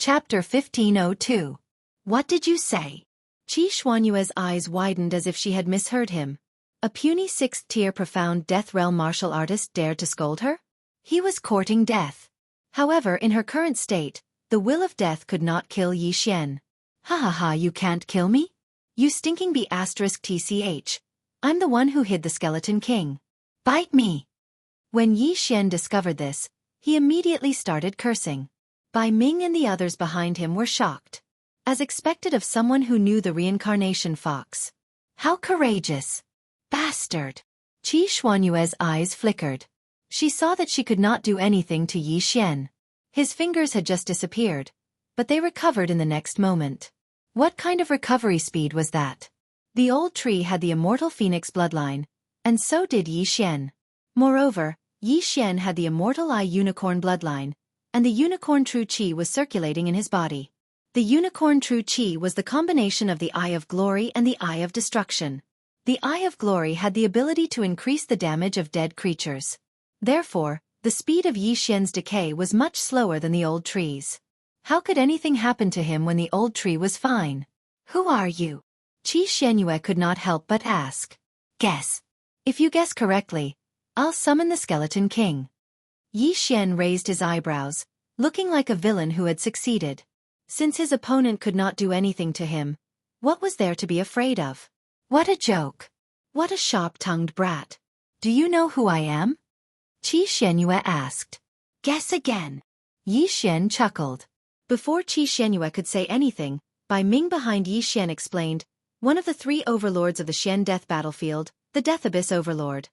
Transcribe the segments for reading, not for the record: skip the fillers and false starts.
Chapter 1502. What did you say? Qi Xuanyue's eyes widened as if she had misheard him. A puny sixth-tier profound death realm martial artist dared to scold her? He was courting death. However, in her current state, the will of death could not kill Yi Xian. Ha ha ha, you can't kill me? You stinking B*TCH. I'm the one who hid the Skeleton King. Bite me. When Yi Xian discovered this, he immediately started cursing. Bai Ming and the others behind him were shocked. As expected of someone who knew the reincarnation fox. How courageous! Bastard! Qi Xuanyue's eyes flickered. She saw that she could not do anything to Yi Xian. His fingers had just disappeared, but they recovered in the next moment. What kind of recovery speed was that? The old tree had the immortal phoenix bloodline, and so did Yi Xian. Moreover, Yi Xian had the immortal eye unicorn bloodline, and the unicorn true qi was circulating in his body. The unicorn true qi was the combination of the Eye of Glory and the Eye of Destruction. The Eye of Glory had the ability to increase the damage of dead creatures. Therefore, the speed of Yi Xian's decay was much slower than the old tree's. How could anything happen to him when the old tree was fine? Who are you? Qi Xuanyue could not help but ask. Guess. If you guess correctly, I'll summon the Skeleton King. Yi Xian raised his eyebrows, looking like a villain who had succeeded. Since his opponent could not do anything to him, what was there to be afraid of? What a joke! What a sharp-tongued brat! Do you know who I am? Qi Xuanyue asked. Guess again. Yi Xian chuckled. Before Qi Xuanyue could say anything, Bai Ming behind Yi Xian explained, one of the three overlords of the Xian Death Battlefield, the Death Abyss Overlord.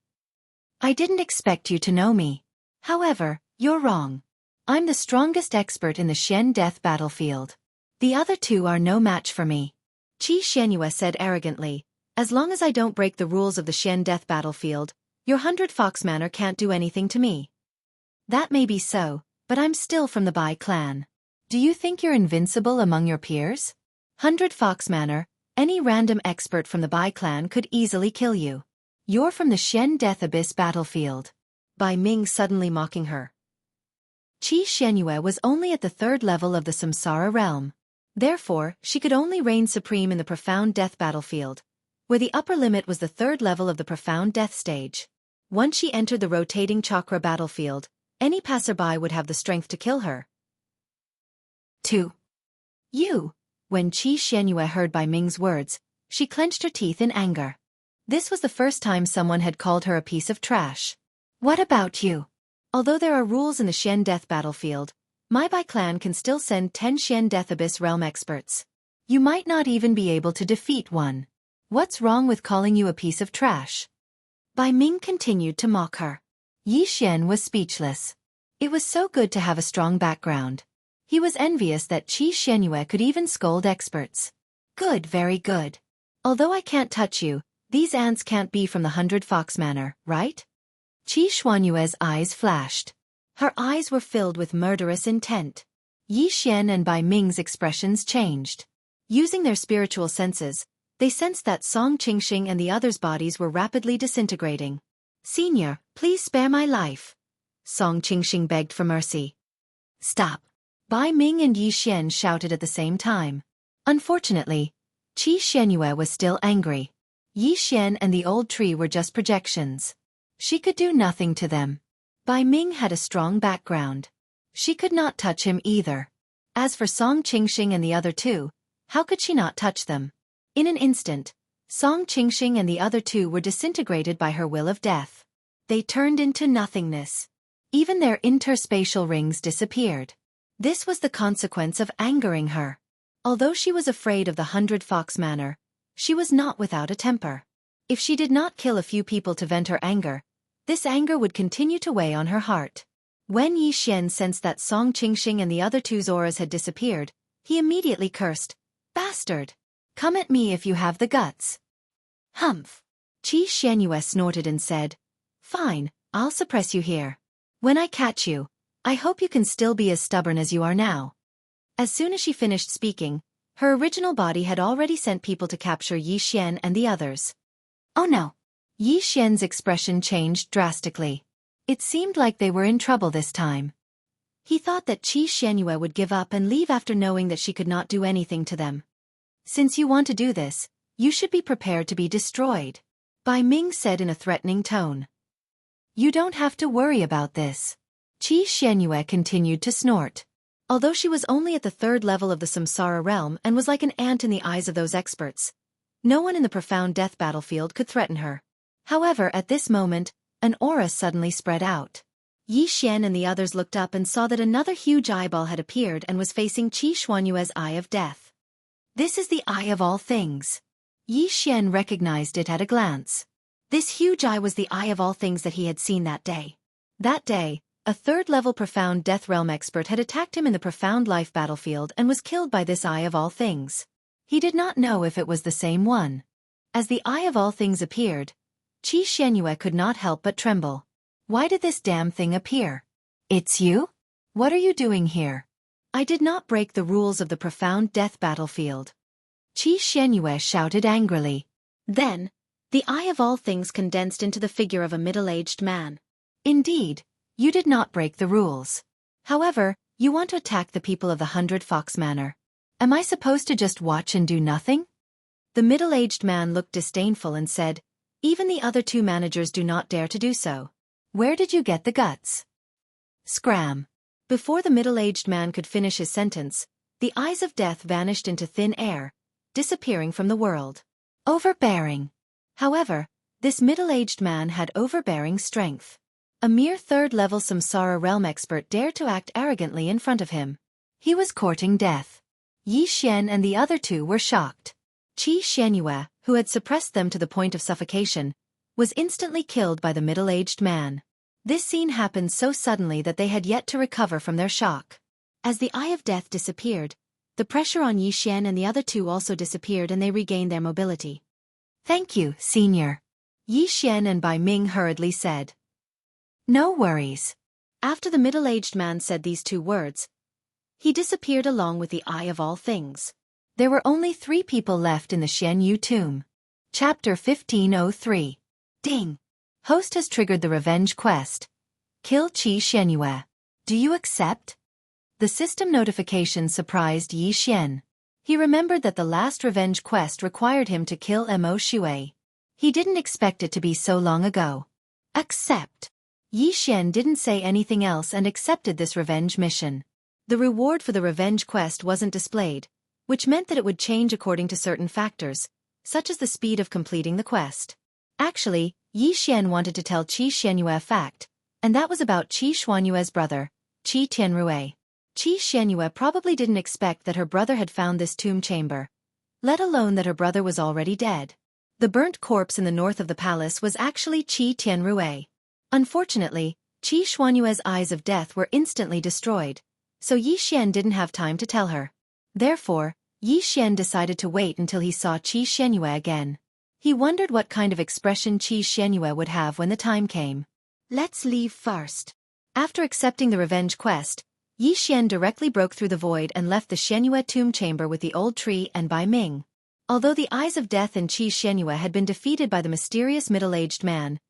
I didn't expect you to know me. However, you're wrong. I'm the strongest expert in the Xian Death Battlefield. The other two are no match for me. Qi Xuanyue said arrogantly, as long as I don't break the rules of the Xian Death Battlefield, your 100 Fox Manor can't do anything to me. That may be so, but I'm still from the Bai clan. Do you think you're invincible among your peers? 100 Fox Manor, any random expert from the Bai clan could easily kill you. You're from the Xian Death Abyss Battlefield. Bai Ming suddenly mocking her. Qi Xuanyue was only at the 3rd level of the Samsara realm. Therefore, she could only reign supreme in the Profound Death Battlefield, where the upper limit was the 3rd level of the Profound Death stage. Once she entered the rotating chakra battlefield, any passerby would have the strength to kill her. 2. You. When Qi Xuanyue heard Bai Ming's words, she clenched her teeth in anger. This was the first time someone had called her a piece of trash. What about you? Although there are rules in the Xian Death Battlefield, my Bai clan can still send 10 Xian Death Abyss realm experts. You might not even be able to defeat one. What's wrong with calling you a piece of trash? Bai Ming continued to mock her. Yi Xian was speechless. It was so good to have a strong background. He was envious that Qi Xuanyue could even scold experts. Good, very good. Although I can't touch you, these ants can't be from the 100 Fox Manor, right? Qi Xuanyue's eyes flashed. Her eyes were filled with murderous intent. Yi Xian and Bai Ming's expressions changed. Using their spiritual senses, they sensed that Song Qingxing and the others' bodies were rapidly disintegrating. Senior, please spare my life. Song Qingxing begged for mercy. Stop. Bai Ming and Yi Xian shouted at the same time. Unfortunately, Qi Xuanyue was still angry. Yi Xian and the old tree were just projections. She could do nothing to them. Bai Ming had a strong background. She could not touch him either. As for Song Qingxing and the other two, how could she not touch them? In an instant, Song Qingxing and the other two were disintegrated by her will of death. They turned into nothingness. Even their interspatial rings disappeared. This was the consequence of angering her. Although she was afraid of the 100 Fox Manor, she was not without a temper. If she did not kill a few people to vent her anger, this anger would continue to weigh on her heart. When Yi Xian sensed that Song Qingxing and the other two's auras had disappeared, he immediately cursed, "Bastard! Come at me if you have the guts." Humph! Qi Xuanyue snorted and said, "Fine, I'll suppress you here. When I catch you, I hope you can still be as stubborn as you are now." As soon as she finished speaking, her original body had already sent people to capture Yi Xian and the others. Oh no! Yi Xian's expression changed drastically. It seemed like they were in trouble this time. He thought that Qi Xianyue would give up and leave after knowing that she could not do anything to them. Since you want to do this, you should be prepared to be destroyed. Bai Ming said in a threatening tone. You don't have to worry about this. Qi Xianyue continued to snort. Although she was only at the 3rd level of the Samsara realm and was like an ant in the eyes of those experts, no one in the profound death battlefield could threaten her. However, at this moment, an aura suddenly spread out. Yi Xian and the others looked up and saw that another huge eyeball had appeared and was facing Qi Xuanyue's Eye of Death. This is the Eye of all things. Yi Xian recognized it at a glance. This huge eye was the Eye of all things that he had seen that day. That day, a 3rd-level profound death realm expert had attacked him in the profound life battlefield and was killed by this Eye of all things. He did not know if it was the same one. As the Eye of all things appeared, Qi Xianyue could not help but tremble. Why did this damn thing appear? It's you? What are you doing here? I did not break the rules of the profound death battlefield. Qi Xianyue shouted angrily. Then, the Eye of all things condensed into the figure of a middle-aged man. Indeed, you did not break the rules. However, you want to attack the people of the 100 Fox Manor. Am I supposed to just watch and do nothing? The middle-aged man looked disdainful and said, even the other 2 managers do not dare to do so. Where did you get the guts? Scram. Before the middle-aged man could finish his sentence, the eyes of death vanished into thin air, disappearing from the world. Overbearing. However, this middle-aged man had overbearing strength. A mere 3rd-level Samsara realm expert dared to act arrogantly in front of him. He was courting death. Yi Xian and the other 2 were shocked. Qi Xianyue, who had suppressed them to the point of suffocation, was instantly killed by the middle-aged man. This scene happened so suddenly that they had yet to recover from their shock. As the Eye of Death disappeared, the pressure on Yi Xian and the other 2 also disappeared and they regained their mobility. Thank you, Senior. Yi Xian and Bai Ming hurriedly said. No worries. After the middle-aged man said these 2 words, he disappeared along with the Eye of all things. There were only 3 people left in the Xian Yu tomb. Chapter 1503. Ding. Host has triggered the revenge quest. Kill Qi Xianyue. Do you accept? The system notification surprised Yi Xian. He remembered that the last revenge quest required him to kill Mo Shui. He didn't expect it to be so long ago. Accept. Yi Xian didn't say anything else and accepted this revenge mission. The reward for the revenge quest wasn't displayed, which meant that it would change according to certain factors, such as the speed of completing the quest. Actually, Yi Xian wanted to tell Qi Xianyue a fact, and that was about Qi Xuanyue's brother, Qi Tianrui. Qi Xianyue probably didn't expect that her brother had found this tomb chamber, let alone that her brother was already dead. The burnt corpse in the north of the palace was actually Qi Tianrui. Unfortunately, Qi Xuanyue's Eyes of Death were instantly destroyed, so Yi Xian didn't have time to tell her. Therefore, Yi Xian decided to wait until he saw Qi Xianyue again. He wondered what kind of expression Qi Xianyue would have when the time came. Let's leave first. After accepting the revenge quest, Yi Xian directly broke through the void and left the Xianyue tomb chamber with the old tree and Bai Ming. Although the Eyes of Death and Qi Xianyue had been defeated by the mysterious middle-aged man,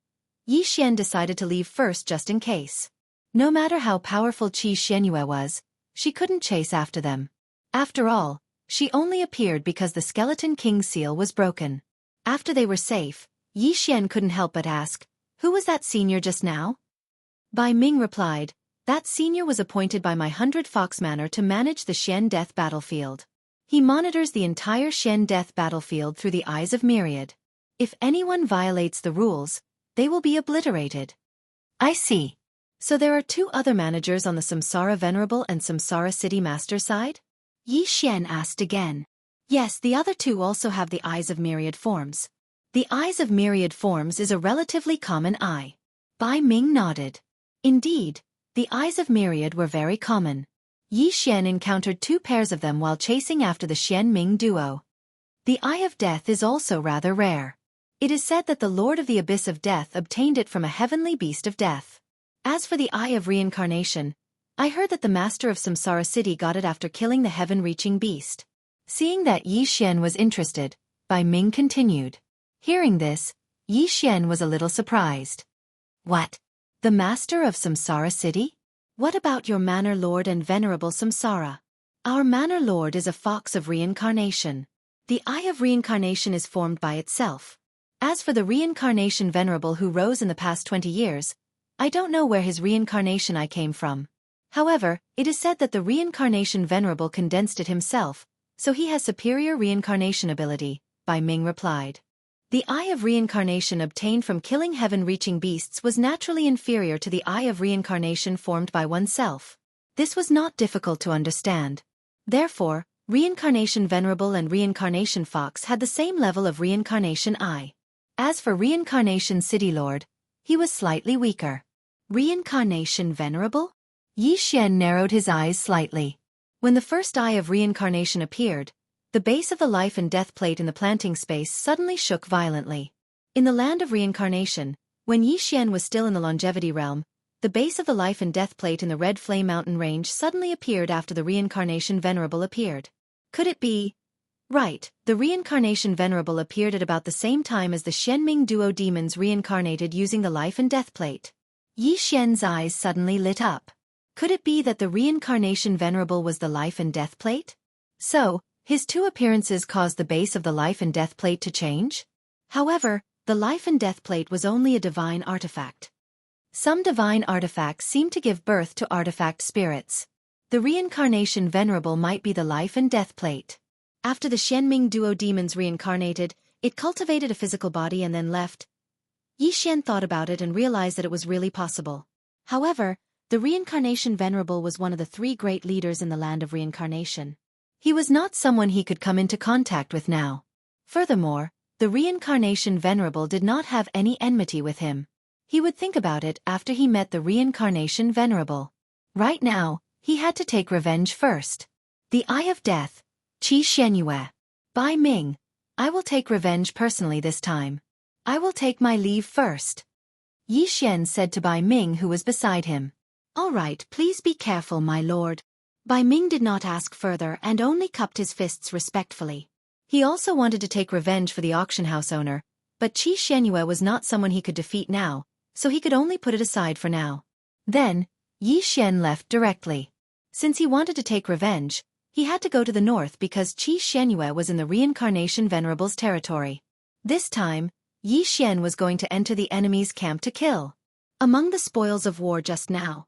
Yi Xian decided to leave first just in case. No matter how powerful Qi Xianyue was, she couldn't chase after them. After all, she only appeared because the Skeleton King's seal was broken. After they were safe, Yi Xian couldn't help but ask, who was that senior just now? Bai Ming replied, that senior was appointed by my 100 Fox Manor to manage the Xian Death battlefield. He monitors the entire Xian Death battlefield through the eyes of Myriad. If anyone violates the rules, they will be obliterated. I see. So there are 2 other managers on the Samsara Venerable and Samsara City Master side? Yi Xian asked again. Yes, the other 2 also have the Eyes of Myriad Forms. The Eyes of Myriad Forms is a relatively common eye. Bai Ming nodded. Indeed, the Eyes of Myriad were very common. Yi Xian encountered 2 pairs of them while chasing after the Xian Ming duo. The Eye of Death is also rather rare. It is said that the Lord of the Abyss of Death obtained it from a heavenly beast of death. As for the Eye of Reincarnation, I heard that the Master of Samsara City got it after killing the heaven-reaching beast. Seeing that Yi Xian was interested, Bai Ming continued. Hearing this, Yi Xian was a little surprised. What? The Master of Samsara City? What about your Manor Lord and Venerable Samsara? Our Manor Lord is a fox of reincarnation. The eye of reincarnation is formed by itself. As for the reincarnation Venerable who rose in the past 20 years, I don't know where his reincarnation eye came from. However, it is said that the reincarnation Venerable condensed it himself, so he has superior reincarnation ability, Bai Ming replied. The eye of reincarnation obtained from killing heaven-reaching beasts was naturally inferior to the eye of reincarnation formed by oneself. This was not difficult to understand. Therefore, reincarnation Venerable and reincarnation Fox had the same level of reincarnation eye. As for reincarnation City Lord, he was slightly weaker. Reincarnation Venerable? Yi Xian narrowed his eyes slightly. When the first eye of reincarnation appeared, the base of the life and death plate in the planting space suddenly shook violently. In the land of reincarnation, when Yi Xian was still in the longevity realm, the base of the life and death plate in the Red Flame Mountain range suddenly appeared after the reincarnation Venerable appeared. Could it be? Right, the reincarnation Venerable appeared at about the same time as the Xianming duo demons reincarnated using the life and death plate. Yi Xian's eyes suddenly lit up. Could it be that the reincarnation Venerable was the life and death plate? So, his two appearances caused the base of the life and death plate to change? However, the life and death plate was only a divine artifact. Some divine artifacts seem to give birth to artifact spirits. The reincarnation Venerable might be the life and death plate. After the Xianming duo demons reincarnated, it cultivated a physical body and then left. Yi Xian thought about it and realized that it was really possible. However, the reincarnation Venerable was one of the three great leaders in the land of reincarnation. He was not someone he could come into contact with now. Furthermore, the reincarnation Venerable did not have any enmity with him. He would think about it after he met the reincarnation Venerable. Right now, he had to take revenge first. The Eye of Death, Qi Xianyue. Bai Ming, I will take revenge personally this time. I will take my leave first. Yi Xian said to Bai Ming who was beside him. All right, please be careful, my lord. Bai Ming did not ask further and only cupped his fists respectfully. He also wanted to take revenge for the auction house owner, but Qi Xianyue was not someone he could defeat now, so he could only put it aside for now. Then, Yi Xian left directly. Since he wanted to take revenge, he had to go to the north because Qi Xianyue was in the reincarnation Venerable's territory. This time, Yi Xian was going to enter the enemy's camp to kill. Among the spoils of war just now,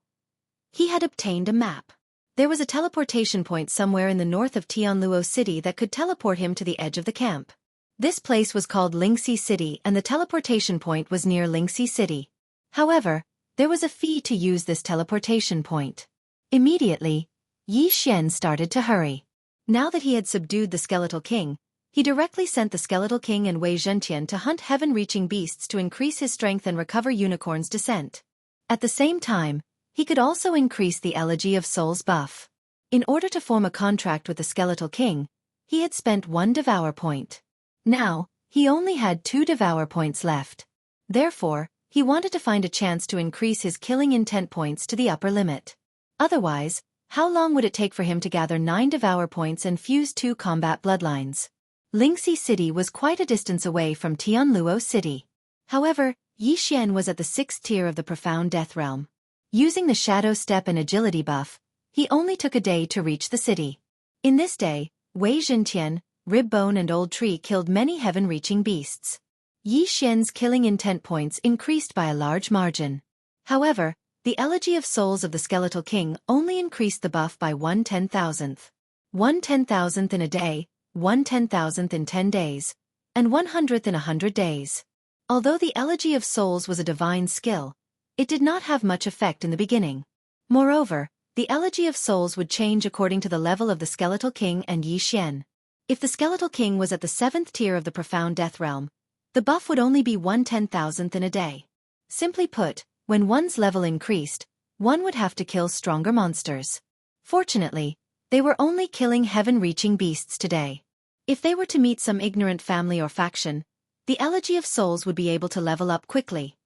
he had obtained a map. There was a teleportation point somewhere in the north of Tianluo City that could teleport him to the edge of the camp. This place was called Lingxi City and the teleportation point was near Lingxi City. However, there was a fee to use this teleportation point. Immediately, Yi Xian started to hurry. Now that he had subdued the Skeletal King, he directly sent the Skeletal King and Wei Zhentian to hunt heaven-reaching beasts to increase his strength and recover Unicorn's descent. At the same time, he could also increase the Elegy of Souls buff. In order to form a contract with the Skeletal King, he had spent 1 Devour point. Now, he only had 2 Devour points left. Therefore, he wanted to find a chance to increase his killing intent points to the upper limit. Otherwise, how long would it take for him to gather 9 Devour points and fuse 2 combat bloodlines? Lingxi City was quite a distance away from Tianluo City. However, Yi Xian was at the 6th tier of the Profound Death Realm. Using the Shadow Step and Agility buff, he only took a day to reach the city. In this day, Wei Zhentian, Ribbone and Old Tree killed many heaven-reaching beasts. Yi Xian's killing intent points increased by a large margin. However, the Elegy of Souls of the Skeletal King only increased the buff by 1/10,000th. 1/10,000th in a day, 1/10,000th in 10 days, and 100th in 100 days. Although the Elegy of Souls was a divine skill, it did not have much effect in the beginning. Moreover, the Elegy of Souls would change according to the level of the Skeletal King and Yi Xian. If the Skeletal King was at the 7th tier of the Profound Death Realm, the buff would only be 1/10,000th in a day. Simply put, when one's level increased, one would have to kill stronger monsters. Fortunately, they were only killing heaven-reaching beasts today. If they were to meet some ignorant family or faction, the Elegy of Souls would be able to level up quickly.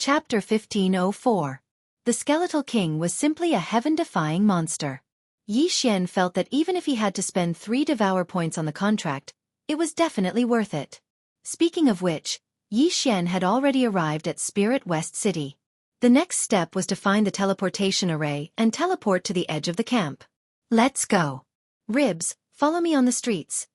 Chapter 1504. The Skeletal King was simply a heaven-defying monster. Yi Xian felt that even if he had to spend 3 Devour points on the contract, it was definitely worth it. Speaking of which, Yi Xian had already arrived at Spirit West City. The next step was to find the teleportation array and teleport to the edge of the camp. Let's go. Ribs, follow me on the streets.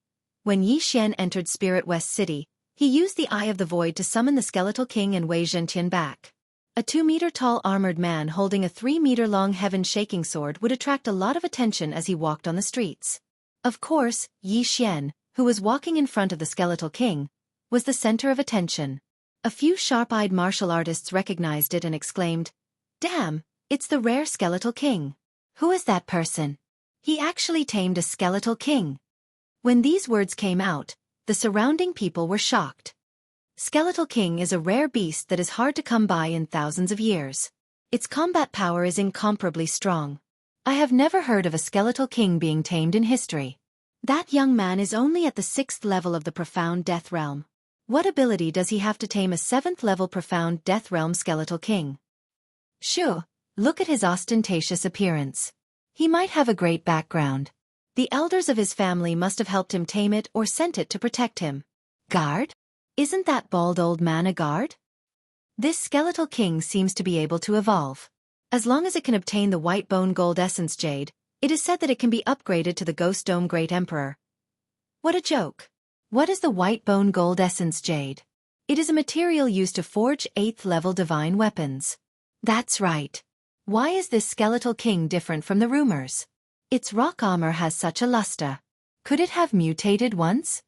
When Yi Xian entered Spirit West City, he used the Eye of the Void to summon the Skeletal King and Wei Zhentian back. A 2-meter-tall armored man holding a 3-meter-long heaven-shaking sword would attract a lot of attention as he walked on the streets. Of course, Yi Xian, who was walking in front of the Skeletal King, was the center of attention. A few sharp-eyed martial artists recognized it and exclaimed, "Damn, it's the rare Skeletal King. Who is that person? He actually tamed a Skeletal King." When these words came out, the surrounding people were shocked. Skeletal King is a rare beast that is hard to come by in thousands of years. Its combat power is incomparably strong. I have never heard of a Skeletal King being tamed in history. That young man is only at the 6th level of the Profound Death Realm. What ability does he have to tame a 7th-level Profound Death Realm Skeletal King? Sure, look at his ostentatious appearance. He might have a great background. The elders of his family must have helped him tame it or sent it to protect him. Guard? Isn't that bald old man a guard? This Skeletal King seems to be able to evolve. As long as it can obtain the White Bone Gold Essence Jade, it is said that it can be upgraded to the Ghost Dome Great Emperor. What a joke. What is the White Bone Gold Essence Jade? It is a material used to forge 8th-level divine weapons. That's right. Why is this Skeletal King different from the rumors? Its rock armor has such a luster. Could it have mutated once?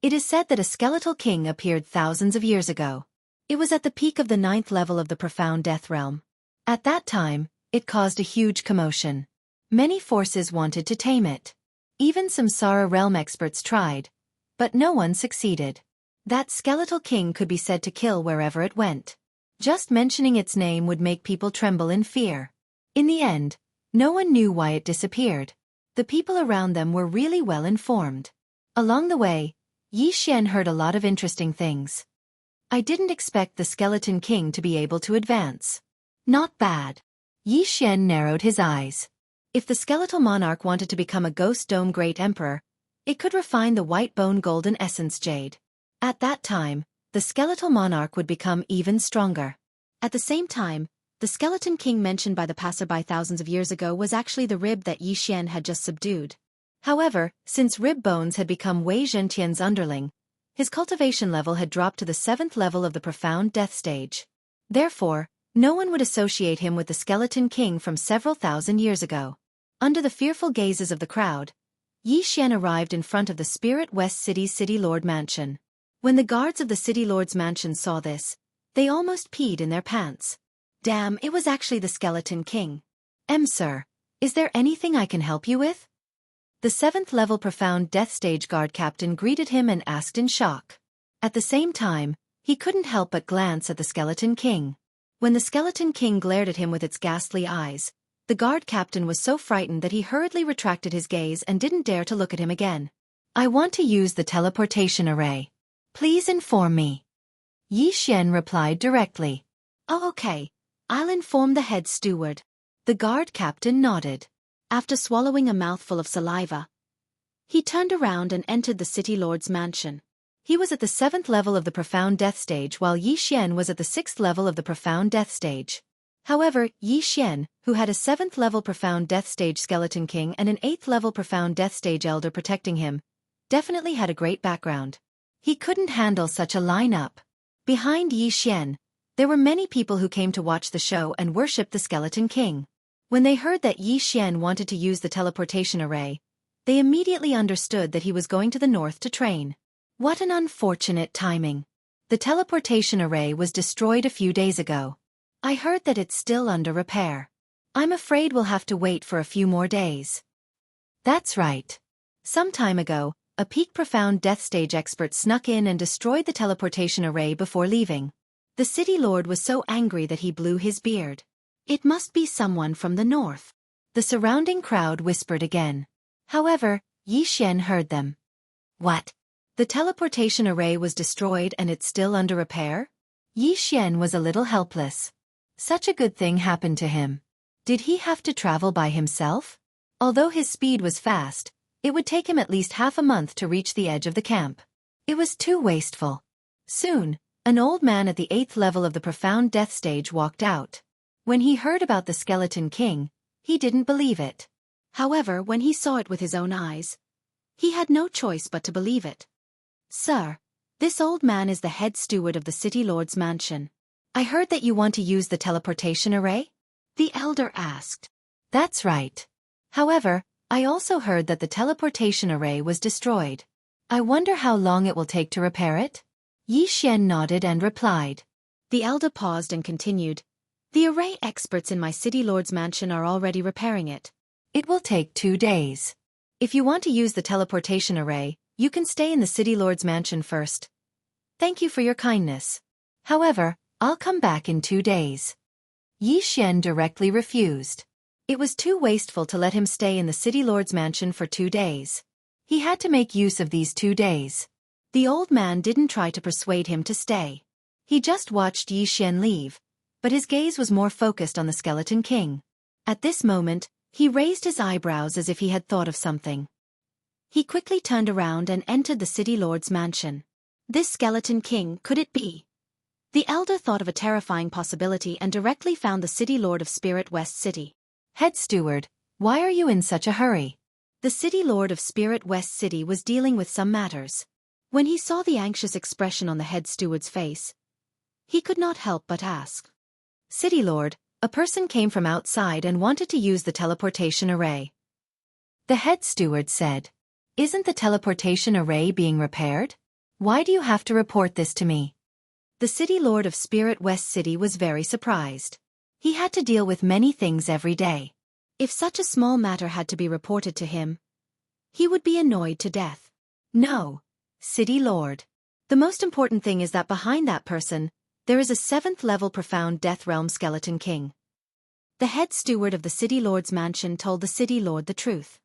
It is said that a Skeletal King appeared thousands of years ago. It was at the peak of the 9th level of the Profound Death Realm. At that time, it caused a huge commotion. Many forces wanted to tame it. Even some Sara Realm experts tried, but no one succeeded. That Skeletal King could be said to kill wherever it went. Just mentioning its name would make people tremble in fear. In the end, no one knew why it disappeared. The people around them were really well informed. Along the way, Yi Xian heard a lot of interesting things. I didn't expect the Skeleton King to be able to advance. Not bad. Yi Xian narrowed his eyes. If the Skeletal Monarch wanted to become a Ghost Dome Great Emperor, it could refine the White Bone Golden Essence Jade. At that time, the Skeletal Monarch would become even stronger. At the same time, the Skeleton King mentioned by the passerby thousands of years ago was actually the rib that Yi Xian had just subdued. However, since Rib Bones had become Wei Zhentian's underling, his cultivation level had dropped to the 7th level of the Profound Death Stage. Therefore, no one would associate him with the Skeleton King from several thousand years ago. Under the fearful gazes of the crowd, Yi Xian arrived in front of the Spirit West City's City Lord Mansion. When the guards of the City Lord's mansion saw this, they almost peed in their pants. Damn, it was actually the Skeleton King. Sir, is there anything I can help you with? The 7th-level Profound Death Stage guard captain greeted him and asked in shock. At the same time, he couldn't help but glance at the Skeleton King. When the Skeleton King glared at him with its ghastly eyes, the guard captain was so frightened that he hurriedly retracted his gaze and didn't dare to look at him again. I want to use the teleportation array. Please inform me. Yi Xian replied directly. Oh, okay. I'll inform the head steward. The guard captain nodded. After swallowing a mouthful of saliva, he turned around and entered the City Lord's mansion. He was at the 7th level of the Profound Death Stage while Yi Xian was at the 6th level of the Profound Death Stage. However, Yi Xian, who had a 7th-level Profound Death Stage Skeleton King and an 8th-level Profound Death Stage Elder protecting him, definitely had a great background. He couldn't handle such a lineup. Behind Yi Xian, there were many people who came to watch the show and worshipped the Skeleton King. When they heard that Yi Xian wanted to use the teleportation array, they immediately understood that he was going to the north to train. What an unfortunate timing. The teleportation array was destroyed a few days ago. I heard that it's still under repair. I'm afraid we'll have to wait for a few more days. That's right. Some time ago, a peak Profound Death Stage expert snuck in and destroyed the teleportation array before leaving. The City Lord was so angry that he blew his beard. It must be someone from the north. The surrounding crowd whispered again. However, Yi Xian heard them. What? The teleportation array was destroyed and it's still under repair? Yi Xian was a little helpless. Such a good thing happened to him. Did he have to travel by himself? Although his speed was fast, it would take him at least half a month to reach the edge of the camp. It was too wasteful. Soon, An old man at the 8th level of the profound death stage walked out. When he heard about the Skeleton King, he didn't believe it. However, when he saw it with his own eyes, he had no choice but to believe it. Sir, this old man is the head steward of the City Lord's mansion. I heard that you want to use the teleportation array? The elder asked. That's right. However, I also heard that the teleportation array was destroyed. I wonder how long it will take to repair it? Yi Xian nodded and replied. The elder paused and continued. The array experts in my City Lord's mansion are already repairing it. It will take 2 days. If you want to use the teleportation array, you can stay in the City Lord's mansion first. Thank you for your kindness. However, I'll come back in 2 days. Yi Xian directly refused. It was too wasteful to let him stay in the City Lord's mansion for 2 days. He had to make use of these 2 days. The old man didn't try to persuade him to stay. He just watched Yi Xian leave, but his gaze was more focused on the Skeleton King. At this moment, he raised his eyebrows as if he had thought of something. He quickly turned around and entered the City Lord's mansion. This Skeleton King, could it be? The elder thought of a terrifying possibility and directly found the City Lord of Spirit West City. Head Steward, why are you in such a hurry? The City Lord of Spirit West City was dealing with some matters. When he saw the anxious expression on the head steward's face, he could not help but ask. City Lord, a person came from outside and wanted to use the teleportation array. The head steward said, Isn't the teleportation array being repaired? Why do you have to report this to me? The City Lord of Spirit West City was very surprised. He had to deal with many things every day. If such a small matter had to be reported to him, he would be annoyed to death. No, City Lord. The most important thing is that behind that person, there is a 7th level profound Death Realm Skeleton King. The head steward of the City Lord's mansion told the City Lord the truth.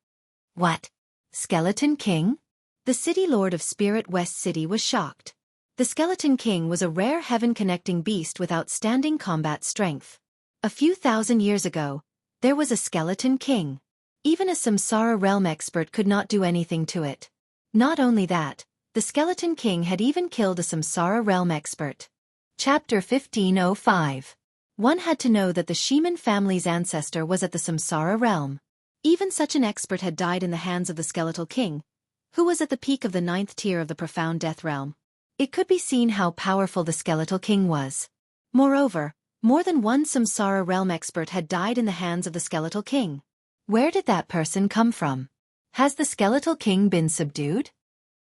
What? Skeleton King? The City Lord of Spirit West City was shocked. The Skeleton King was a rare heaven-connecting beast with outstanding combat strength. A few thousand years ago, there was a Skeleton King. Even a Samsara realm expert could not do anything to it. Not only that, the Skeleton King had even killed a Samsara realm expert. Chapter 1505. One had to know that the Sheeman family's ancestor was at the Samsara realm. Even such an expert had died in the hands of the Skeletal King, who was at the peak of the 9th tier of the profound death realm. It could be seen how powerful the Skeletal King was. Moreover, more than one Samsara realm expert had died in the hands of the Skeletal King. Where did that person come from? Has the Skeletal King been subdued?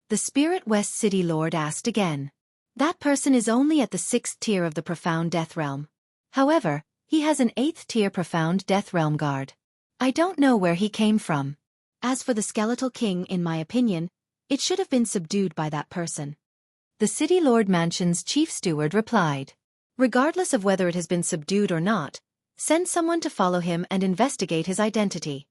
The Spirit West City Lord asked again. That person is only at the 6th tier of the profound death realm. However, he has an 8th tier profound death realm guard. I don't know where he came from. As for the Skeletal King, in my opinion, it should have been subdued by that person. The City Lord Mansion's chief steward replied. Regardless of whether it has been subdued or not, send someone to follow him and investigate his identity.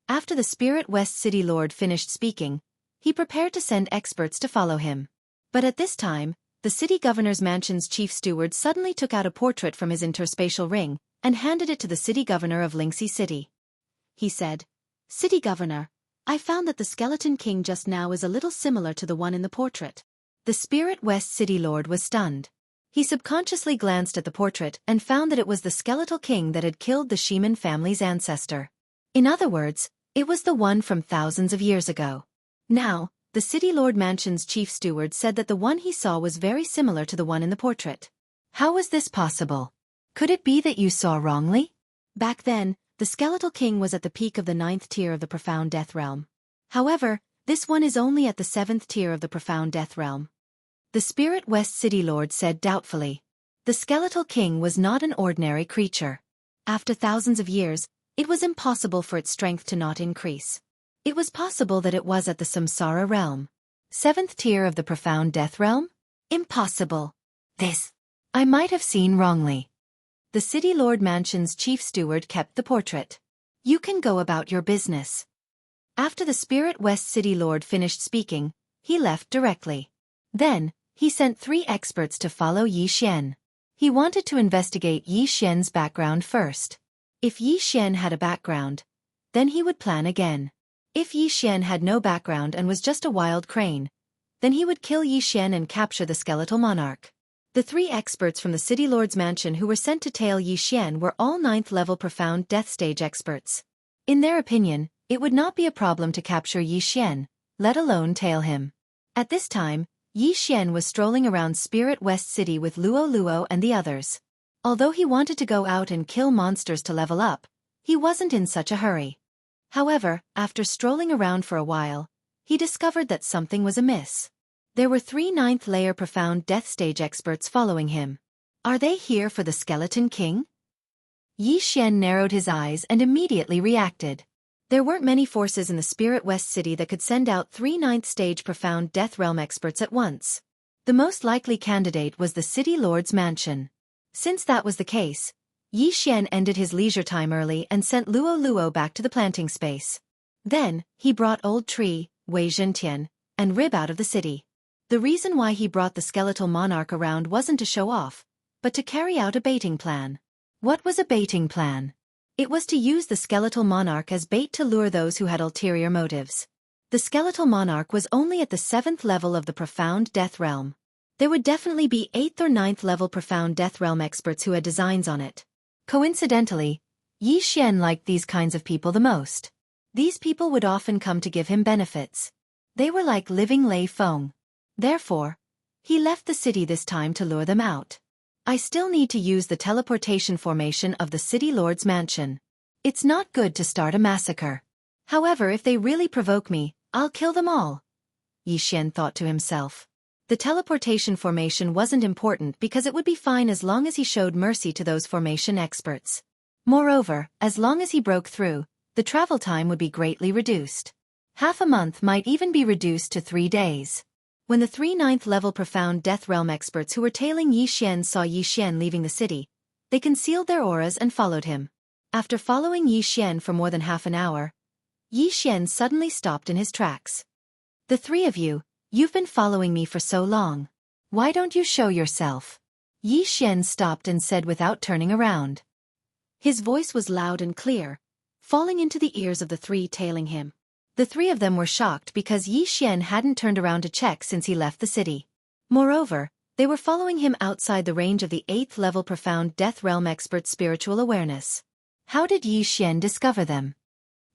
After the Spirit West City Lord finished speaking, he prepared to send experts to follow him. But at this time, the City Governor's Mansion's chief steward suddenly took out a portrait from his interspatial ring and handed it to the City Governor of Linksea City. He said, City Governor, I found that the Skeleton King just now is a little similar to the one in the portrait. The Spirit West City Lord was stunned. He subconsciously glanced at the portrait and found that it was the Skeletal King that had killed the Sheeman family's ancestor. In other words, it was the one from thousands of years ago. Now, the City Lord Mansion's chief steward said that the one he saw was very similar to the one in the portrait. How was this possible? Could it be that you saw wrongly? Back then, the Skeletal King was at the peak of the 9th tier of the profound death realm. However, this one is only at the 7th tier of the profound death realm. The Spirit West City Lord said doubtfully. The Skeletal King was not an ordinary creature. After thousands of years, it was impossible for its strength to not increase. It was possible that it was at the Samsara realm. 7th tier of the profound death realm? Impossible. This I might have seen wrongly. The City Lord Mansion's chief steward kept the portrait. You can go about your business. After the Spirit West City Lord finished speaking, he left directly. Then, he sent 3 experts to follow Yi Xian. He wanted to investigate Yi Xian's background first. If Yi Xian had a background, then he would plan again. If Yi Xian had no background and was just a wild crane, then he would kill Yi Xian and capture the skeletal monarch. The 3 experts from the City Lord's mansion who were sent to tail Yi Xian were all 9th-level profound death stage experts. In their opinion, it would not be a problem to capture Yi Xian, let alone tail him. At this time, Yi Xian was strolling around Spirit West City with Luo Luo and the others. Although he wanted to go out and kill monsters to level up, he wasn't in such a hurry. However, after strolling around for a while, he discovered that something was amiss. There were 3 9th-layer profound death stage experts following him. Are they here for the Skeleton King? Yi Xian narrowed his eyes and immediately reacted. There weren't many forces in the Spirit West City that could send out 3 9th-stage profound death realm experts at once. The most likely candidate was the City Lord's mansion. Since that was the case, Yi Xian ended his leisure time early and sent Luo Luo back to the planting space. Then, he brought Old Tree, Wei Zhentian, and Rib out of the city. The reason why he brought the skeletal monarch around wasn't to show off, but to carry out a baiting plan. What was a baiting plan? It was to use the skeletal monarch as bait to lure those who had ulterior motives. The skeletal monarch was only at the 7th level of the profound death realm. There would definitely be 8th or 9th level profound death realm experts who had designs on it. Coincidentally, Yi Xian liked these kinds of people the most. These people would often come to give him benefits. They were like living Lei Feng. Therefore, he left the city this time to lure them out. I still need to use the teleportation formation of the City Lord's mansion. It's not good to start a massacre. However, if they really provoke me, I'll kill them all. Yi Xian thought to himself. The teleportation formation wasn't important because it would be fine as long as he showed mercy to those formation experts. Moreover, as long as he broke through, the travel time would be greatly reduced. Half a month might even be reduced to 3 days. When the 3 9th-level profound death realm experts who were tailing Yi Xian saw Yi Xian leaving the city, they concealed their auras and followed him. After following Yi Xian for more than half an hour, Yi Xian suddenly stopped in his tracks. The 3 of you, you've been following me for so long. Why don't you show yourself? Yi Xian stopped and said without turning around. His voice was loud and clear, falling into the ears of the 3 tailing him. The 3 of them were shocked because Yi Xian hadn't turned around to check since he left the city. Moreover, they were following him outside the range of the 8th-level profound death realm expert's spiritual awareness. How did Yi Xian discover them?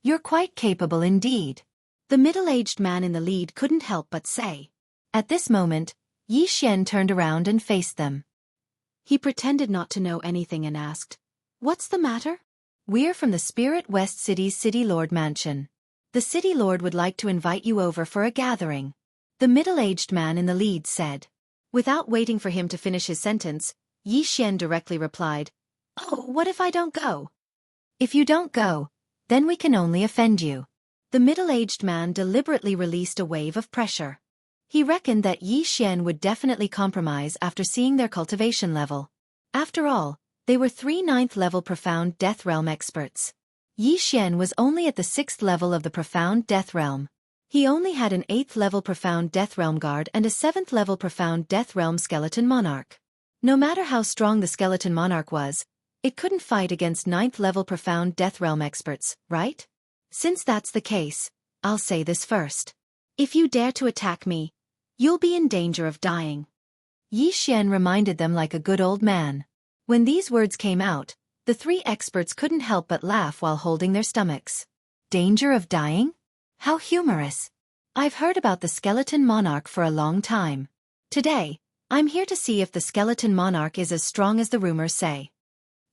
You're quite capable indeed. The middle-aged man in the lead couldn't help but say. At this moment, Yi Xian turned around and faced them. He pretended not to know anything and asked, "What's the matter?" "We're from the Spirit West City's City Lord Mansion. The City Lord would like to invite you over for a gathering," the middle-aged man in the lead said. Without waiting for him to finish his sentence, Yi Xian directly replied, "Oh, what if I don't go?" "If you don't go, then we can only offend you." The middle-aged man deliberately released a wave of pressure. He reckoned that Yi Xian would definitely compromise after seeing their cultivation level. After all, they were 3 9th-level profound death realm experts. Yi Xian was only at the 6th level of the profound death realm. He only had an 8th-level profound death realm guard and a 7th-level profound death realm skeleton monarch. No matter how strong the skeleton monarch was, it couldn't fight against 9th-level profound death realm experts, right? Since that's the case, I'll say this first. If you dare to attack me, you'll be in danger of dying. Yi Xian reminded them like a good old man. When these words came out, the 3 experts couldn't help but laugh while holding their stomachs. Danger of dying? How humorous. I've heard about the skeleton monarch for a long time. Today, I'm here to see if the skeleton monarch is as strong as the rumors say.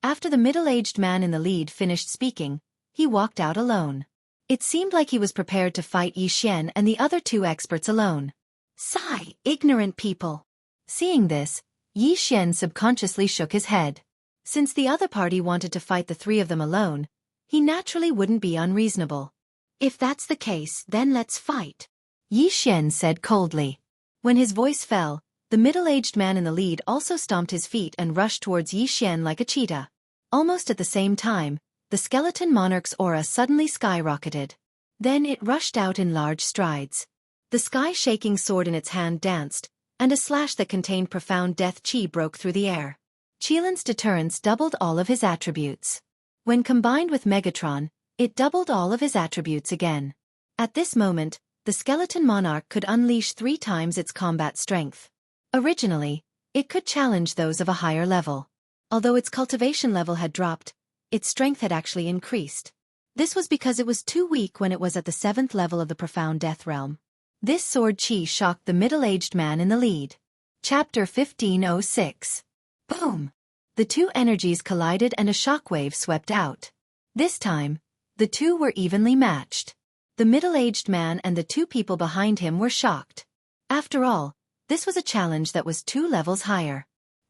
After the middle-aged man in the lead finished speaking, he walked out alone. It seemed like he was prepared to fight Yi Xian and the other 2 experts alone. Sigh, ignorant people. Seeing this, Yi Xian subconsciously shook his head. Since the other party wanted to fight the 3 of them alone, he naturally wouldn't be unreasonable. If that's the case, then let's fight, Yi Xian said coldly. When his voice fell, the middle-aged man in the lead also stomped his feet and rushed towards Yi Xian like a cheetah. Almost at the same time, the skeleton monarch's aura suddenly skyrocketed. Then it rushed out in large strides. The sky-shaking sword in its hand danced, and a slash that contained profound death chi broke through the air. Qilin's deterrence doubled all of his attributes. When combined with Megatron, it doubled all of his attributes again. At this moment, the skeleton monarch could unleash 3 times its combat strength. Originally, It could challenge those of a higher level. Although its cultivation level had dropped, its strength had actually increased. This was because it was too weak when it was at the 7th level of the profound death realm. This sword chi shocked the middle-aged man in the lead. Chapter 1506. Boom! The two energies collided and a shockwave swept out. This time, the two were evenly matched. The middle-aged man and the two people behind him were shocked. After all, this was a challenge that was 2 levels higher.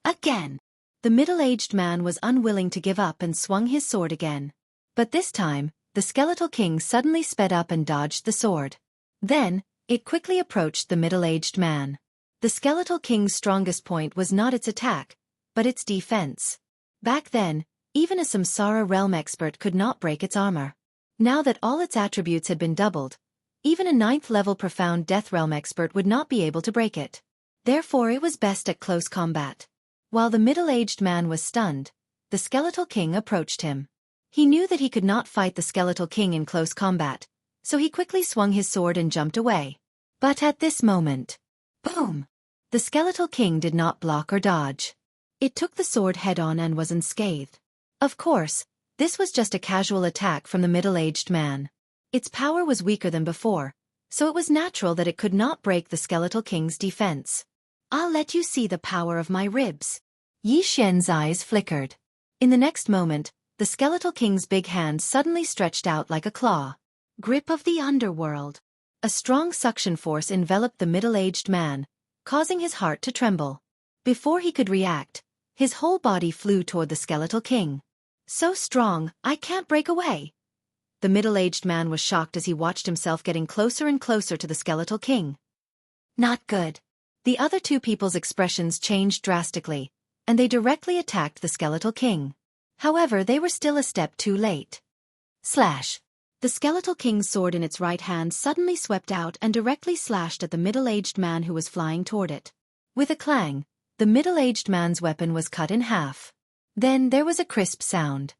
Again! The middle-aged man was unwilling to give up and swung his sword again. But this time, the skeletal king suddenly sped up and dodged the sword. Then, it quickly approached the middle-aged man. The skeletal king's strongest point was not its attack, but its defense. Back then, even a Samsara realm expert could not break its armor. Now that all its attributes had been doubled, even a 9th level profound death realm expert would not be able to break it. Therefore it was best at close combat. While the middle-aged man was stunned, the skeletal king approached him. He knew that he could not fight the skeletal king in close combat, so he quickly swung his sword and jumped away. But at this moment, boom! The skeletal king did not block or dodge. It took the sword head-on and was unscathed. Of course, this was just a casual attack from the middle-aged man. Its power was weaker than before, so it was natural that it could not break the skeletal king's defense. I'll let you see the power of my ribs. Yi Xian's eyes flickered. In the next moment, the skeletal king's big hand suddenly stretched out like a claw. Grip of the underworld. A strong suction force enveloped the middle-aged man, causing his heart to tremble. Before he could react, his whole body flew toward the skeletal king. So strong, I can't break away. The middle-aged man was shocked as he watched himself getting closer and closer to the skeletal king. Not good. The other two people's expressions changed drastically, and they directly attacked the skeletal king. However, they were still a step too late. Slash! The skeletal king's sword in its right hand suddenly swept out and directly slashed at the middle-aged man who was flying toward it. With a clang, the middle-aged man's weapon was cut in half. Then there was a crisp sound.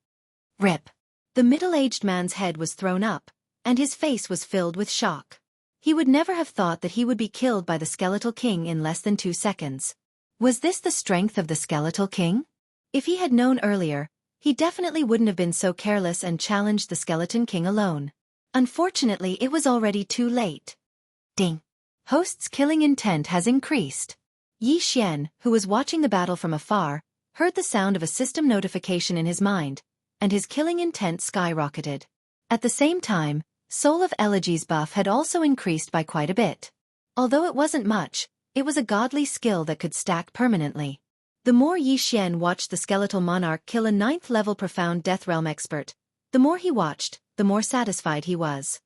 Rip! The middle-aged man's head was thrown up, and his face was filled with shock. He would never have thought that he would be killed by the skeletal king in less than 2 seconds. Was this the strength of the skeletal king? If he had known earlier, he definitely wouldn't have been so careless and challenged the skeleton king alone. Unfortunately, it was already too late. Ding! Host's killing intent has increased. Yi Xian, who was watching the battle from afar, heard the sound of a system notification in his mind, and his killing intent skyrocketed. At the same time, Soul of Elegy's buff had also increased by quite a bit. Although it wasn't much, it was a godly skill that could stack permanently. The more Yi Xian watched the skeletal monarch kill a 9th level profound death realm expert, the more he watched, the more satisfied he was.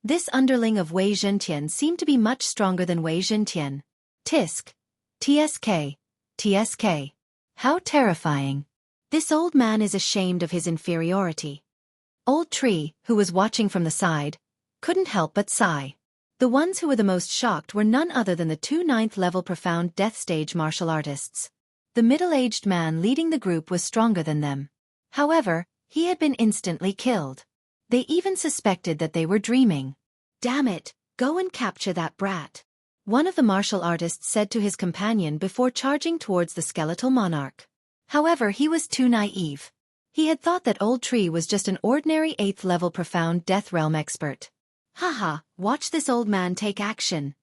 This underling of Wei Zhentian seemed to be much stronger than Wei Zhentian. Tisk. TSK. TSK. How terrifying. This old man is ashamed of his inferiority. Old Tree, who was watching from the side, couldn't help but sigh. The ones who were the most shocked were none other than the 2 9th level profound death stage martial artists. The middle-aged man leading the group was stronger than them. However, he had been instantly killed. They even suspected that they were dreaming. Damn it, go and capture that brat. One of the martial artists said to his companion before charging towards the skeletal monarch. However, he was too naive. He had thought that Old Tree was just an ordinary 8th level profound death realm expert. Haha, watch this old man take action.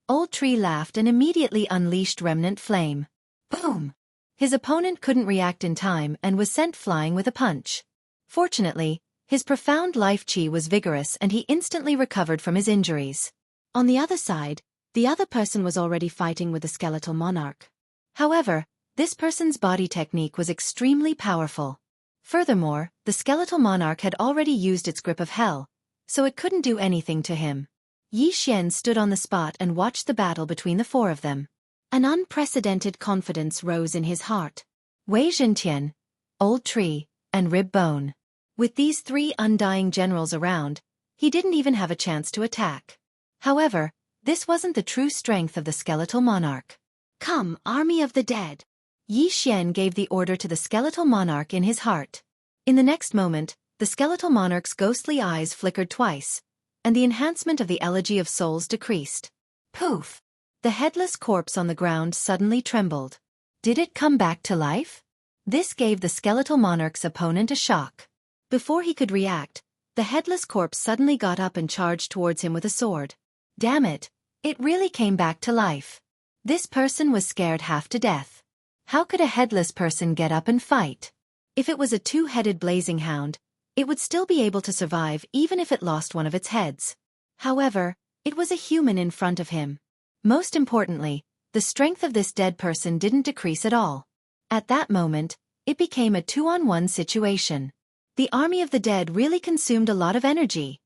Old Tree laughed and immediately unleashed Remnant Flame. Boom! His opponent couldn't react in time and was sent flying with a punch. Fortunately, his profound life chi was vigorous and he instantly recovered from his injuries. On the other side, the other person was already fighting with the skeletal monarch. However, this person's body technique was extremely powerful. Furthermore, the skeletal monarch had already used its grip of hell, so it couldn't do anything to him. Yi Xian stood on the spot and watched the battle between the 4 of them. An unprecedented confidence rose in his heart. Wei Zhentian, Old Tree, and Rib Bone. With these 3 undying generals around, he didn't even have a chance to attack. However, this wasn't the true strength of the skeletal monarch. Come, army of the dead! Yi Xian gave the order to the skeletal monarch in his heart. In the next moment, the skeletal monarch's ghostly eyes flickered twice, and the enhancement of the elegy of souls decreased. Poof! The headless corpse on the ground suddenly trembled. Did it come back to life? This gave the skeletal monarch's opponent a shock. Before he could react, the headless corpse suddenly got up and charged towards him with a sword. Damn it! It really came back to life. This person was scared half to death. How could a headless person get up and fight? If it was a two-headed blazing hound, it would still be able to survive even if it lost one of its heads. However, it was a human in front of him. Most importantly, the strength of this dead person didn't decrease at all. At that moment, it became a 2-on-1 situation. The army of the dead really consumed a lot of energy.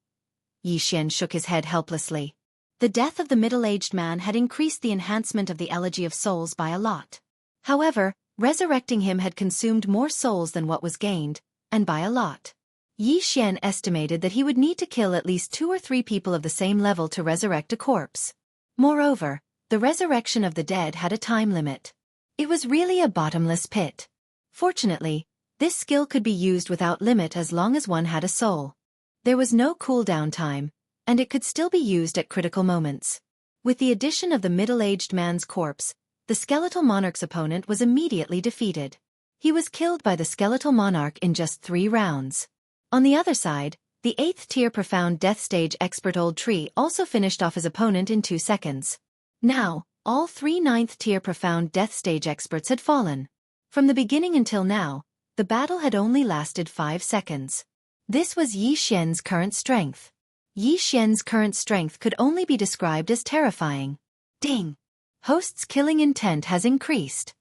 Yi Xian shook his head helplessly. The death of the middle-aged man had increased the enhancement of the Elegy of Souls by a lot. However, resurrecting him had consumed more souls than what was gained, and by a lot. Yi Xian estimated that he would need to kill at least 2 or 3 people of the same level to resurrect a corpse. Moreover, the resurrection of the dead had a time limit. It was really a bottomless pit. Fortunately, this skill could be used without limit as long as one had a soul. There was no cooldown time, and it could still be used at critical moments. With the addition of the middle-aged man's corpse, the skeletal monarch's opponent was immediately defeated. He was killed by the skeletal monarch in just 3 rounds. On the other side, the 8th tier profound death stage expert Old Tree also finished off his opponent in 2 seconds. Now, all 3 9th tier profound death stage experts had fallen. From the beginning until now, the battle had only lasted 5 seconds. This was Yi Xian's current strength. Yi Xian's current strength could only be described as terrifying. Ding! Host's killing intent has increased.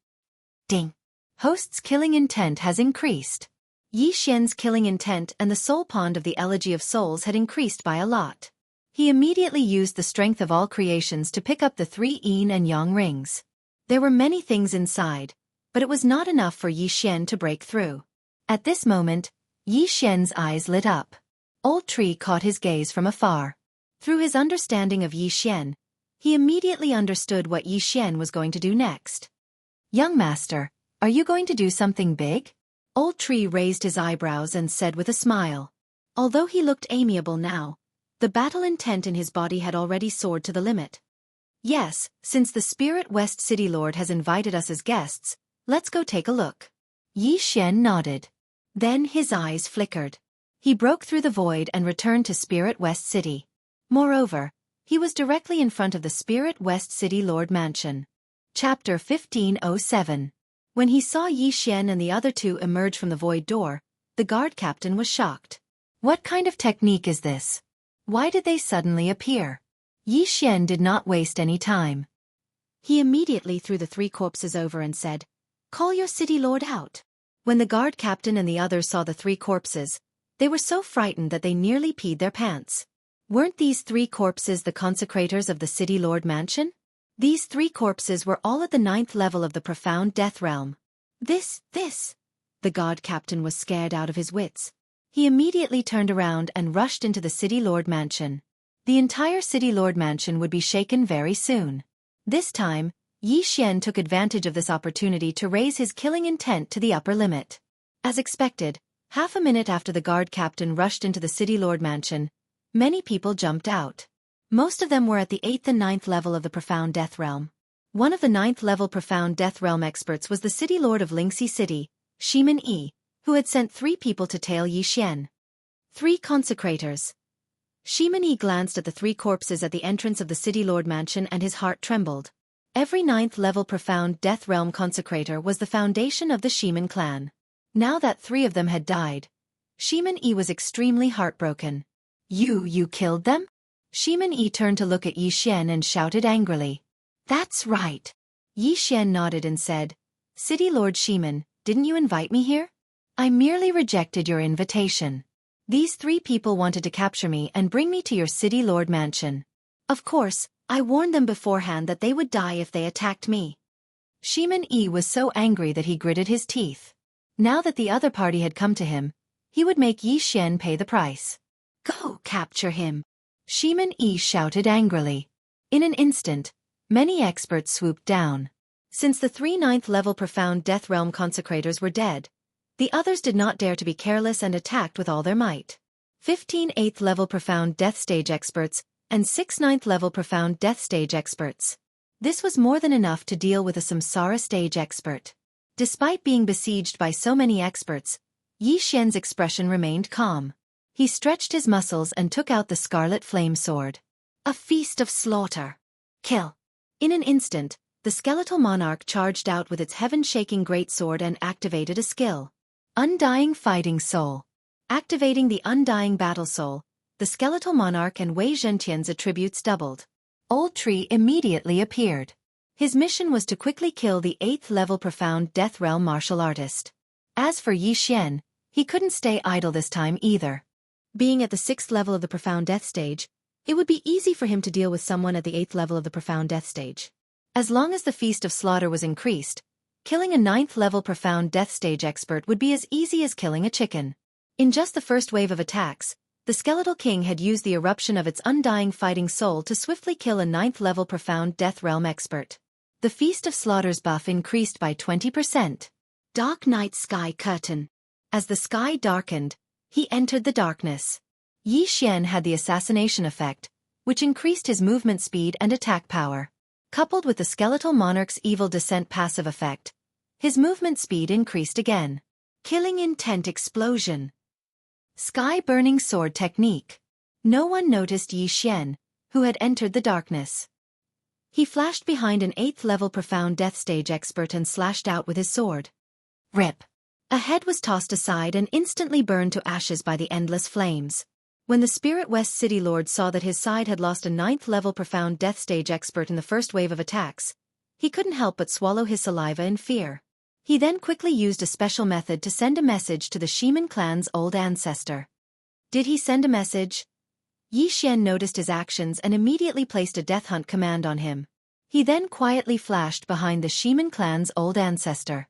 Ding! Host's killing intent has increased. Yi Xian's killing intent and the soul pond of the Elegy of Souls had increased by a lot. He immediately used the strength of all creations to pick up the 3 yin and yang rings. There were many things inside, but it was not enough for Yi Xian to break through. At this moment, Yi Xian's eyes lit up. Old Tree caught his gaze from afar. Through his understanding of Yi Xian, he immediately understood what Yi Xian was going to do next. Young master, are you going to do something big? Old Tree raised his eyebrows and said with a smile. Although he looked amiable now, the battle intent in his body had already soared to the limit. Yes, since the Spirit West City Lord has invited us as guests, let's go take a look. Yi Xian nodded. Then his eyes flickered. He broke through the void and returned to Spirit West City. Moreover, he was directly in front of the Spirit West City Lord Mansion. Chapter 1507. When he saw Yi Xian and the other 2 emerge from the void door, the guard captain was shocked. What kind of technique is this? Why did they suddenly appear? Yi Xian did not waste any time. He immediately threw the 3 corpses over and said, "Call your city lord out." When the guard captain and the others saw the 3 corpses, they were so frightened that they nearly peed their pants. Weren't these 3 corpses the consecrators of the City Lord Mansion? These 3 corpses were all at the 9th level of the profound death realm. This. The guard captain was scared out of his wits. He immediately turned around and rushed into the City Lord Mansion. The entire City Lord Mansion would be shaken very soon. This time, Yi Xian took advantage of this opportunity to raise his killing intent to the upper limit. As expected, half a minute after the guard captain rushed into the City Lord Mansion, many people jumped out. Most of them were at the 8th and 9th level of the Profound Death Realm. One of the 9th level Profound Death Realm experts was the City Lord of Lingxi City, Shimin Yi, who had sent 3 people to tail Yi Xian. 3 consecrators. Shimin Yi glanced at the 3 corpses at the entrance of the City Lord Mansion and his heart trembled. Every 9th level Profound Death Realm consecrator was the foundation of the Shimin clan. Now that 3 of them had died, Shimin Yi was extremely heartbroken. You killed them? Shimin Yi turned to look at Yi Xian and shouted angrily. That's right. Yi Xian nodded and said, City Lord Shimin, didn't you invite me here? I merely rejected your invitation. These 3 people wanted to capture me and bring me to your City Lord Mansion. Of course, I warned them beforehand that they would die if they attacked me. Shimin Yi was so angry that he gritted his teeth. Now that the other party had come to him, he would make Yi Xian pay the price. Go capture him! Shimin Yi shouted angrily. In an instant, many experts swooped down. Since the 3 9th level Profound Death Realm consecrators were dead, the others did not dare to be careless and attacked with all their might. 15 8th level Profound Death Stage experts and 6 9th level Profound Death Stage experts. This was more than enough to deal with a samsara stage expert. Despite being besieged by so many experts, Yi Xian's expression remained calm. He stretched his muscles and took out the scarlet flame sword. A feast of slaughter. Kill. In an instant, the skeletal monarch charged out with its heaven-shaking greatsword and activated a skill. Undying Fighting Soul. Activating the Undying Battle Soul, the skeletal monarch and Wei Zhentian's attributes doubled. Old Tree immediately appeared. His mission was to quickly kill the 8th-level Profound Death Realm martial artist. As for Yi Xian, he couldn't stay idle this time either. Being at the 6th level of the Profound Death stage, it would be easy for him to deal with someone at the 8th level of the Profound Death stage. As long as the Feast of Slaughter was increased, killing a 9th-level Profound Death stage expert would be as easy as killing a chicken. In just the first wave of attacks, the Skeletal King had used the eruption of its Undying Fighting Soul to swiftly kill a 9th-level Profound Death Realm expert. The Feast of Slaughter's buff increased by 20%. Dark Night Sky Curtain. As the sky darkened, he entered the darkness. Yi Xian had the assassination effect, which increased his movement speed and attack power. Coupled with the Skeletal Monarch's Evil Descent passive effect, his movement speed increased again. Killing Intent Explosion. Sky Burning Sword Technique. No one noticed Yi Xian, who had entered the darkness. He flashed behind an 8th-level Profound Death Stage expert and slashed out with his sword. Rip. A head was tossed aside and instantly burned to ashes by the endless flames. When the Spirit West City Lord saw that his side had lost a 9th-level Profound Death Stage expert in the first wave of attacks, he couldn't help but swallow his saliva in fear. He then quickly used a special method to send a message to the Shiman clan's old ancestor. Did he send a message? Yi Xian noticed his actions and immediately placed a death hunt command on him. He then quietly flashed behind the Shiman clan's old ancestor.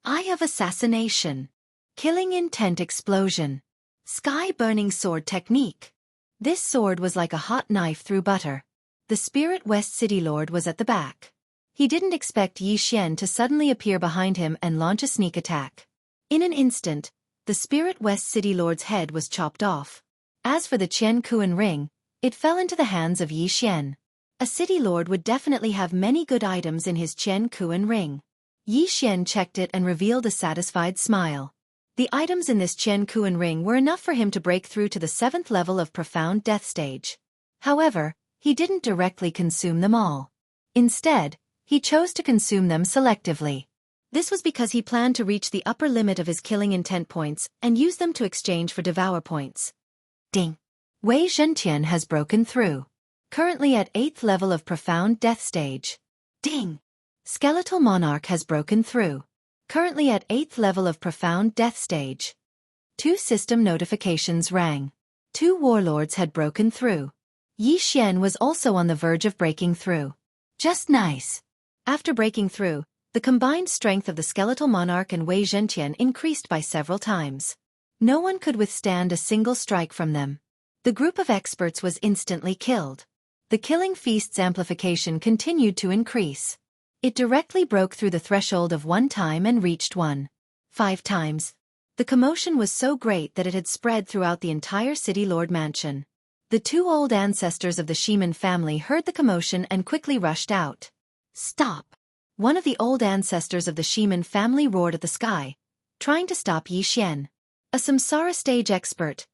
Eye of Assassination. Killing Intent Explosion. Sky Burning Sword Technique. This sword was like a hot knife through butter. The Spirit West City Lord was at the back. He didn't expect Yi Xian to suddenly appear behind him and launch a sneak attack. In an instant, the Spirit West City Lord's head was chopped off. As for the Qian Kuan ring, it fell into the hands of Yi Xian. A City Lord would definitely have many good items in his Qian Kuan ring. Yi Xian checked it and revealed a satisfied smile. The items in this Qian Kuan ring were enough for him to break through to the 7th level of Profound Death Stage. However, he didn't directly consume them all. Instead, he chose to consume them selectively. This was because he planned to reach the upper limit of his killing intent points and use them to exchange for devour points. Ding! Wei Zhentian has broken through. Currently at 8th level of Profound Death Stage. Ding! Skeletal Monarch has broken through. Currently at 8th level of Profound Death Stage. 2 system notifications rang. 2 warlords had broken through. Yi Xian was also on the verge of breaking through. Just nice. After breaking through, the combined strength of the Skeletal Monarch and Wei Zhentian increased by several times. No one could withstand a single strike from them. The group of experts was instantly killed. The Killing Feast's amplification continued to increase. It directly broke through the threshold of 1 time and reached 1.5 times. The commotion was so great that it had spread throughout the entire City Lord mansion. The 2 old ancestors of the Shiman family heard the commotion and quickly rushed out. Stop! One of the old ancestors of the Shiman family roared at the sky, trying to stop Yi Xian. A samsara stage expert.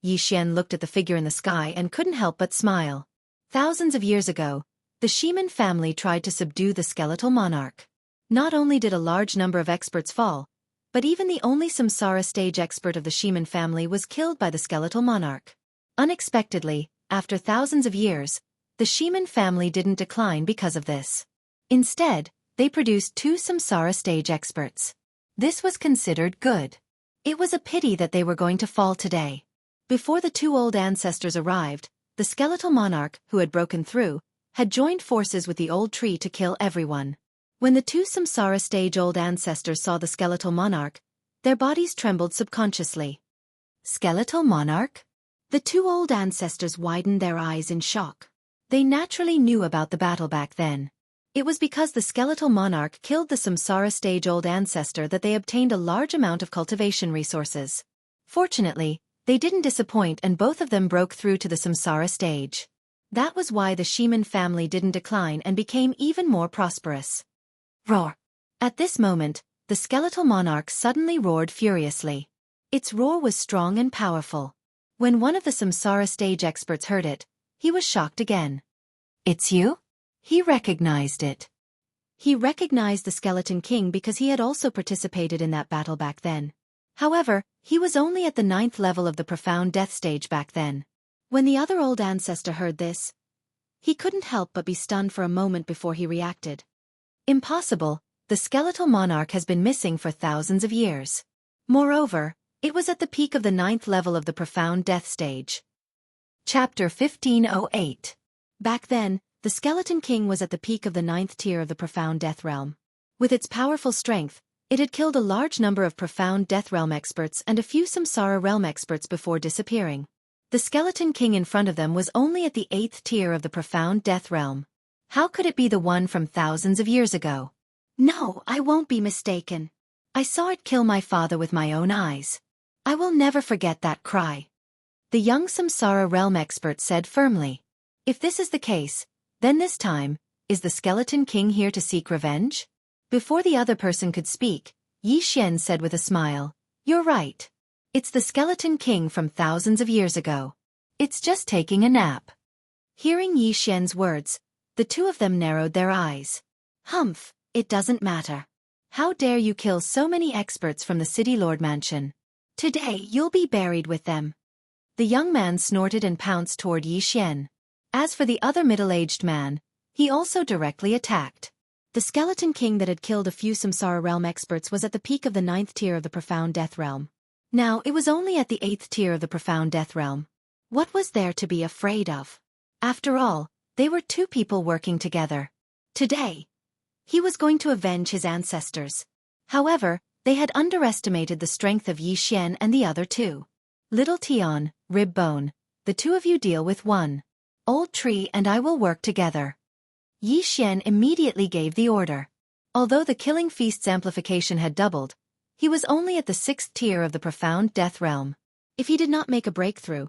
Yi Xian looked at the figure in the sky and couldn't help but smile. Thousands of years ago, the Shiman family tried to subdue the Skeletal Monarch. Not only did a large number of experts fall, but even the only samsara stage expert of the Shiman family was killed by the Skeletal Monarch. Unexpectedly, after thousands of years, the Shiman family didn't decline because of this. Instead, they produced 2 samsara stage experts. This was considered good. It was a pity that they were going to fall today. Before the 2 old ancestors arrived, the Skeletal Monarch, who had broken through, had joined forces with the old tree to kill everyone. When the 2 samsara stage old ancestors saw the Skeletal Monarch, their bodies trembled subconsciously. Skeletal Monarch? The 2 old ancestors widened their eyes in shock. They naturally knew about the battle back then. It was because the Skeletal Monarch killed the samsara stage old ancestor that they obtained a large amount of cultivation resources. Fortunately, they didn't disappoint and both of them broke through to the samsara stage. That was why the Sheeman family didn't decline and became even more prosperous. Roar! At this moment, the skeletal monarch suddenly roared furiously. Its roar was strong and powerful. When one of the Samsara stage experts heard it, he was shocked again. "It's you?" He recognized it. He recognized the Skeleton King because he had also participated in that battle back then. However, he was only at the 9th level of the Profound Death stage back then. When the other old ancestor heard this, he couldn't help but be stunned for a moment before he reacted. Impossible, the skeletal monarch has been missing for thousands of years. Moreover, it was at the peak of the 9th level of the Profound Death stage. Chapter 1508. Back then, the Skeleton King was at the peak of the 9th tier of the Profound Death realm. With its powerful strength, it had killed a large number of Profound Death realm experts and a few Samsara realm experts before disappearing. The Skeleton King in front of them was only at the 8th tier of the Profound Death realm. How could it be the one from thousands of years ago? No, I won't be mistaken. I saw it kill my father with my own eyes. I will never forget that cry. The young Samsara realm expert said firmly. If this is the case, then this time, is the Skeleton King here to seek revenge? Before the other person could speak, Yi Xian said with a smile, "You're right. It's the Skeleton King from thousands of years ago. It's just taking a nap." Hearing Yi Xian's words, the two of them narrowed their eyes. "Humph, it doesn't matter. How dare you kill so many experts from the City Lord Mansion? Today you'll be buried with them." The young man snorted and pounced toward Yi Xian. As for the other middle-aged man, he also directly attacked. The Skeleton King that had killed a few Samsara realm experts was at the peak of the 9th tier of the Profound Death realm. Now it was only at the 8th tier of the Profound Death realm. What was there to be afraid of? After all, they were two people working together. Today, he was going to avenge his ancestors. However, they had underestimated the strength of Yi Xian and the other two. "Little Tian, Rib Bone, the two of you deal with one. Old Tree and I will work together." Yi Xian immediately gave the order. Although the Killing Feast's amplification had doubled, he was only at the 6th tier of the Profound Death realm. If he did not make a breakthrough,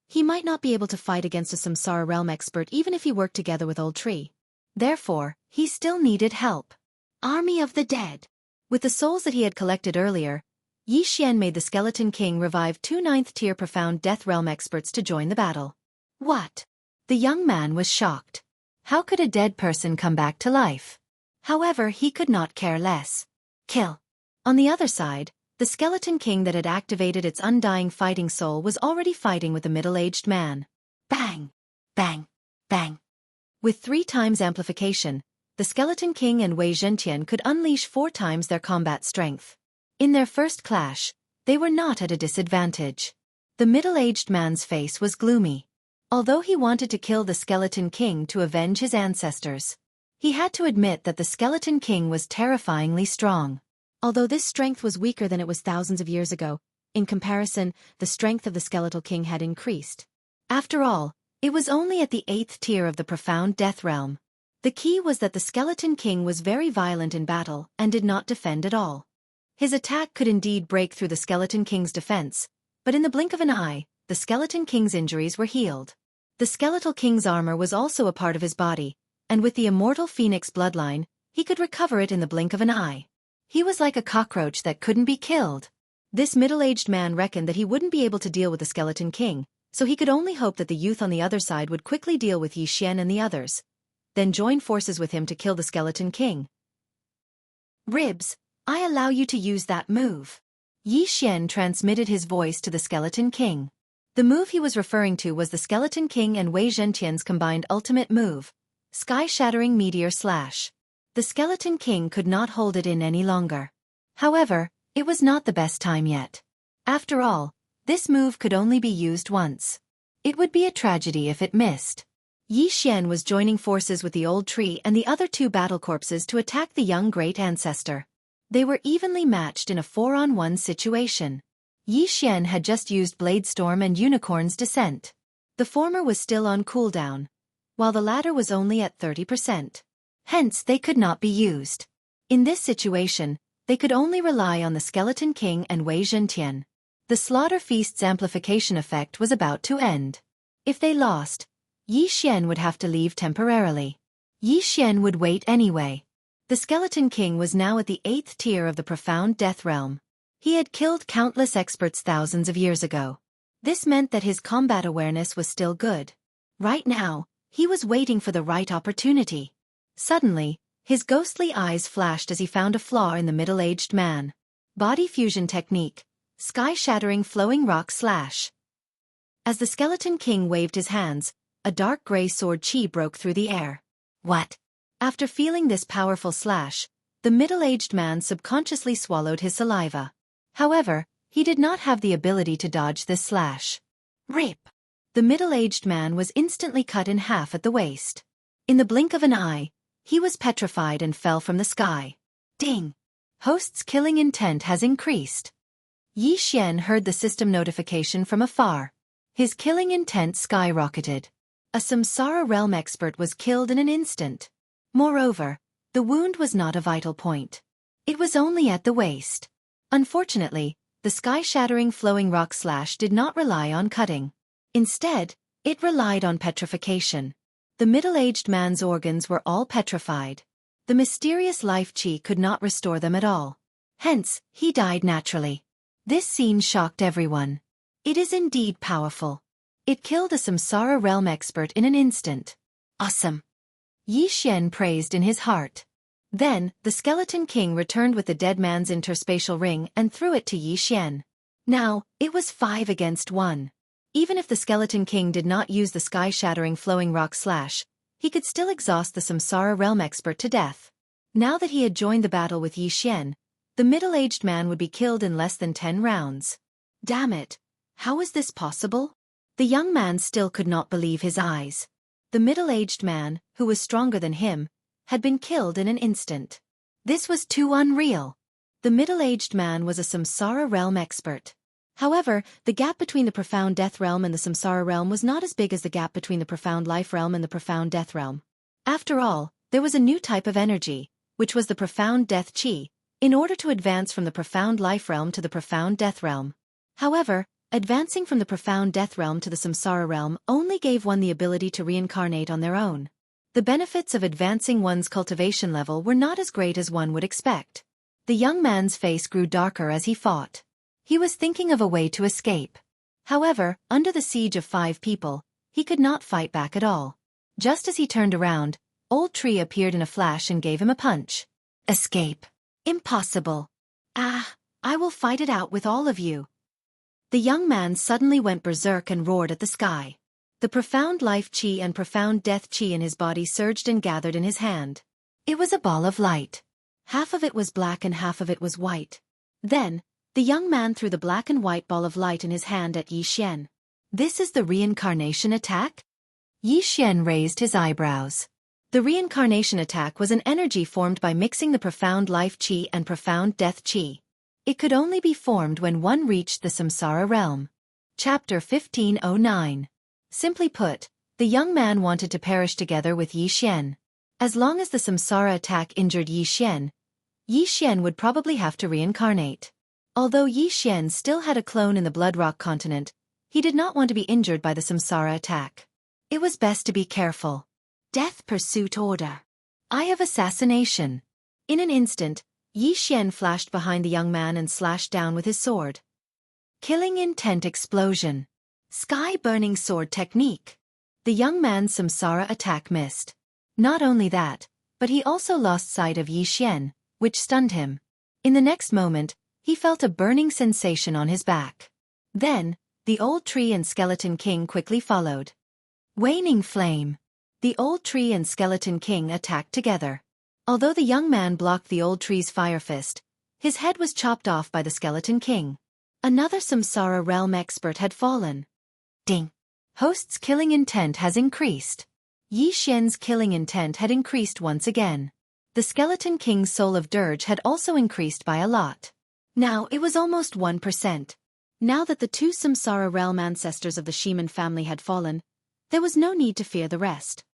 he might not be able to fight against a Samsara realm expert even if he worked together with Old Tree. Therefore, he still needed help. Army of the Dead. With the souls that he had collected earlier, Yi Xian made the Skeleton King revive two 9th tier Profound Death realm experts to join the battle. What? The young man was shocked. How could a dead person come back to life? However, he could not care less. Kill. On the other side, the Skeleton King that had activated its undying fighting soul was already fighting with the middle-aged man. Bang! Bang! Bang! With 3 times amplification, the Skeleton King and Wei Zhentian could unleash 4 times their combat strength. In their first clash, they were not at a disadvantage. The middle-aged man's face was gloomy. Although he wanted to kill the Skeleton King to avenge his ancestors, he had to admit that the Skeleton King was terrifyingly strong. Although this strength was weaker than it was thousands of years ago, in comparison, the strength of the Skeletal King had increased. After all, it was only at the 8th tier of the Profound Death realm. The key was that the Skeleton King was very violent in battle and did not defend at all. His attack could indeed break through the Skeleton King's defense, but in the blink of an eye, the Skeleton King's injuries were healed. The Skeletal King's armor was also a part of his body, and with the immortal Phoenix bloodline, he could recover it in the blink of an eye. He was like a cockroach that couldn't be killed. This middle-aged man reckoned that he wouldn't be able to deal with the Skeleton King, so he could only hope that the youth on the other side would quickly deal with Yi Xian and the others, then join forces with him to kill the Skeleton King. "Ribs, I allow you to use that move." Yi Xian transmitted his voice to the Skeleton King. The move he was referring to was the Skeleton King and Wei Zhentian's combined ultimate move, Sky-Shattering Meteor Slash. The Skeleton King could not hold it in any longer. However, it was not the best time yet. After all, this move could only be used once. It would be a tragedy if it missed. Yi Xian was joining forces with the Old Tree and the other 2 battle corpses to attack the young great ancestor. They were evenly matched in a 4-on-1 situation. Yi Xian had just used Blade Storm and Unicorn's Descent. The former was still on cooldown, while the latter was only at 30%. Hence, they could not be used. In this situation, they could only rely on the Skeleton King and Wei Zhentian. The Slaughter Feast's amplification effect was about to end. If they lost, Yi Xian would have to leave temporarily. Yi Xian would wait anyway. The Skeleton King was now at the 8th tier of the Profound Death Realm. He had killed countless experts thousands of years ago. This meant that his combat awareness was still good. Right now, he was waiting for the right opportunity. Suddenly, his ghostly eyes flashed as he found a flaw in the middle-aged man. Body fusion technique. Sky-shattering flowing rock slash. As the Skeleton King waved his hands, a dark gray sword chi broke through the air. What? After feeling this powerful slash, the middle-aged man subconsciously swallowed his saliva. However, he did not have the ability to dodge this slash. Rip! The middle-aged man was instantly cut in half at the waist. In the blink of an eye, he was petrified and fell from the sky. Ding! Host's killing intent has increased. Yi Xian heard the system notification from afar. His killing intent skyrocketed. A Samsara realm expert was killed in an instant. Moreover, the wound was not a vital point. It was only at the waist. Unfortunately, the sky-shattering flowing rock slash did not rely on cutting. Instead, it relied on petrification. The middle-aged man's organs were all petrified. The mysterious life chi could not restore them at all. Hence, he died naturally. This scene shocked everyone. It is indeed powerful. It killed a Samsara realm expert in an instant. Awesome! Yi Xian praised in his heart. Then, the Skeleton King returned with the dead man's interspatial ring and threw it to Yi Xian. Now, it was 5 against 1. Even if the Skeleton King did not use the sky-shattering flowing rock slash, he could still exhaust the Samsara realm expert to death. Now that he had joined the battle with Yi Xian, the middle-aged man would be killed in less than 10 rounds. Damn it! How is this possible? The young man still could not believe his eyes. The middle-aged man, who was stronger than him, had been killed in an instant. This was too unreal. The middle-aged man was a Samsara realm expert. However, the gap between the Profound Death Realm and the Samsara realm was not as big as the gap between the Profound Life Realm and the Profound Death Realm. After all, there was a new type of energy, which was the Profound Death Chi, in order to advance from the Profound Life Realm to the Profound Death Realm. However, advancing from the Profound Death Realm to the Samsara realm only gave one the ability to reincarnate on their own. The benefits of advancing one's cultivation level were not as great as one would expect. The young man's face grew darker as he fought. He was thinking of a way to escape. However, under the siege of 5 people, he could not fight back at all. Just as he turned around, Old Tree appeared in a flash and gave him a punch. Escape. Impossible. Ah, I will fight it out with all of you. The young man suddenly went berserk and roared at the sky. The profound life chi and profound death chi in his body surged and gathered in his hand. It was a ball of light. Half of it was black and half of it was white. Then, the young man threw the black and white ball of light in his hand at Yi Xian. This is the reincarnation attack? Yi Xian raised his eyebrows. The reincarnation attack was an energy formed by mixing the profound life chi and profound death chi. It could only be formed when one reached the Samsara realm. Chapter 1509. Simply put, the young man wanted to perish together with Yi Xian. As long as the Samsara attack injured Yi Xian would probably have to reincarnate. Although Yi Xian still had a clone in the Bloodrock continent, he did not want to be injured by the Samsara attack. It was best to be careful. Death Pursuit Order. Eye of Assassination. In an instant, Yi Xian flashed behind the young man and slashed down with his sword. Killing Intent Explosion. Sky-burning sword technique. The young man's Samsara attack missed. Not only that, but he also lost sight of Yi Xian, which stunned him. In the next moment, he felt a burning sensation on his back. Then, the Old Tree and Skeleton King quickly followed. Waning Flame. The Old Tree and Skeleton King attacked together. Although the young man blocked the Old Tree's fire fist, his head was chopped off by the Skeleton King. Another Samsara realm expert had fallen. Ding. Host's killing intent has increased. Yi Xian's killing intent had increased once again. The Skeleton King's Soul of Dirge had also increased by a lot. Now it was almost 1%. Now that the 2 Samsara realm ancestors of the Shaman family had fallen, there was no need to fear the rest.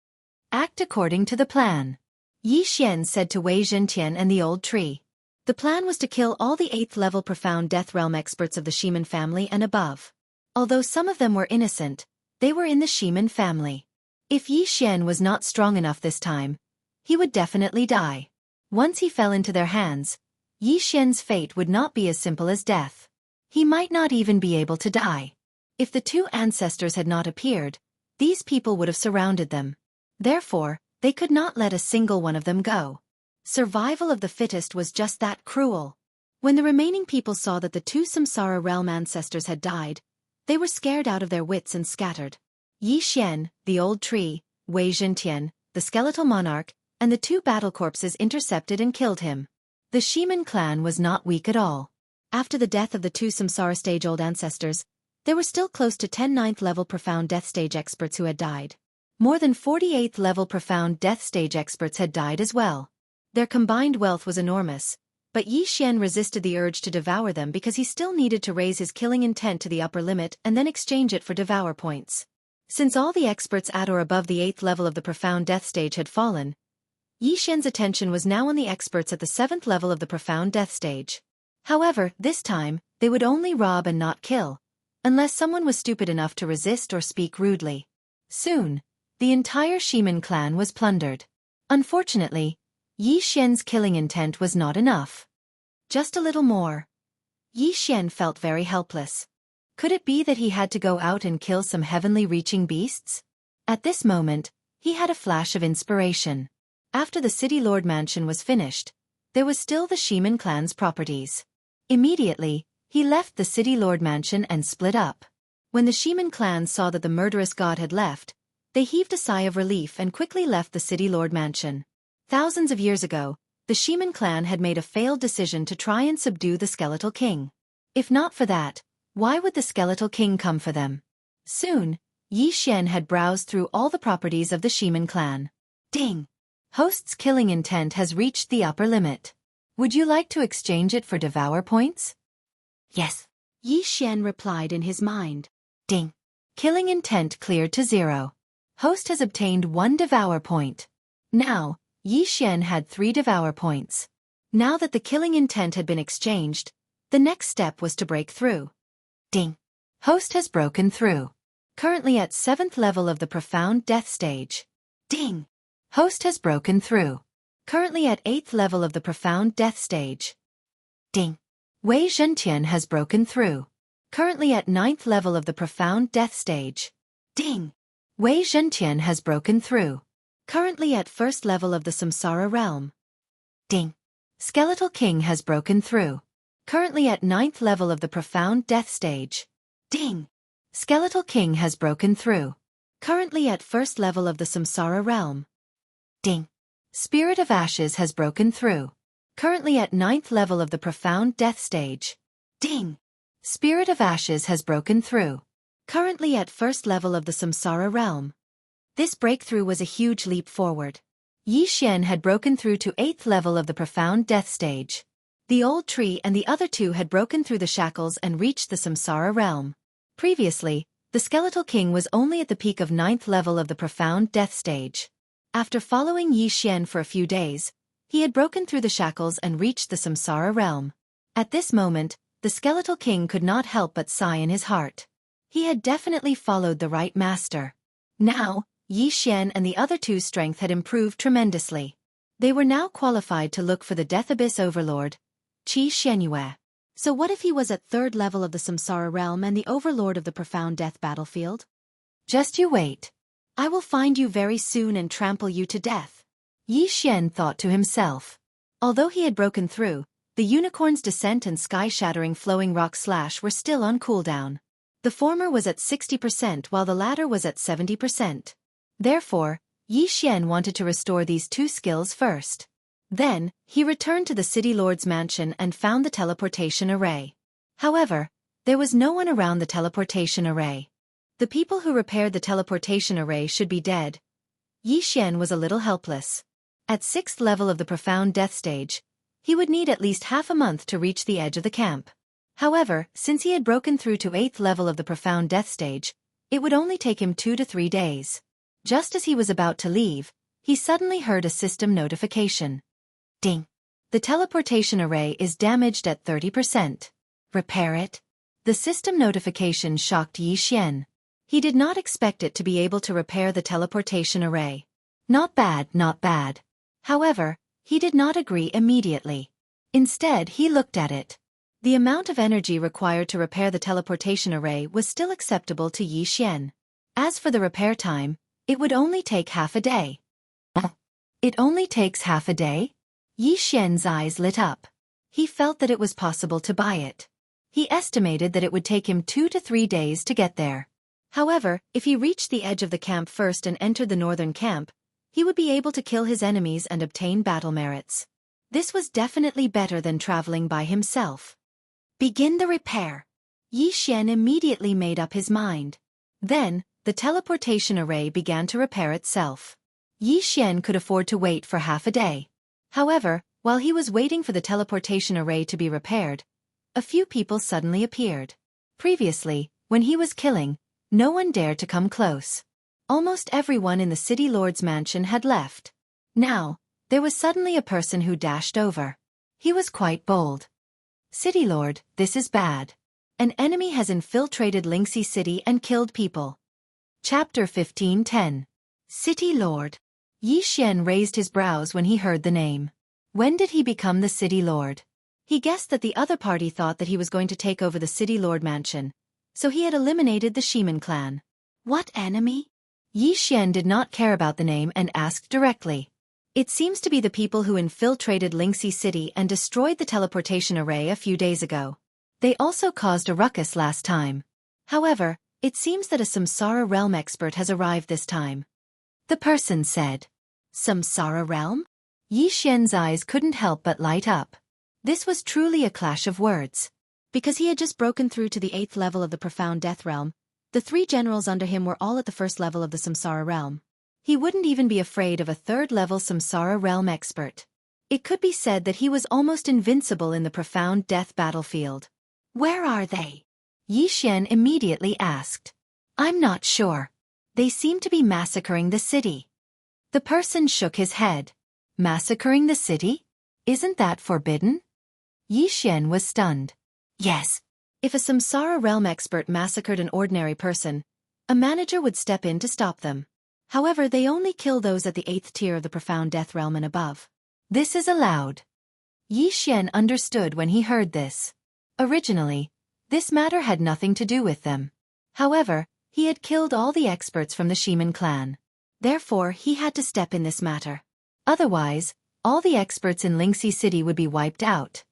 Act according to the plan. Yi Xian said to Wei Zhentian and the Old Tree. The plan was to kill all the 8th-level Profound Death Realm experts of the Shaman family and above. Although some of them were innocent, they were in the Shaman family. If Yi Xian was not strong enough this time, he would definitely die. Once he fell into their hands, Yi Xian's fate would not be as simple as death. He might not even be able to die. If the two ancestors had not appeared, these people would have surrounded them. Therefore, they could not let a single one of them go. Survival of the fittest was just that cruel. When the remaining people saw that the two Samsara realm ancestors had died, they were scared out of their wits and scattered. Yi Xian, the old tree, Wei Zhentian, the skeletal monarch, and the two battle corpses intercepted and killed him. The Shiman clan was not weak at all. After the death of the two Samsara stage-old ancestors, there were still close to 10 9th-level profound death stage experts who had died. More than 48th-level profound death stage experts had died as well. Their combined wealth was enormous, but Yi Xian resisted the urge to devour them because he still needed to raise his killing intent to the upper limit and then exchange it for devour points. Since all the experts at or above the 8th level of the profound death stage had fallen, Yi Xian's attention was now on the experts at the 7th level of the profound death stage. However, this time, they would only rob and not kill, unless someone was stupid enough to resist or speak rudely. Soon, the entire Shiman clan was plundered. Unfortunately, Yi Xian's killing intent was not enough. Just a little more. Yi Xian felt very helpless. Could it be that he had to go out and kill some heavenly-reaching beasts? At this moment, he had a flash of inspiration. After the City Lord Mansion was finished, there was still the Shiman clan's properties. Immediately, he left the City Lord Mansion and split up. When the Shiman clan saw that the murderous god had left, they heaved a sigh of relief and quickly left the City Lord Mansion. Thousands of years ago, the Shiman clan had made a failed decision to try and subdue the Skeletal King. If not for that, why would the Skeletal King come for them? Soon, Yi Xian had browsed through all the properties of the Shiman clan. Ding! Host's killing intent has reached the upper limit. Would you like to exchange it for devour points? Yes. Yi Xian replied in his mind. Ding! Killing intent cleared to 0. Host has obtained 1 devour point. Now, Yi Xian had 3 devour points. Now that the killing intent had been exchanged, the next step was to break through. Ding! Host has broken through. Currently at 7th level of the profound death stage. Ding! Host has broken through. Currently at 8th level of the profound death stage. Ding! Wei Zhentian has broken through. Currently at 9th level of the profound death stage. Ding! Wei Zhentian has broken through. Currently at 1st level of the Samsara realm. Ding! Skeletal King has broken through. Currently at 9th level of the profound death stage. Ding! Skeletal King has broken through. Currently at 1st level of the Samsara realm. Ding! Spirit of Ashes has broken through. Currently at 9th level of the profound death stage. Ding! Spirit of Ashes has broken through. Currently at 1st level of the Samsara realm. This breakthrough was a huge leap forward. Yi Xian had broken through to 8th level of the profound death stage. The old tree and the other two had broken through the shackles and reached the Samsara realm. Previously, the Skeletal King was only at the peak of 9th level of the profound death stage. After following Yi Xian for a few days, he had broken through the shackles and reached the Samsara realm. At this moment, the Skeletal King could not help but sigh in his heart. He had definitely followed the right master. Now, Yi Xian and the other two's strength had improved tremendously. They were now qualified to look for the Death Abyss Overlord, Qi Xianyue. So what if he was at 3rd level of the Samsara realm and the Overlord of the Profound Death battlefield? Just you wait. I will find you very soon and trample you to death. Yi Xian thought to himself. Although he had broken through, the unicorn's descent and sky-shattering flowing rock slash were still on cooldown. The former was at 60% while the latter was at 70%. Therefore, Yi Xian wanted to restore these two skills first. Then, he returned to the City Lord's mansion and found the teleportation array. However, there was no one around the teleportation array. The people who repaired the teleportation array should be dead. Yi Xian was a little helpless. At 6th level of the profound death stage, he would need at least half a month to reach the edge of the camp. However, since he had broken through to 8th level of the profound death stage, it would only take him 2 to 3 days. Just as he was about to leave, he suddenly heard a system notification. Ding! The teleportation array is damaged at 30%. Repair it. The system notification shocked Yi Xian. He did not expect it to be able to repair the teleportation array. Not bad, not bad. However, he did not agree immediately. Instead, he looked at it. The amount of energy required to repair the teleportation array was still acceptable to Yi Xian. As for the repair time, it would only take half a day. It only takes half a day? Yi Xian's eyes lit up. He felt that it was possible to buy it. He estimated that it would take him 2 to 3 days to get there. However, if he reached the edge of the camp first and entered the northern camp, he would be able to kill his enemies and obtain battle merits. This was definitely better than traveling by himself. Begin the repair. Yi Xian immediately made up his mind. Then, the teleportation array began to repair itself. Yi Xian could afford to wait for half a day. However, while he was waiting for the teleportation array to be repaired, a few people suddenly appeared. Previously, when he was killing, no one dared to come close. Almost everyone in the city lord's mansion had left. Now, there was suddenly a person who dashed over. He was quite bold. City Lord, this is bad. An enemy has infiltrated Lingxi City and killed people. Chapter 15:10. City Lord. Yi Xian raised his brows when he heard the name. When did he become the City Lord? He guessed that the other party thought that he was going to take over the City Lord mansion, so he had eliminated the Shiman clan. What enemy? Yi Xian did not care about the name and asked directly. It seems to be the people who infiltrated Lingxi City and destroyed the teleportation array a few days ago. They also caused a ruckus last time. However, it seems that a Samsara Realm expert has arrived this time. The person said. Samsara Realm? Yi Xian's eyes couldn't help but light up. This was truly a clash of words. Because he had just broken through to the 8th level of the Profound Death Realm, the 3 generals under him were all at the 1st level of the Samsara Realm. He wouldn't even be afraid of a 3rd-level Samsara Realm expert. It could be said that he was almost invincible in the Profound Death battlefield. Where are they? Yi Xian immediately asked. I'm not sure. They seem to be massacring the city. The person shook his head. Massacring the city? Isn't that forbidden? Yi Xian was stunned. Yes. If a Samsara Realm expert massacred an ordinary person, a manager would step in to stop them. However, they only kill those at the 8th tier of the Profound Death Realm and above. This is allowed. Yi Xian understood when he heard this. Originally, this matter had nothing to do with them. However, he had killed all the experts from the Shiman clan. Therefore, he had to step in this matter. Otherwise, all the experts in Lingxi City would be wiped out.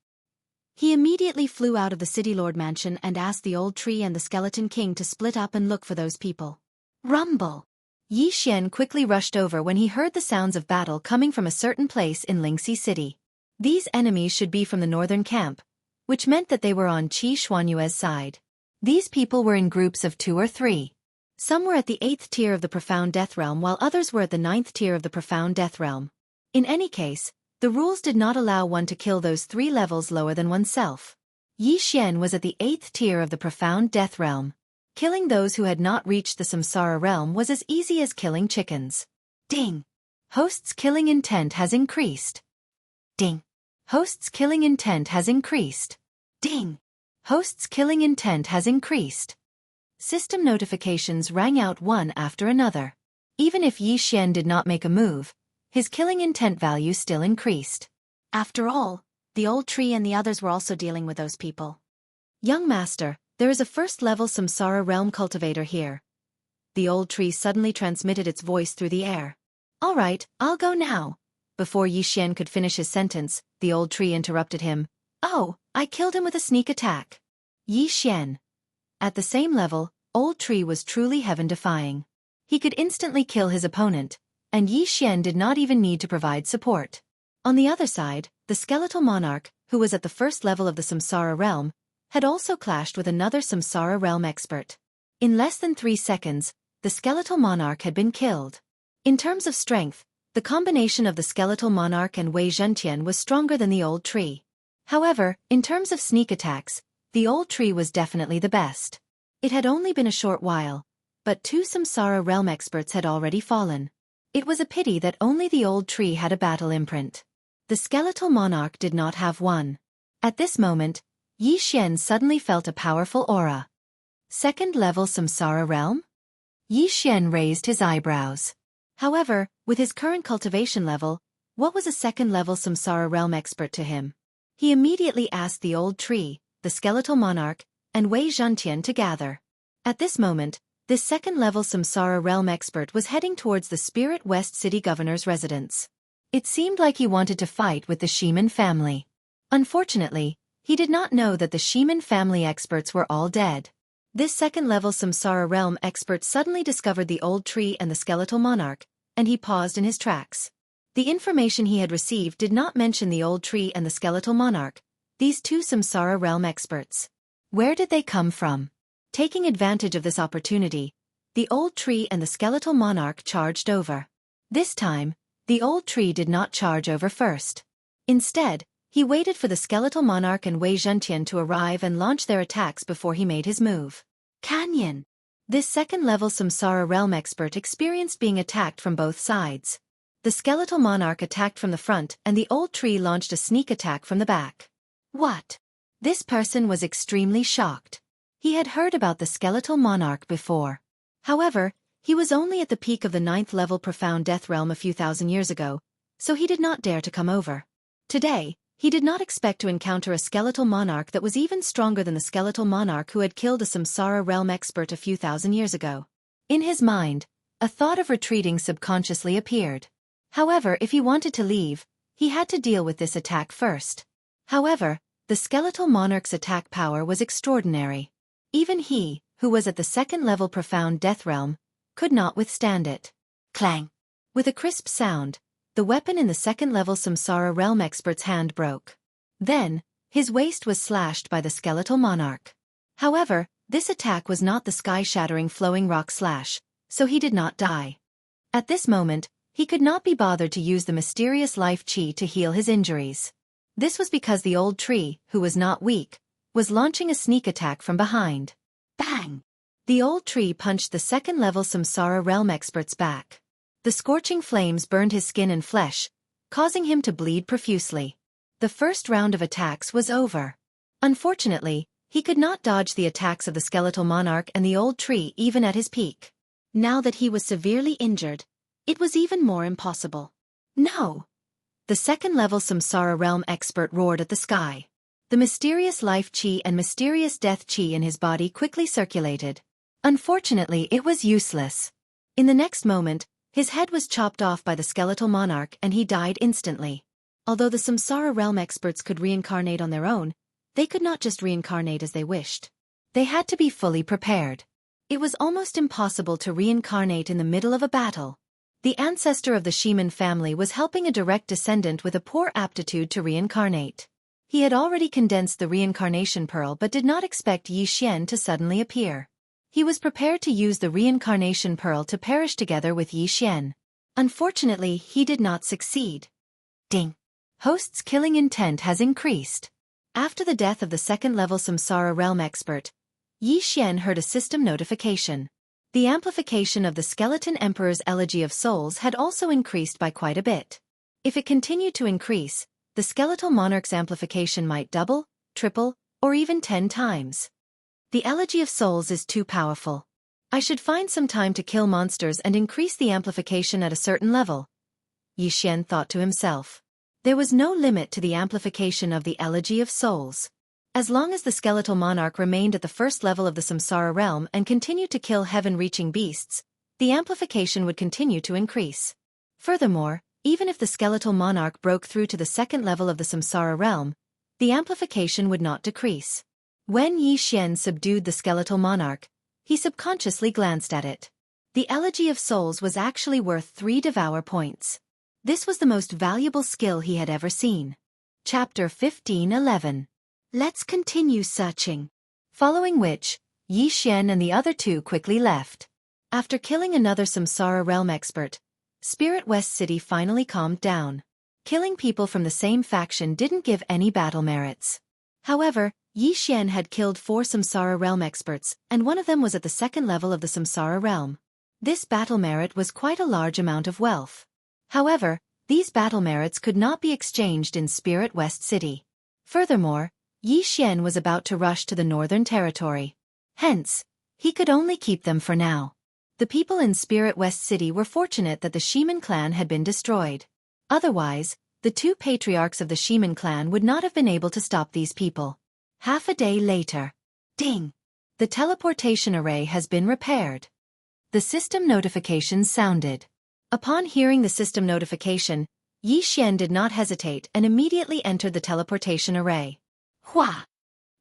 He immediately flew out of the City Lord mansion and asked the old tree and the Skeleton King to split up and look for those people. Rumble! Yi Xian quickly rushed over when he heard the sounds of battle coming from a certain place in Lingxi City. These enemies should be from the northern camp, which meant that they were on Qi Xuanyue's side. These people were in groups of 2 or 3. Some were at the 8th tier of the Profound Death Realm while others were at the 9th tier of the Profound Death Realm. In any case, the rules did not allow one to kill those 3 levels lower than oneself. Yi Xian was at the 8th tier of the Profound Death Realm. Killing those who had not reached the Samsara Realm was as easy as killing chickens. Ding! Host's killing intent has increased. Ding! Host's killing intent has increased. Ding! Host's killing intent has increased. System notifications rang out one after another. Even if Yi Xian did not make a move, his killing intent value still increased. After all, the old tree and the others were also dealing with those people. Young master, there is a 1st-level Samsara Realm cultivator here. The old tree suddenly transmitted its voice through the air. All right, I'll go now. Before Yi Xian could finish his sentence, the old tree interrupted him. Oh, I killed him with a sneak attack. Yi Xian. At the same level, old tree was truly heaven-defying. He could instantly kill his opponent, and Yi Xian did not even need to provide support. On the other side, the skeletal monarch, who was at the 1st level of the Samsara Realm, had also clashed with another Samsara Realm expert. In less than 3 seconds, the skeletal monarch had been killed. In terms of strength, the combination of the skeletal monarch and Wei Zhentian was stronger than the old tree. However, in terms of sneak attacks, the old tree was definitely the best. It had only been a short while, but 2 Samsara Realm experts had already fallen. It was a pity that only the old tree had a battle imprint. The skeletal monarch did not have one. At this moment, Yi Xian suddenly felt a powerful aura. 2nd level Samsara Realm? Yi Xian raised his eyebrows. However, with his current cultivation level, what was a second-level Samsara Realm expert to him? He immediately asked the old tree, the skeletal monarch, and Wei Zhentian to gather. At this moment, this second-level Samsara Realm expert was heading towards the Spirit West City Governor's residence. It seemed like he wanted to fight with the Shiman family. Unfortunately, he did not know that the Shiman family experts were all dead. This second-level Samsara Realm expert suddenly discovered the old tree and the skeletal monarch, and he paused in his tracks. The information he had received did not mention the old tree and the skeletal monarch, these two Samsara Realm experts. Where did they come from? Taking advantage of this opportunity, the old tree and the skeletal monarch charged over. This time, the old tree did not charge over first. Instead, he waited for the skeletal monarch and Wei Zhentian to arrive and launch their attacks before he made his move. Canyon. This second-level Samsara Realm expert experienced being attacked from both sides. The skeletal monarch attacked from the front and the old tree launched a sneak attack from the back. What? This person was extremely shocked. He had heard about the skeletal monarch before. However, he was only at the peak of the 9th-level profound death realm a few thousand years ago, so he did not dare to come over. Today, he did not expect to encounter a skeletal monarch that was even stronger than the skeletal monarch who had killed a Samsara Realm expert a few thousand years ago. In his mind, a thought of retreating subconsciously appeared. However, if he wanted to leave, he had to deal with this attack first. However, the skeletal monarch's attack power was extraordinary. Even he, who was at the second-level profound death realm, could not withstand it. Clang! With a crisp sound, the weapon in the second-level Samsara Realm expert's hand broke. Then, his waist was slashed by the skeletal monarch. However, this attack was not the sky-shattering flowing rock slash, so he did not die. At this moment, he could not be bothered to use the mysterious life chi to heal his injuries. This was because the old tree, who was not weak, was launching a sneak attack from behind. Bang! The old tree punched the second-level Samsara Realm expert's back. The scorching flames burned his skin and flesh, causing him to bleed profusely. The first round of attacks was over. Unfortunately, he could not dodge the attacks of the skeletal monarch and the old tree even at his peak. Now that he was severely injured, it was even more impossible. No! The second-level Samsara Realm expert roared at the sky. The mysterious life chi and mysterious death chi in his body quickly circulated. Unfortunately, it was useless. In the next moment, his head was chopped off by the skeletal monarch and he died instantly. Although the Samsara Realm experts could reincarnate on their own, they could not just reincarnate as they wished. They had to be fully prepared. It was almost impossible to reincarnate in the middle of a battle. The ancestor of the Shiman family was helping a direct descendant with a poor aptitude to reincarnate. He had already condensed the reincarnation pearl but did not expect Yi Xian to suddenly appear. He was prepared to use the reincarnation pearl to perish together with Yi Xian. Unfortunately, he did not succeed. Ding! Host's killing intent has increased. After the death of the second-level Samsara Realm expert, Yi Xian heard a system notification. The amplification of the Skeleton Emperor's Elegy of Souls had also increased by quite a bit. If it continued to increase, the Skeletal Monarch's amplification might double, triple, or even 10 times. The Elegy of Souls is too powerful. I should find some time to kill monsters and increase the amplification at a certain level, Yi Xian thought to himself. There was no limit to the amplification of the Elegy of Souls. As long as the Skeletal Monarch remained at the first level of the Samsara Realm and continued to kill heaven-reaching beasts, the amplification would continue to increase. Furthermore, even if the Skeletal Monarch broke through to the second level of the Samsara Realm, the amplification would not decrease. When Yi Xian subdued the Skeletal Monarch, he subconsciously glanced at it. The Elegy of Souls was actually worth 3 Devour points. This was the most valuable skill he had ever seen. Chapter 15:11. Let's continue searching. Following which, Yi Xian and the other two quickly left. After killing another Samsara Realm expert, Spirit West City finally calmed down. Killing people from the same faction didn't give any battle merits. However, Yi Xian had killed 4 Samsara Realm experts, and one of them was at the second level of the Samsara Realm. This battle merit was quite a large amount of wealth. However, these battle merits could not be exchanged in Spirit West City. Furthermore, Yi Xian was about to rush to the Northern Territory. Hence, he could only keep them for now. The people in Spirit West City were fortunate that the Sheeman clan had been destroyed. Otherwise, the two patriarchs of the Sheeman clan would not have been able to stop these people. Half a day later. Ding! The teleportation array has been repaired. The system notification sounded. Upon hearing the system notification, Yi Xian did not hesitate and immediately entered the teleportation array. Hua!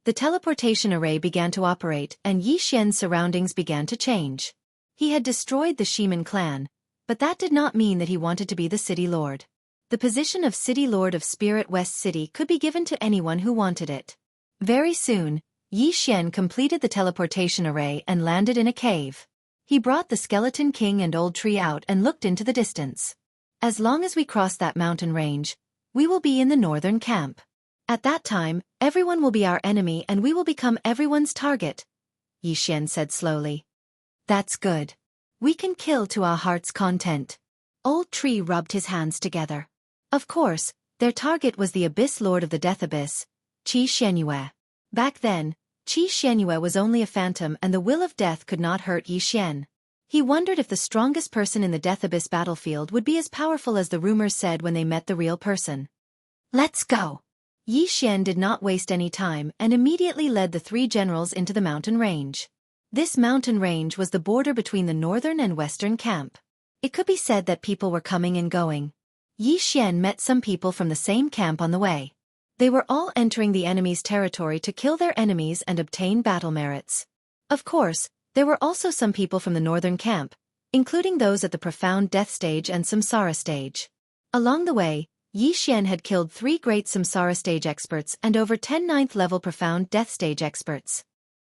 The teleportation array began to operate and Yi Xian's surroundings began to change. He had destroyed the Sheeman clan, but that did not mean that he wanted to be the city lord. The position of city lord of Spirit West City could be given to anyone who wanted it. Very soon, Yi Xian completed the teleportation array and landed in a cave. He brought the Skeleton King and Old Tree out and looked into the distance. As long as we cross that mountain range, we will be in the northern camp. At that time, everyone will be our enemy and we will become everyone's target, Yi Xian said slowly. That's good. We can kill to our heart's content. Old Tree rubbed his hands together. Of course, their target was the Abyss Lord of the Death Abyss, Qi Xianyue. Back then, Qi Xianyue was only a phantom and the will of death could not hurt Yi Xian. He wondered if the strongest person in the Death Abyss battlefield would be as powerful as the rumors said when they met the real person. Let's go! Yi Xian did not waste any time and immediately led the three generals into the mountain range. This mountain range was the border between the northern and western camp. It could be said that people were coming and going. Yi Xian met some people from the same camp on the way. They were all entering the enemy's territory to kill their enemies and obtain battle merits. Of course, there were also some people from the northern camp, including those at the Profound Death Stage and Samsara Stage. Along the way, Yi Xian had killed 3 great Samsara Stage experts and over 10 9th-level Profound Death Stage experts.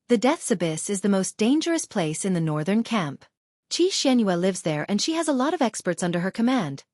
The Death's Abyss is the most dangerous place in the northern camp. Qi Xianyue lives there and she has a lot of experts under her command,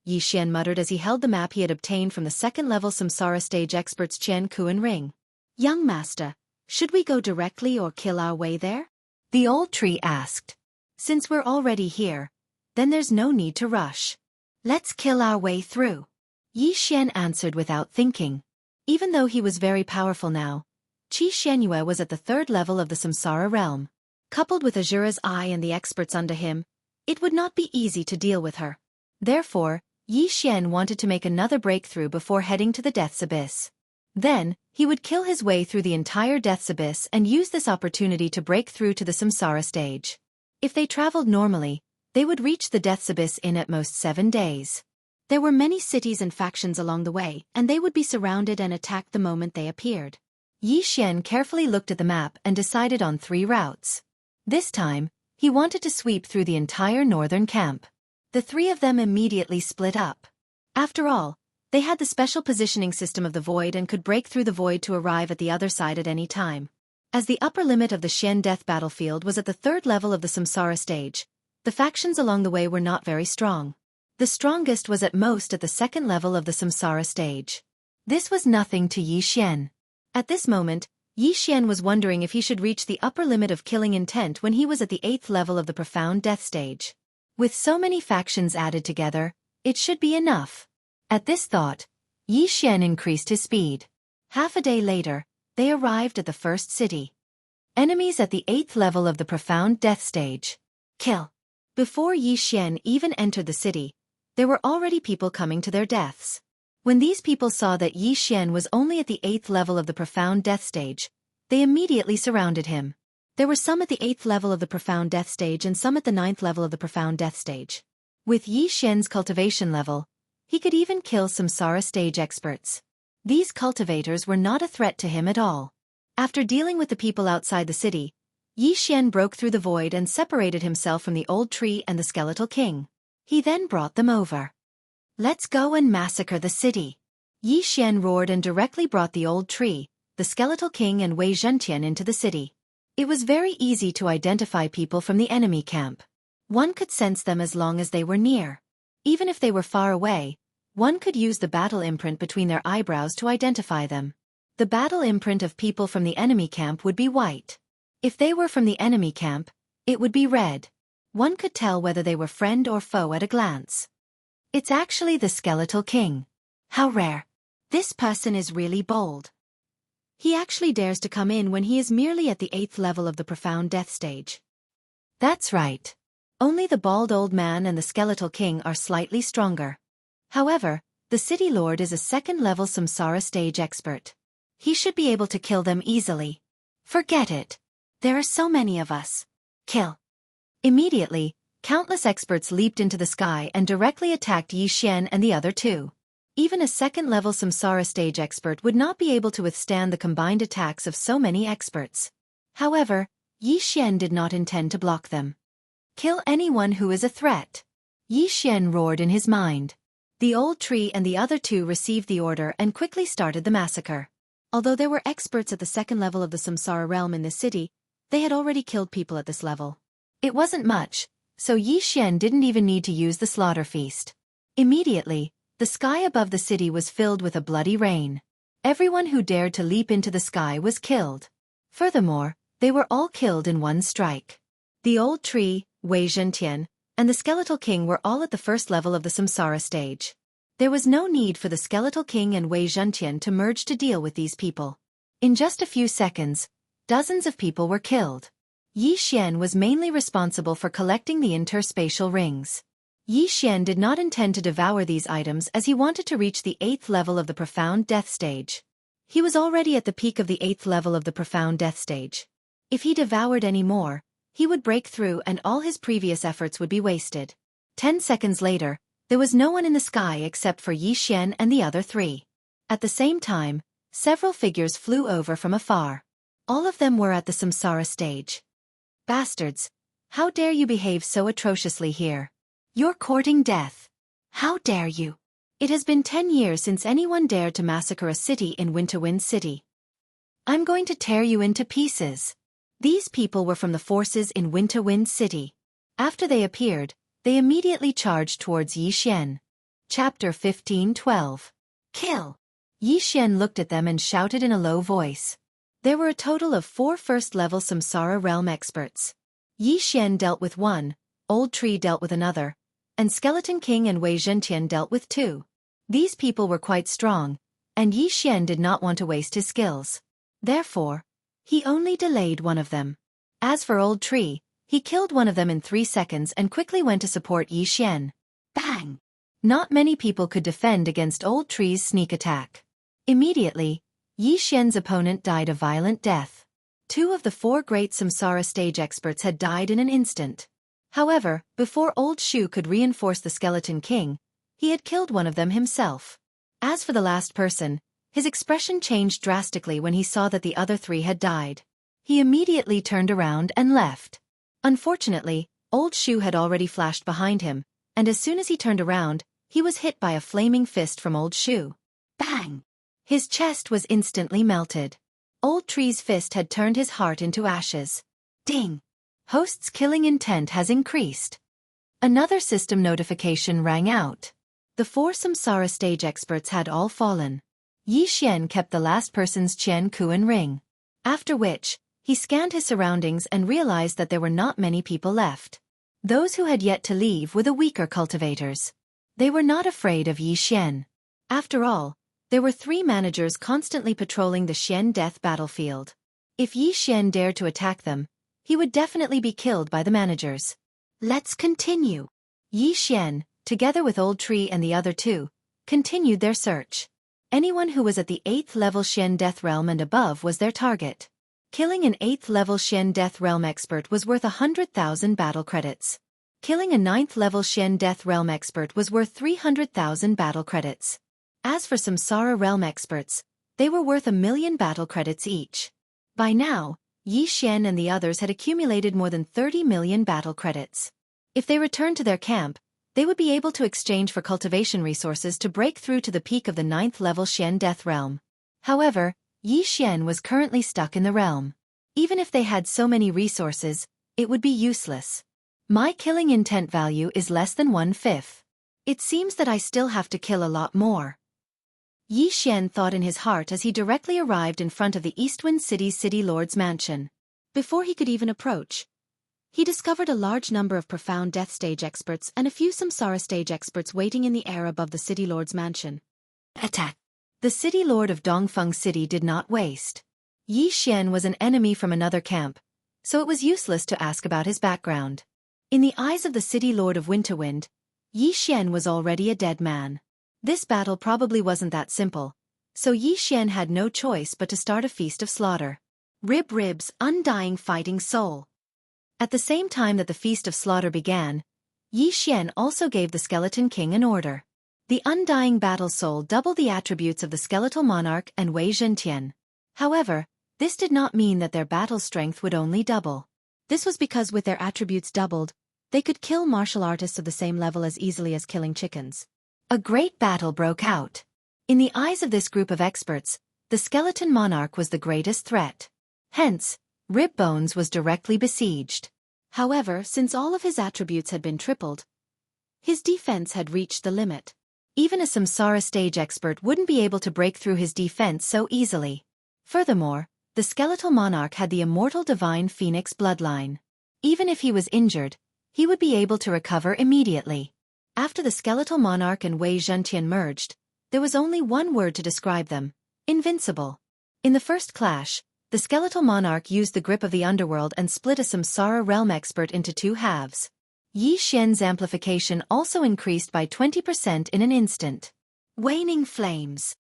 Yi Xian muttered as he held the map he had obtained from the 2nd-level Samsara Stage experts Qian Ku and Ring. Young master, should we go directly or kill our way there? The old tree asked. Since we're already here, then there's no need to rush. Let's kill our way through. Yi Xian answered without thinking. Even though he was very powerful now, Qi Xianyue was at the 3rd level of the Samsara realm. Coupled with Azura's Eye and the experts under him, it would not be easy to deal with her. Therefore, Yi Xian wanted to make another breakthrough before heading to the Death's Abyss. Then, he would kill his way through the entire Death's Abyss and use this opportunity to break through to the Samsara Stage. If they traveled normally, they would reach the Death's Abyss in at most 7 days. There were many cities and factions along the way, and they would be surrounded and attacked the moment they appeared. Yi Xian carefully looked at the map and decided on 3 routes. This time, he wanted to sweep through the entire northern camp. The 3 of them immediately split up. After all, they had the special positioning system of the void and could break through the void to arrive at the other side at any time. As the upper limit of the Xian Death battlefield was at the 3rd level of the Samsara Stage, the factions along the way were not very strong. The strongest was at most at the 2nd level of the Samsara Stage. This was nothing to Yi Xian. At this moment, Yi Xian was wondering if he should reach the upper limit of killing intent when he was at the 8th level of the Profound Death Stage. With so many factions added together, it should be enough. At this thought, Yi Xian increased his speed. Half a day later, they arrived at the first city. Enemies at the 8th level of the Profound Death Stage. Kill. Before Yi Xian even entered the city, there were already people coming to their deaths. When these people saw that Yi Xian was only at the 8th level of the Profound Death Stage, they immediately surrounded him. There were some at the 8th level of the Profound Death Stage and some at the 9th level of the Profound Death Stage. With Yi Xian's cultivation level, he could even kill Samsara Stage experts. These cultivators were not a threat to him at all. After dealing with the people outside the city, Yi Xian broke through the void and separated himself from the old tree and the skeletal king. He then brought them over. Let's go and massacre the city. Yi Xian roared and directly brought the old tree, the skeletal king and Wei Zhentian into the city. It was very easy to identify people from the enemy camp. One could sense them as long as they were near. Even if they were far away, one could use the battle imprint between their eyebrows to identify them. The battle imprint of people from the enemy camp would be white. If they were from the enemy camp, it would be red. One could tell whether they were friend or foe at a glance. It's actually the skeletal king. How rare. This person is really bold. He actually dares to come in when he is merely at the 8th level of the Profound Death Stage. That's right. Only the bald old man and the skeletal king are slightly stronger. However, the city lord is a second-level samsara stage expert. He should be able to kill them easily. Forget it. There are so many of us. Kill. Immediately, countless experts leaped into the sky and directly attacked Yi Xian and the other two. Even a second-level samsara stage expert would not be able to withstand the combined attacks of so many experts. However, Yi Xian did not intend to block them. Kill anyone who is a threat. Yi Xian roared in his mind. The old tree and the other two received the order and quickly started the massacre. Although there were experts at the second level of the samsara realm in this city, they had already killed people at this level. It wasn't much, so Yi Xian didn't even need to use the slaughter feast. Immediately, the sky above the city was filled with a bloody rain. Everyone who dared to leap into the sky was killed. Furthermore, they were all killed in one strike. The old tree, Wei Zhentian, and the skeletal king were all at the first level of the samsara stage. There was no need for the skeletal king and Wei Zhentian to merge to deal with these people. In just a few seconds, dozens of people were killed. Yi Xian was mainly responsible for collecting the interspatial rings. Yi Xian did not intend to devour these items as he wanted to reach the 8th level of the profound death stage. He was already at the peak of the 8th level of the profound death stage. If he devoured any more, he would break through and all his previous efforts would be wasted. 10 seconds later, there was no one in the sky except for Yi Xian and the other three. At the same time, several figures flew over from afar. All of them were at the samsara stage. Bastards! How dare you behave so atrociously here? You're courting death. How dare you? It has been 10 years since anyone dared to massacre a city in Winterwind City. I'm going to tear you into pieces. These people were from the forces in Winterwind City. After they appeared, they immediately charged towards Yi Xian. Chapter 15:12. Kill! Yi Xian looked at them and shouted in a low voice. There were a total of 4 first-level Samsara Realm experts. Yi Xian dealt with one, Old Tree dealt with another, and Skeleton King and Wei Zhentian dealt with 2. These people were quite strong, and Yi Xian did not want to waste his skills. Therefore, he only delayed one of them. As for Old Tree, he killed one of them in 3 seconds and quickly went to support Yi Xian. Bang! Not many people could defend against Old Tree's sneak attack. Immediately, Yi Xian's opponent died a violent death. 2 of the 4 great Samsara stage experts had died in an instant. However, before Old Shu could reinforce the Skeleton King, he had killed one of them himself. As for the last person, his expression changed drastically when he saw that the other 3 had died. He immediately turned around and left. Unfortunately, Old Shu had already flashed behind him, and as soon as he turned around, he was hit by a flaming fist from Old Shu. Bang! His chest was instantly melted. Old Tree's fist had turned his heart into ashes. Ding! Host's killing intent has increased. Another system notification rang out. The 4 Samsara stage experts had all fallen. Yi Xian kept the last person's Qian Kuan ring. After which, he scanned his surroundings and realized that there were not many people left. Those who had yet to leave were the weaker cultivators. They were not afraid of Yi Xian. After all, there were 3 managers constantly patrolling the Xian death battlefield. If Yi Xian dared to attack them, he would definitely be killed by the managers. Let's continue. Yi Xian, together with Old Tree and the other 2, continued their search. Anyone who was at the 8th level Xian Death Realm and above was their target. Killing an 8th level Xian Death Realm expert was worth 100,000 battle credits. Killing a 9th level Xian Death Realm expert was worth 300,000 battle credits. As for Samsara Realm experts, they were worth 1,000,000 battle credits each. By now, Yi Xian and the others had accumulated more than 30 million battle credits. If they returned to their camp, they would be able to exchange for cultivation resources to break through to the peak of the 9th level Xian Death Realm. However, Yi Xian was currently stuck in the realm. Even if they had so many resources, it would be useless. My killing intent value is less than 1/5. It seems that I still have to kill a lot more. Yi Xian thought in his heart as he directly arrived in front of the Eastwind City's City Lord's mansion. Before he could even approach, he discovered a large number of profound death stage experts and a few Samsara stage experts waiting in the air above the City Lord's mansion. Attack! The City Lord of Dongfeng City did not waste. Yi Xian was an enemy from another camp, so it was useless to ask about his background. In the eyes of the city lord of Winterwind, Yi Xian was already a dead man. This battle probably wasn't that simple, so Yi Xian had no choice but to start a feast of slaughter. Rib's undying fighting soul. At the same time that the feast of slaughter began, Yi Xian also gave the Skeleton King an order. The undying battle soul doubled the attributes of the skeletal monarch and Wei Zhentian. However, this did not mean that their battle strength would only double. This was because with their attributes doubled, they could kill martial artists of the same level as easily as killing chickens. A great battle broke out. In the eyes of this group of experts, the skeleton monarch was the greatest threat. Hence, Rib Bones was directly besieged. However, since all of his attributes had been tripled, his defense had reached the limit. Even a Samsara stage expert wouldn't be able to break through his defense so easily. Furthermore, the skeletal monarch had the immortal divine phoenix bloodline. Even if he was injured, he would be able to recover immediately. After the skeletal monarch and Wei Zhentian merged, there was only one word to describe them: invincible. In the first clash, the skeletal monarch used the grip of the underworld and split a Samsara realm expert into two halves. Yi Xian's amplification also increased by 20% in an instant. Waning flames.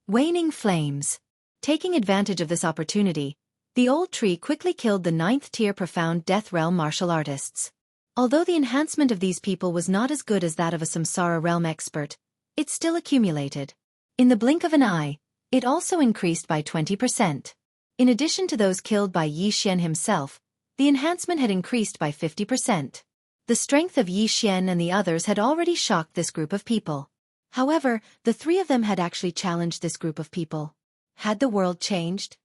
Waning flames. Taking advantage of this opportunity, the old tree quickly killed the 9th-tier profound death realm martial artists. Although the enhancement of these people was not as good as that of a Samsara realm expert, it still accumulated. In the blink of an eye, it also increased by 20%. In addition to those killed by Yi Xian himself, the enhancement had increased by 50%. The strength of Yi Xian and the others had already shocked this group of people. However, the three of them had actually challenged this group of people. Had the world changed?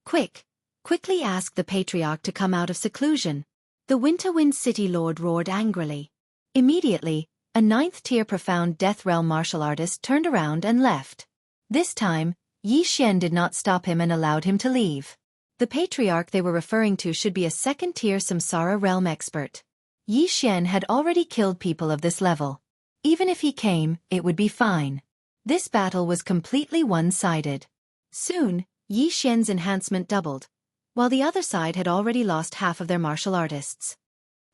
Quickly ask the patriarch to come out of seclusion. The Winterwind City Lord roared angrily. Immediately, a 9th-tier profound death realm martial artist turned around and left. This time, Yi Xian did not stop him and allowed him to leave. The patriarch they were referring to should be a 2nd-tier Samsara realm expert. Yi Xian had already killed people of this level. Even if he came, it would be fine. This battle was completely one-sided. Soon, Yi Xian's enhancement doubled, while the other side had already lost half of their martial artists.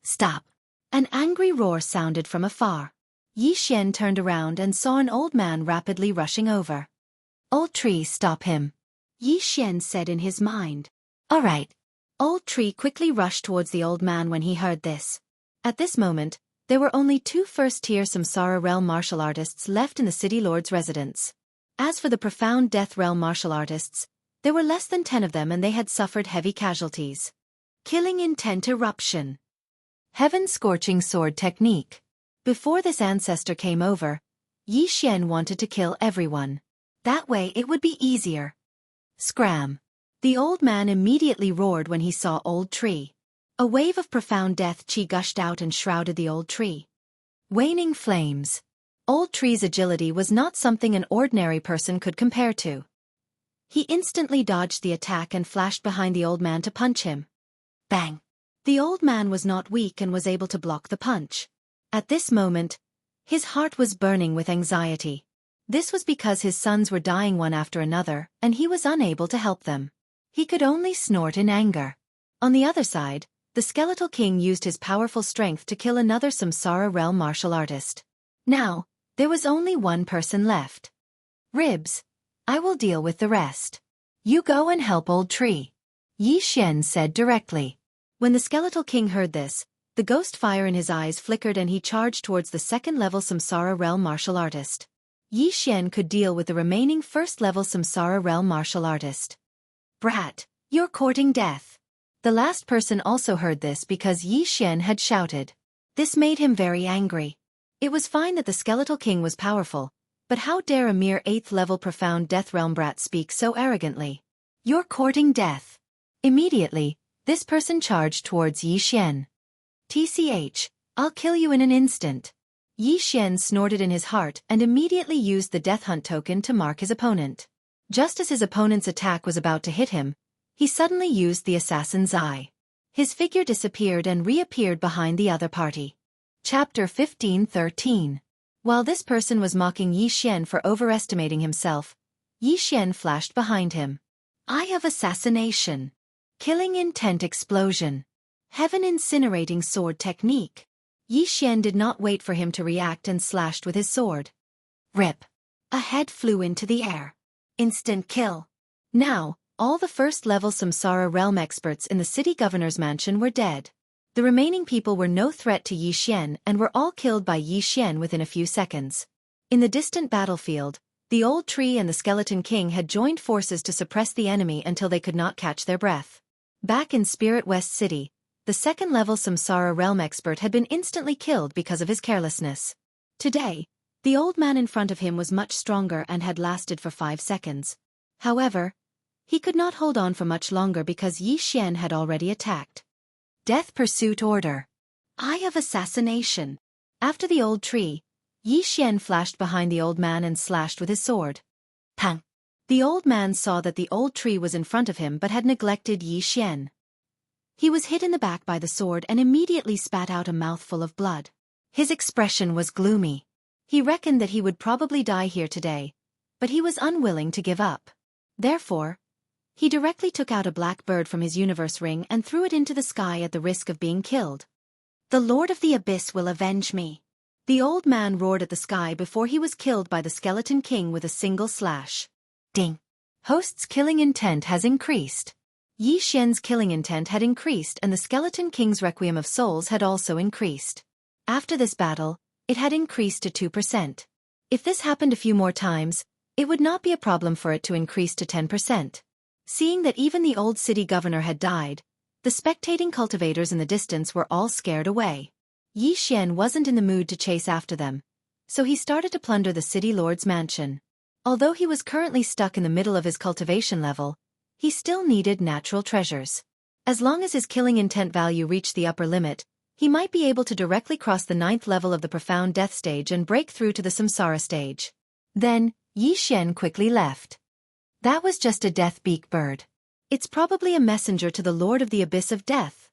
Stop! An angry roar sounded from afar. Yi Xian turned around and saw an old man rapidly rushing over. Old tree, stop him, Yi Xian said in his mind. All right. Old tree quickly rushed towards the old man when he heard this. At this moment, there were only 2 first-tier Samsara realm martial artists left in the city lord's residence. As for the profound death realm martial artists, there were less than 10 of them and they had suffered heavy casualties. Killing intent eruption. Heaven scorching sword technique. Before this ancestor came over, Yi Xian wanted to kill everyone. That way it would be easier. Scram. The old man immediately roared when he saw old tree. A wave of profound death chi gushed out and shrouded the old tree. Waning flames. Old tree's agility was not something an ordinary person could compare to. He instantly dodged the attack and flashed behind the old man to punch him. Bang! The old man was not weak and was able to block the punch. At this moment, his heart was burning with anxiety. This was because his sons were dying one after another, and he was unable to help them. He could only snort in anger. On the other side, the Skeletal King used his powerful strength to kill another Samsara realm martial artist. Now, there was only one person left. Ribs, I will deal with the rest. You go and help old tree, Yi Xian said directly. When the Skeletal King heard this, the ghost fire in his eyes flickered and he charged towards the 2nd-level Samsara realm martial artist. Yi Xian could deal with the remaining 1st-level Samsara realm martial artist. Brat, you're courting death. The last person also heard this because Yi Xian had shouted. This made him very angry. It was fine that the Skeletal King was powerful, but how dare a mere 8th-level profound death realm brat speak so arrogantly? You're courting death. Immediately, this person charged towards Yi Xian. TCH, I'll kill you in an instant. Yi Xian snorted in his heart and immediately used the Death Hunt token to mark his opponent. Just as his opponent's attack was about to hit him, he suddenly used the Assassin's Eye. His figure disappeared and reappeared behind the other party. Chapter 1513. While this person was mocking Yi Xian for overestimating himself, Yi Xian flashed behind him. Eye of Assassination. Killing intent explosion. Heaven incinerating sword technique. Yi Xian did not wait for him to react and slashed with his sword. Rip. A head flew into the air. Instant kill. Now, all the first-level Samsara realm experts in the city governor's mansion were dead. The remaining people were no threat to Yi Xian and were all killed by Yi Xian within a few seconds. In the distant battlefield, the old tree and the skeleton king had joined forces to suppress the enemy until they could not catch their breath. Back in Spirit West City, the second-level Samsara realm expert had been instantly killed because of his carelessness. Today, the old man in front of him was much stronger and had lasted for 5 seconds. However, he could not hold on for much longer because Yi Xian had already attacked. Death Pursuit Order. Eye of Assassination. After the old tree, Yi Xian flashed behind the old man and slashed with his sword. Pang! The old man saw that the old tree was in front of him but had neglected Yi Xian. He was hit in the back by the sword and immediately spat out a mouthful of blood. His expression was gloomy. He reckoned that he would probably die here today, but he was unwilling to give up. Therefore, he directly took out a black bird from his universe ring and threw it into the sky at the risk of being killed. The Lord of the Abyss will avenge me. The old man roared at the sky before he was killed by the skeleton king with a single slash. Ding! Host's killing intent has increased. Yi Xian's killing intent had increased and the skeleton king's requiem of souls had also increased. After this battle, it had increased to 2%. If this happened a few more times, it would not be a problem for it to increase to 10%. Seeing that even the old city governor had died, the spectating cultivators in the distance were all scared away. Yi Xian wasn't in the mood to chase after them, so he started to plunder the city lord's mansion. Although he was currently stuck in the middle of his cultivation level, he still needed natural treasures. As long as his killing intent value reached the upper limit, he might be able to directly cross the 9th level of the profound death stage and break through to the samsara stage. Then, Yi Xian quickly left. That was just a death-beak bird. It's probably a messenger to the Lord of the Abyss of Death,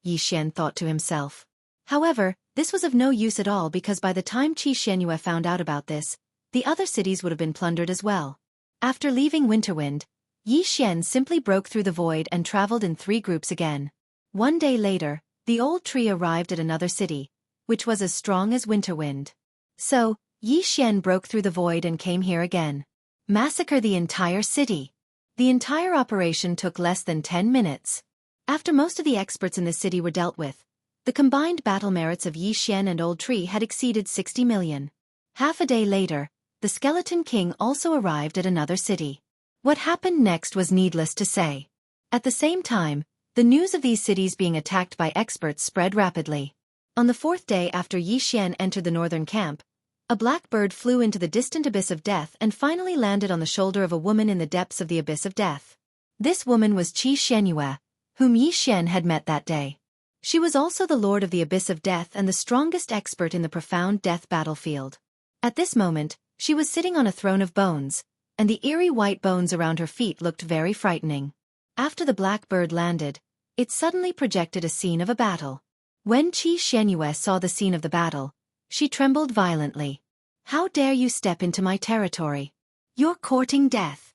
Yi Xian thought to himself. However, this was of no use at all because by the time Qi Xianyue found out about this, the other cities would have been plundered as well. After leaving Winterwind, Yi Xian simply broke through the void and traveled in 3 groups again. One day later, the old tree arrived at another city, which was as strong as Winterwind. So, Yi Xian broke through the void and came here again. Massacre the entire city. The entire operation took less than 10 minutes. After most of the experts in the city were dealt with, the combined battle merits of Yi Xian and Old Tree had exceeded 60 million. Half a day later, the Skeleton King also arrived at another city. What happened next was needless to say. At the same time, the news of these cities being attacked by experts spread rapidly. On the 4th day after Yi Xian entered the northern camp, a black bird flew into the distant abyss of death and finally landed on the shoulder of a woman in the depths of the abyss of death. This woman was Qi Xianyue, whom Yi Xian had met that day. She was also the lord of the abyss of death and the strongest expert in the profound death battlefield. At this moment, she was sitting on a throne of bones, and the eerie white bones around her feet looked very frightening. After the black bird landed, it suddenly projected a scene of a battle. When Qi Xianyue saw the scene of the battle, she trembled violently. How dare you step into my territory? You're courting death.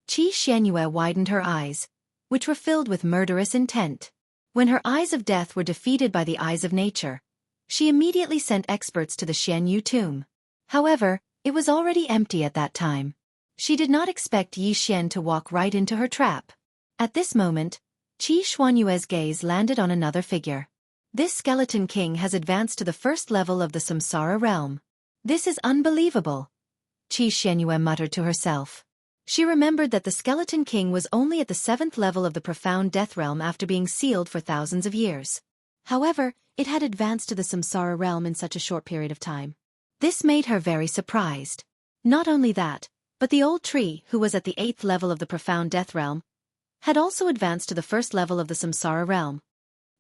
Qi Xianyue widened her eyes, which were filled with murderous intent. When her eyes of death were defeated by the eyes of nature, she immediately sent experts to the Xianyu tomb. However, it was already empty at that time. She did not expect Yi Xian to walk right into her trap. At this moment, Qi Xuanyue's gaze landed on another figure. This Skeleton King has advanced to the 1st level of the Samsara realm. This is unbelievable, Qi Xianyue muttered to herself. She remembered that the Skeleton King was only at the 7th level of the profound death realm after being sealed for thousands of years. However, it had advanced to the Samsara realm in such a short period of time. This made her very surprised. Not only that, but the old tree, who was at the 8th level of the profound death realm, had also advanced to the 1st level of the Samsara realm.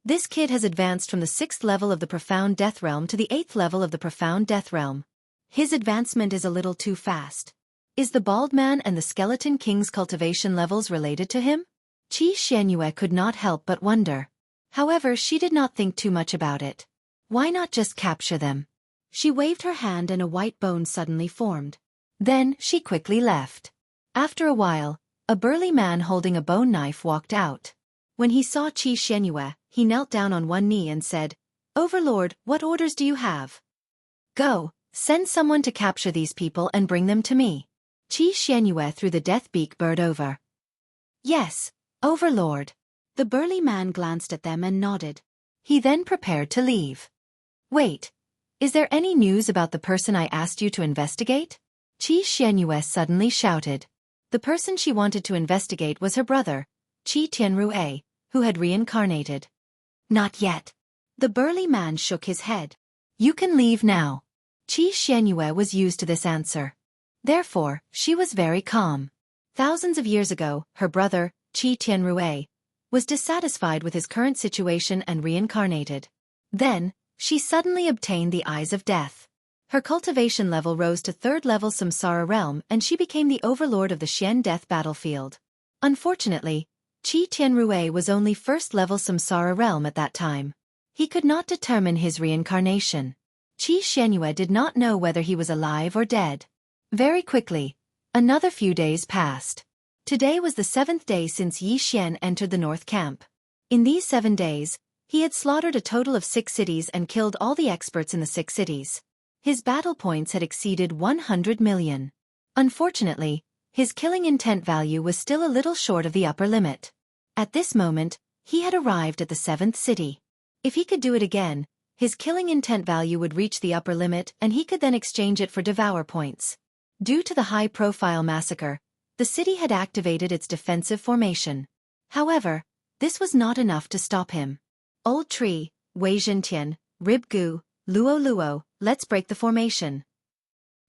This kid has advanced from the 6th level of the profound death realm to the 8th level of the profound death realm. His advancement is a little too fast. Is the bald man and the Skeleton King's cultivation levels related to him? Qi Xianyue could not help but wonder. However, she did not think too much about it. Why not just capture them? She waved her hand and a white bone suddenly formed. Then, she quickly left. After a while, a burly man holding a bone knife walked out. When he saw Qi Xianyue, he knelt down on one knee and said, "Overlord, what orders do you have?" "Go, send someone to capture these people and bring them to me." Qi Xianyue threw the death-beak bird over. "Yes, Overlord." The burly man glanced at them and nodded. He then prepared to leave. "Wait, is there any news about the person I asked you to investigate?" Qi Xianyue suddenly shouted. The person she wanted to investigate was her brother, Qi Tianrue, who had reincarnated. "Not yet." The burly man shook his head. "You can leave now." Qi Xianyue was used to this answer. Therefore, she was very calm. Thousands of years ago, her brother, Qi Tianrue, was dissatisfied with his current situation and reincarnated. Then, she suddenly obtained the Eyes of Death. Her cultivation level rose to 3rd level Samsara realm and she became the overlord of the Xian Death battlefield. Unfortunately, Qi Tianrue was only 1st level Samsara realm at that time. He could not determine his reincarnation. Qi Xianyue did not know whether he was alive or dead. Very quickly, another few days passed. Today was the 7th day since Yi Xian entered the North Camp. In these 7 days, he had slaughtered a total of 6 cities and killed all the experts in the 6 cities. His battle points had exceeded 100 million. Unfortunately, his killing intent value was still a little short of the upper limit. At this moment, he had arrived at the 7th city. If he could do it again, his killing intent value would reach the upper limit and he could then exchange it for devour points. Due to the high-profile massacre, the city had activated its defensive formation. However, this was not enough to stop him. "Old tree, Wei Zhentian, Rib Gu, Luo Luo, let's break the formation,"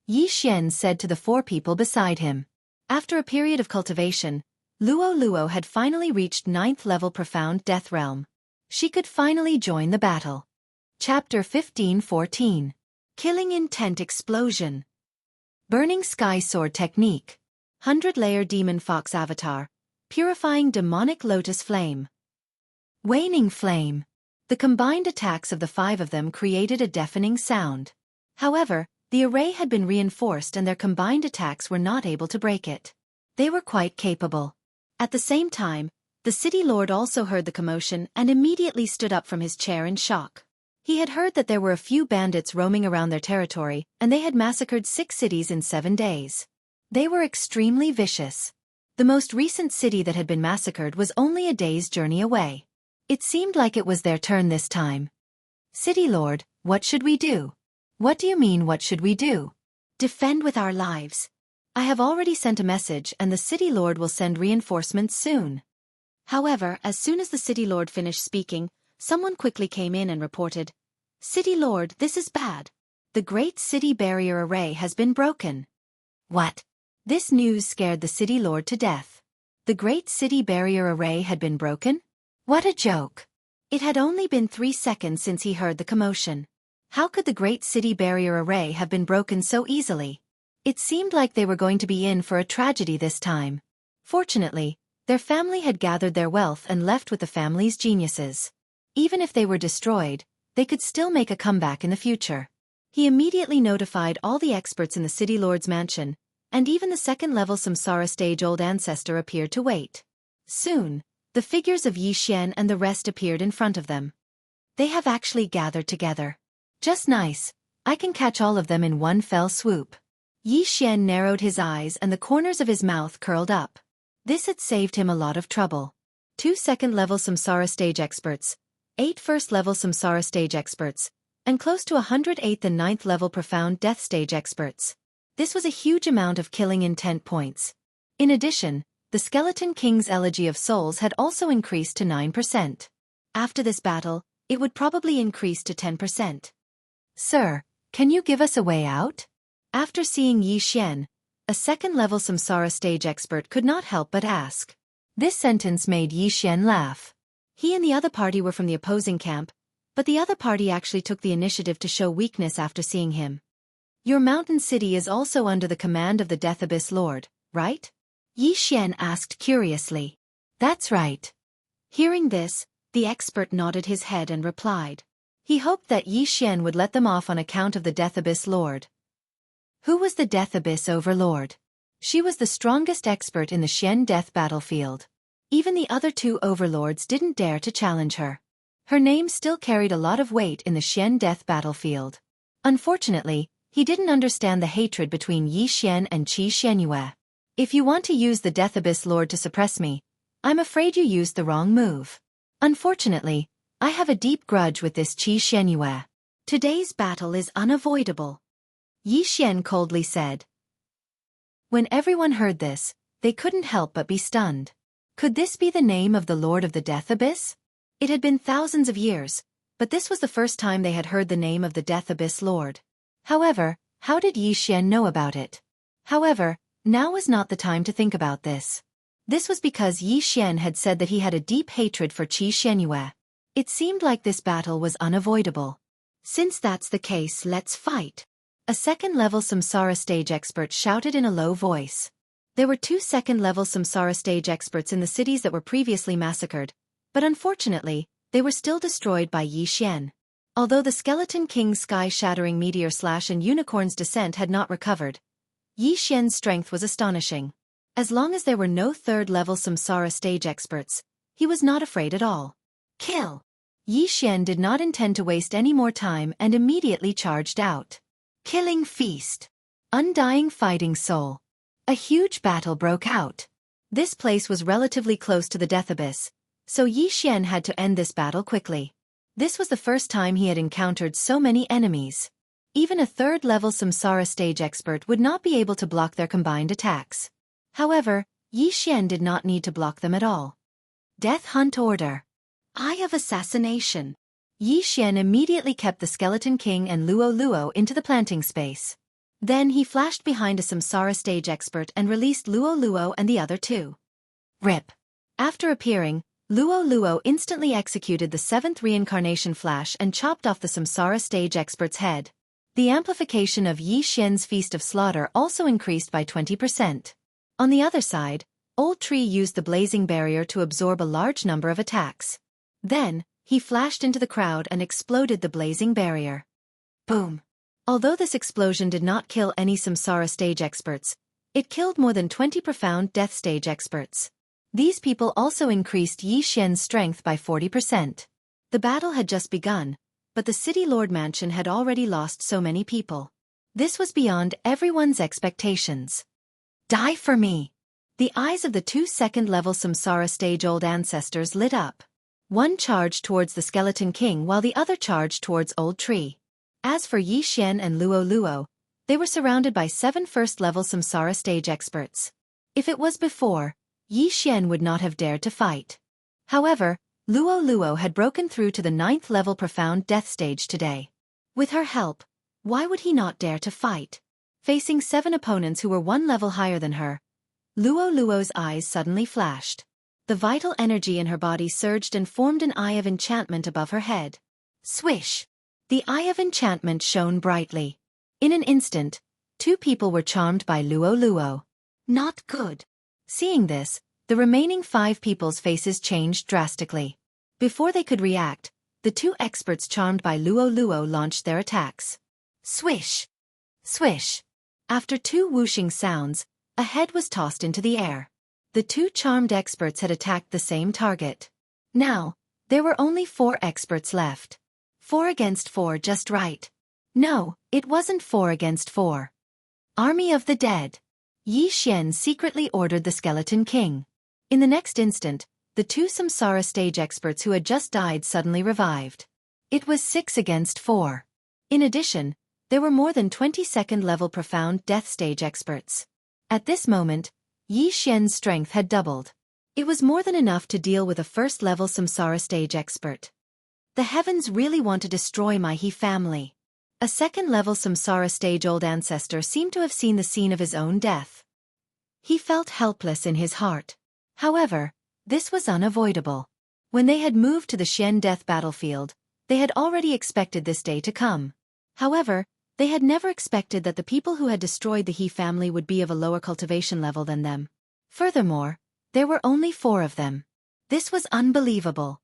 Yi Xian said to the 4 people beside him. After a period of cultivation, Luo Luo had finally reached 9th level Profound Death Realm. She could finally join the battle. Chapter 15-14. Killing Intent Explosion. Burning Sky Sword Technique. 100-layer Demon Fox Avatar. Purifying Demonic Lotus Flame. Waning Flame. The combined attacks of the 5 of them created a deafening sound. However, the array had been reinforced and their combined attacks were not able to break it. They were quite capable. At the same time, the city lord also heard the commotion and immediately stood up from his chair in shock. He had heard that there were a few bandits roaming around their territory and they had massacred 6 cities in 7 days. They were extremely vicious. The most recent city that had been massacred was only a day's journey away. It seemed like it was their turn this time. "City Lord, what should we do?" "What do you mean what should we do?" "Defend with our lives. I have already sent a message and the City Lord will send reinforcements soon." However, as soon as the City Lord finished speaking, someone quickly came in and reported, "City Lord, this is bad. The Great City Barrier Array has been broken." What? This news scared the City Lord to death. The Great City Barrier Array had been broken? What a joke. It had only been 3 seconds since he heard the commotion. How could the Great City Barrier Array have been broken so easily? It seemed like they were going to be in for a tragedy this time. Fortunately, their family had gathered their wealth and left with the family's geniuses. Even if they were destroyed, they could still make a comeback in the future. He immediately notified all the experts in the City Lord's mansion, and even the 2nd-level Samsara stage-old ancestor appeared to wait. Soon, the figures of Yi Xian and the rest appeared in front of them. They have actually gathered together. Just nice, I can catch all of them in one fell swoop. Yi Xian narrowed his eyes and the corners of his mouth curled up. This had saved him a lot of trouble. 2 2nd-level Samsara stage experts, 8 1st-level Samsara stage experts, and close to 100 8th and 9th level Profound Death stage experts. This was a huge amount of killing intent points. In addition, the Skeleton King's Elegy of Souls had also increased to 9%. After this battle, it would probably increase to 10%. "Sir, can you give us a way out?" After seeing Yi Xian, a 2nd-level Samsara stage expert could not help but ask. This sentence made Yi Xian laugh. He and the other party were from the opposing camp, but the other party actually took the initiative to show weakness after seeing him. "Your mountain city is also under the command of the Death Abyss Lord, right?" Yi Xian asked curiously. "That's right." Hearing this, the expert nodded his head and replied. He hoped that Yi Xian would let them off on account of the Death Abyss Lord. Who was the Death Abyss Overlord? She was the strongest expert in the Xian Death battlefield. Even the other two overlords didn't dare to challenge her. Her name still carried a lot of weight in the Xian death battlefield. Unfortunately, he didn't understand the hatred between Yi Xian and Qi Xianyue. If you want to use the Death Abyss Lord to suppress me, I'm afraid you used the wrong move. Unfortunately, I have a deep grudge with this Qi Xianyue. Today's battle is unavoidable, Yi Xian coldly said. When everyone heard this, they couldn't help but be stunned. Could this be the name of the Lord of the Death Abyss? It had been thousands of years, but this was the first time they had heard the name of the Death Abyss Lord. However, how did Yi Xian know about it? However, now was not the time to think about this. This was because Yi Xian had said that he had a deep hatred for Qi Xianyue. It seemed like this battle was unavoidable. Since that's the case, let's fight. A second-level Samsara stage expert shouted in a low voice. There were 2 second-level Samsara stage experts in the cities that were previously massacred, but unfortunately, they were still destroyed by Yi Xian. Although the Skeleton King's sky-shattering meteor slash and Unicorn's descent had not recovered, Yi Xian's strength was astonishing. As long as there were no third-level Samsara stage experts, he was not afraid at all. Kill! Yi Xian did not intend to waste any more time and immediately charged out. Killing Feast. Undying Fighting Soul. A huge battle broke out. This place was relatively close to the Death Abyss, so Yi Xian had to end this battle quickly. This was the first time he had encountered so many enemies. Even a third-level Samsara stage expert would not be able to block their combined attacks. However, Yi Xian did not need to block them at all. Death Hunt Order. Eye of Assassination. Yi Xian immediately kept the Skeleton King and Luo Luo into the planting space. Then he flashed behind a Samsara stage expert and released Luo Luo and the other two. Rip. After appearing, Luo Luo instantly executed the 7th reincarnation flash and chopped off the Samsara stage expert's head. The amplification of Yi Xian's Feast of Slaughter also increased by 20%. On the other side, Old Tree used the blazing barrier to absorb a large number of attacks. Then, he flashed into the crowd and exploded the blazing barrier. Boom. Although this explosion did not kill any Samsara stage experts, it killed more than 20 profound death stage experts. These people also increased Yi Xian's strength by 40%. The battle had just begun, but the City Lord Mansion had already lost so many people. This was beyond everyone's expectations. Die for me! The eyes of the 2 second-level Samsara stage old ancestors lit up. One charged towards the Skeleton King while the other charged towards Old Tree. As for Yi Xian and Luo Luo, they were surrounded by 7 first-level Samsara stage experts. If it was before, Yi Xian would not have dared to fight. However, Luo Luo had broken through to the 9th-level Profound Death stage today. With her help, why would he not dare to fight? Facing 7 opponents who were 1 level higher than her, Luo Luo's eyes suddenly flashed. The vital energy in her body surged and formed an eye of enchantment above her head. Swish! The eye of enchantment shone brightly. In an instant, 2 people were charmed by Luo Luo. Not good. Seeing this, the remaining 5 people's faces changed drastically. Before they could react, the 2 experts charmed by Luo Luo launched their attacks. Swish! Swish! After 2 whooshing sounds, a head was tossed into the air. The 2 charmed experts had attacked the same target. Now, there were only 4 experts left. 4 against 4 just right. No, it wasn't 4 against 4. Army of the Dead. Yi Xian secretly ordered the Skeleton King. In the next instant, the 2 Samsara stage experts who had just died suddenly revived. It was 6 against 4. In addition, there were more than 20 second-level Profound Death stage experts. At this moment, Yi Xian's strength had doubled. It was more than enough to deal with a first-level Samsara stage expert. The heavens really want to destroy my He family. A second-level Samsara stage old ancestor seemed to have seen the scene of his own death. He felt helpless in his heart. However, this was unavoidable. When they had moved to the Xian death battlefield, they had already expected this day to come. However, they had never expected that the people who had destroyed the He family would be of a lower cultivation level than them. Furthermore, there were only 4 of them. This was unbelievable.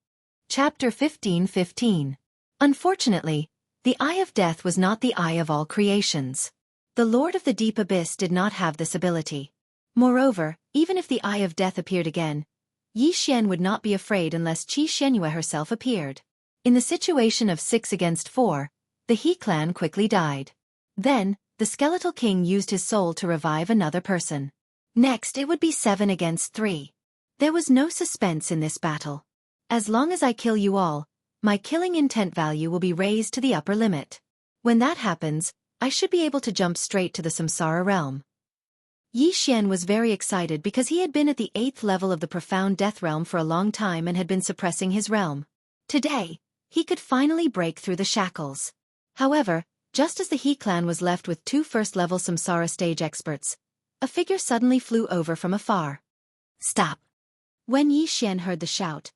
Chapter 15:15. Unfortunately, the Eye of Death was not the eye of all creations. The Lord of the Deep Abyss did not have this ability. Moreover, even if the Eye of Death appeared again, Yi Xian would not be afraid unless Qi Xianyue herself appeared. In the situation of 6 against 4, the He clan quickly died. Then, the Skeletal King used his soul to revive another person. Next it would be 7 against 3. There was no suspense in this battle. As long as I kill you all, my killing intent value will be raised to the upper limit. When that happens, I should be able to jump straight to the Samsara realm. Yi Xian was very excited because he had been at the 8th level of the Profound Death realm for a long time and had been suppressing his realm. Today, he could finally break through the shackles. However, just as the He clan was left with 2 first-level Samsara stage experts, a figure suddenly flew over from afar. Stop! When Yi Xian heard the shout,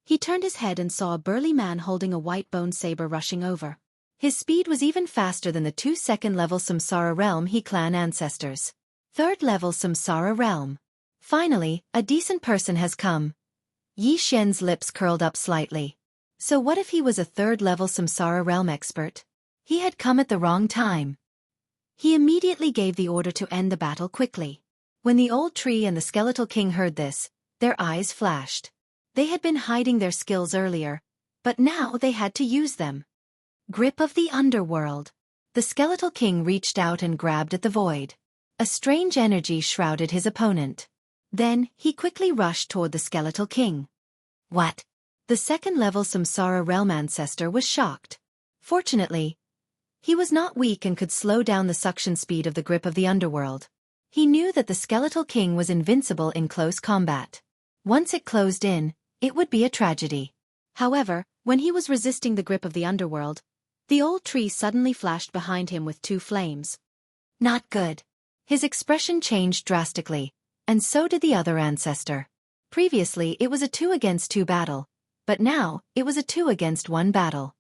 he turned his head and saw a burly man holding a white bone saber rushing over. His speed was even faster than the 2 second-level Samsara realm He clan ancestors. 3rd-level Samsara realm. Finally, a decent person has come. Yi Xian's lips curled up slightly. So what if he was a 3rd-level Samsara realm expert? He had come at the wrong time. He immediately gave the order to end the battle quickly. When the old tree and the Skeletal King heard this, their eyes flashed. They had been hiding their skills earlier, but now they had to use them. Grip of the Underworld. The Skeletal King reached out and grabbed at the void. A strange energy shrouded his opponent. Then, he quickly rushed toward the Skeletal King. What? The 2nd-level Samsara realm ancestor was shocked. Fortunately, he was not weak and could slow down the suction speed of the grip of the underworld. He knew that the Skeletal King was invincible in close combat. Once it closed in, it would be a tragedy. However, when he was resisting the grip of the underworld, the old tree suddenly flashed behind him with 2 flames. Not good. His expression changed drastically, and so did the other ancestor. Previously it was a 2 against 2 battle, but now it was a 2 against 1 battle.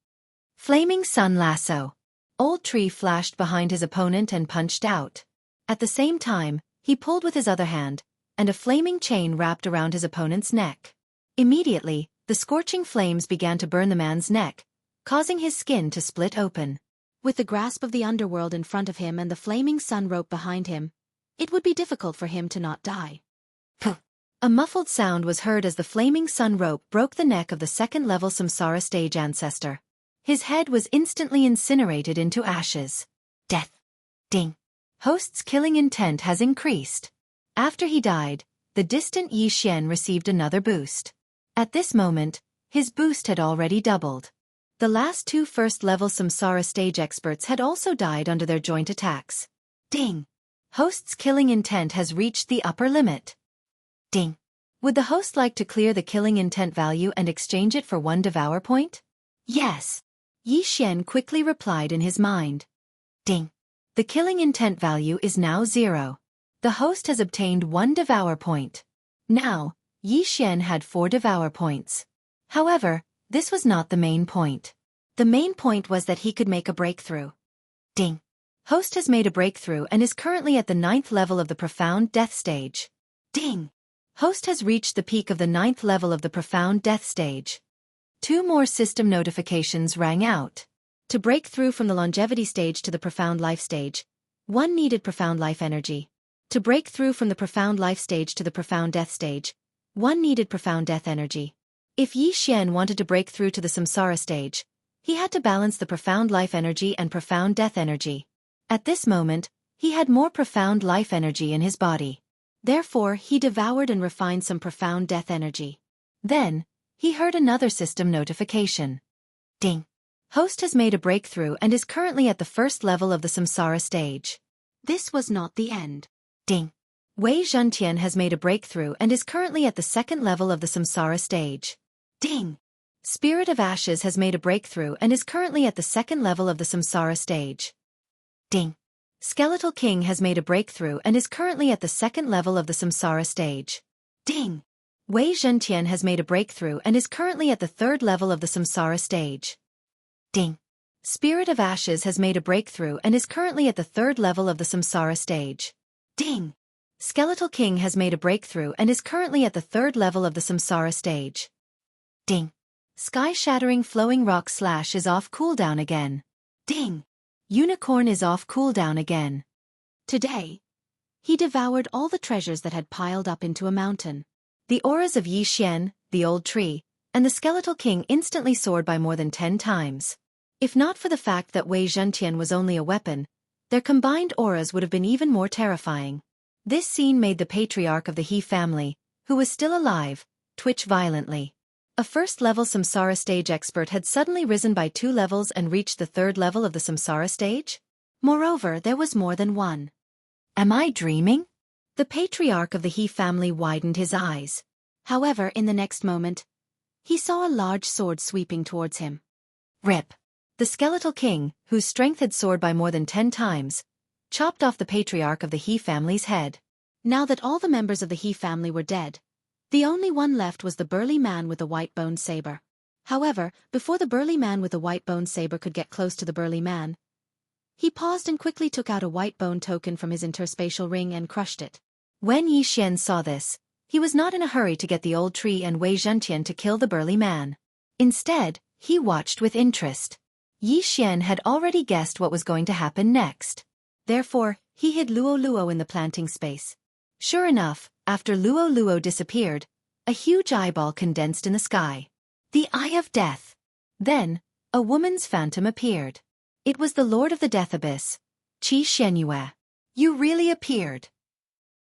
Flaming Sun Lasso. Old Tree flashed behind his opponent and punched out. At the same time, he pulled with his other hand, and a flaming chain wrapped around his opponent's neck. Immediately, the scorching flames began to burn the man's neck, causing his skin to split open. With the grasp of the underworld in front of him and the flaming sun rope behind him, it would be difficult for him to not die. Puh! A muffled sound was heard as the flaming sun rope broke the neck of the 2nd-level Samsara stage ancestor. His head was instantly incinerated into ashes. Death. Ding. Host's killing intent has increased. After he died, the distant Yi Xian received another boost. At this moment, his boost had already doubled. The last 2 first-level Samsara stage experts had also died under their joint attacks. Ding! Host's killing intent has reached the upper limit. Ding! Would the host like to clear the killing intent value and exchange it for 1 devour point? Yes! Yi Xian quickly replied in his mind. Ding! The killing intent value is now 0. The host has obtained 1 devour point. Now, Yi Xian had 4 devour points. However, this was not the main point. The main point was that he could make a breakthrough. Ding! Host has made a breakthrough and is currently at the 9th level of the Profound Death stage. Ding! Host has reached the peak of the 9th level of the Profound Death stage. 2 more system notifications rang out. To break through from the Longevity stage to the Profound Life stage, 1 needed Profound Life energy. To break through from the Profound Life stage to the Profound Death stage, 1 needed Profound Death energy. If Yi Xian wanted to break through to the Samsara stage, he had to balance the Profound Life energy and Profound Death energy. At this moment, he had more Profound Life energy in his body. Therefore, he devoured and refined some Profound Death energy. Then, he heard another system notification. Ding! Host has made a breakthrough and is currently at the 1st level of the Samsara stage. This was not the end. Ding! Wei Zhentian has made a breakthrough and is currently at the 2nd level of the Samsara stage. Ding! Spirit of Ashes has made a breakthrough and is currently at the 2nd level of the Samsara stage. Ding! Skeletal King has made a breakthrough and is currently at the 2nd level of the Samsara stage. Ding! Wei Zhentian has made a breakthrough and is currently at the 3rd level of the Samsara stage. Ding! Spirit of Ashes has made a breakthrough and is currently at the 3rd level of the Samsara stage. Ding! Skeletal King has made a breakthrough and is currently at the 3rd level of the Samsara stage. Ding! Sky-shattering flowing rock slash is off cooldown again. Ding! Unicorn is off cooldown again. Today, he devoured all the treasures that had piled up into a mountain. The auras of Yi Xian, the old tree, and the skeletal king instantly soared by more than 10 times. If not for the fact that Wei Zhentian was only a weapon, their combined auras would have been even more terrifying. This scene made the patriarch of the He family, who was still alive, twitch violently. A first-level samsara stage expert had suddenly risen by 2 levels and reached the 3rd level of the samsara stage? Moreover, there was more than one. Am I dreaming? The patriarch of the He family widened his eyes. However, in the next moment, he saw a large sword sweeping towards him. Rip! The skeletal king, whose strength had soared by more than 10 times, chopped off the patriarch of the He family's head. Now that all the members of the He family were dead, the only one left was the burly man with the white-boned saber. However, before the burly man with the white-boned saber could get close to the burly man, he paused and quickly took out a white-bone token from his interspatial ring and crushed it. When Yi Xian saw this, he was not in a hurry to get the old tree and Wei Zhentian to kill the burly man. Instead, he watched with interest. Yi Xian had already guessed what was going to happen next. Therefore, he hid Luo Luo in the planting space. Sure enough, after Luo Luo disappeared, a huge eyeball condensed in the sky. The Eye of Death. Then, a woman's phantom appeared. It was the Lord of the Death Abyss, Qi Xuanyue. You really appeared.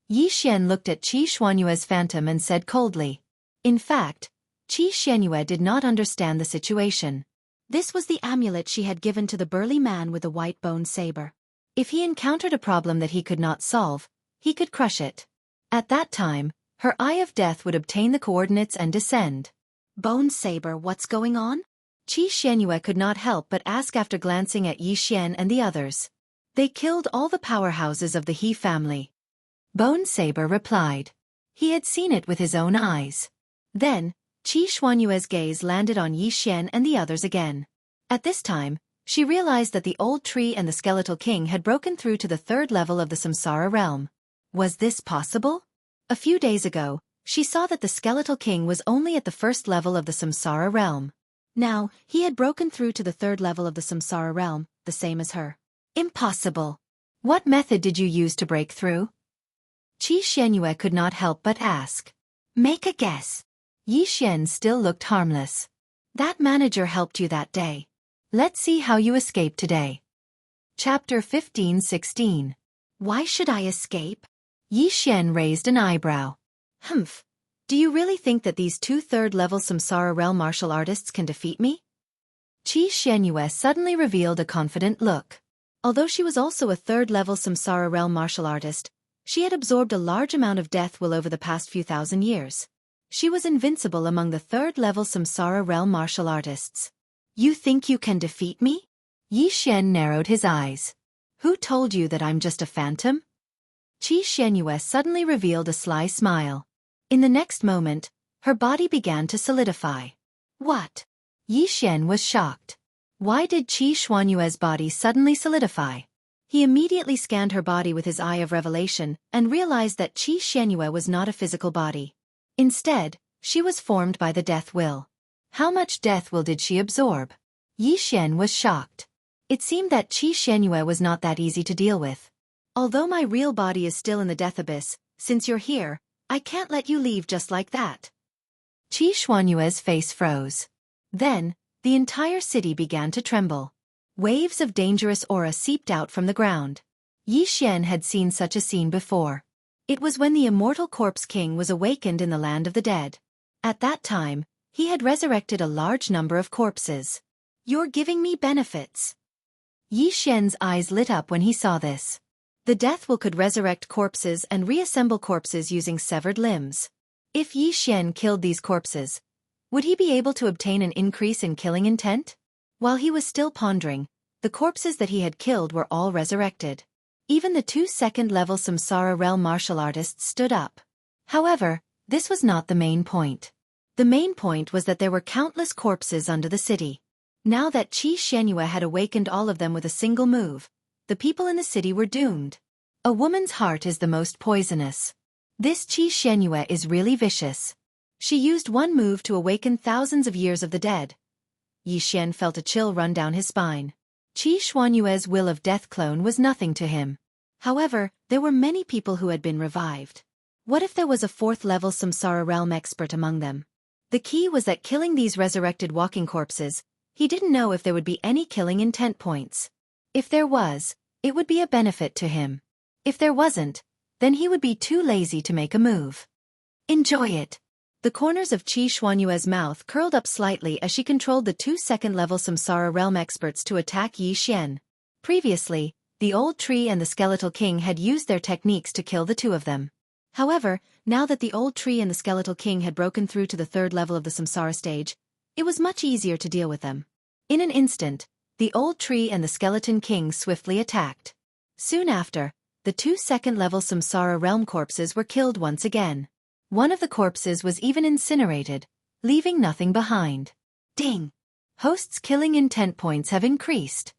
Yi Xian looked at Qi Xuanyue's phantom and said coldly. In fact, Qi Xuanyue did not understand the situation. This was the amulet she had given to the burly man with the white-boned saber. If he encountered a problem that he could not solve, he could crush it. At that time, her Eye of Death would obtain the coordinates and descend. Bone saber, what's going on? Qi Xuanyue could not help but ask after glancing at Yi Xian and the others. They killed all the powerhouses of the He family. Bone Saber replied. He had seen it with his own eyes. Then, Qi Xuanyue's gaze landed on Yi Xian and the others again. At this time, she realized that the old tree and the skeletal king had broken through to the 3rd level of the samsara realm. Was this possible? A few days ago, she saw that the skeletal king was only at the 1st level of the samsara realm. Now, he had broken through to the 3rd level of the samsara realm, the same as her. Impossible. What method did you use to break through? Qi Xuanyue could not help but ask. Make a guess. Yi Xian still looked harmless. That manager helped you that day. Let's see how you escape today. Chapter 15-16. Why should I escape? Yi Xian raised an eyebrow. Humph. Do you really think that these 2 3rd-level samsara realm martial artists can defeat me? Qi Xuanyue suddenly revealed a confident look. Although she was also a 3rd-level samsara realm martial artist, she had absorbed a large amount of death will over the past few thousand years. She was invincible among the 3rd-level samsara realm martial artists. You think you can defeat me? Yi Xian narrowed his eyes. Who told you that I'm just a phantom? Qi Xuanyue suddenly revealed a sly smile. In the next moment, her body began to solidify. What? Yi Xian was shocked. Why did Qi Xuanyue's body suddenly solidify? He immediately scanned her body with his eye of revelation and realized that Qi Xuanyue was not a physical body. Instead, she was formed by the death will. How much death will did she absorb? Yi Xian was shocked. It seemed that Qi Xuanyue was not that easy to deal with. Although my real body is still in the death abyss, since you're here, I can't let you leave just like that. Qi Xuanyue's face froze. Then, the entire city began to tremble. Waves of dangerous aura seeped out from the ground. Yi Xian had seen such a scene before. It was when the immortal corpse king was awakened in the land of the dead. At that time, he had resurrected a large number of corpses. You're giving me benefits. Yi Xian's eyes lit up when he saw this. The death will could resurrect corpses and reassemble corpses using severed limbs. If Yi Xian killed these corpses, would he be able to obtain an increase in killing intent? While he was still pondering, the corpses that he had killed were all resurrected. Even the 2 2nd-level samsara realm martial artists stood up. However, this was not the main point. The main point was that there were countless corpses under the city. Now that Qi Xuanyue had awakened all of them with a single move, the people in the city were doomed. A woman's heart is the most poisonous. This Qi Xuanyue is really vicious. She used one move to awaken thousands of years of the dead. Yi Xian felt a chill run down his spine. Qi Xuanyue's will of death clone was nothing to him. However, there were many people who had been revived. What if there was a 4th-level Samsara realm expert among them? The key was that killing these resurrected walking corpses, he didn't know if there would be any killing intent points. If there was, it would be a benefit to him. If there wasn't, then he would be too lazy to make a move. Enjoy it. The corners of Qi Xuanyue's mouth curled up slightly as she controlled the 2 second-level Samsara realm experts to attack Yi Xian. Previously, the old tree and the skeletal king had used their techniques to kill the 2 of them. However, now that the old tree and the skeletal king had broken through to the 3rd level of the Samsara stage, it was much easier to deal with them. In an instant, the old tree and the skeleton king swiftly attacked. Soon after, the 2 second-level Samsara realm corpses were killed once again. One of the corpses was even incinerated, leaving nothing behind. Ding! Host's killing intent points have increased.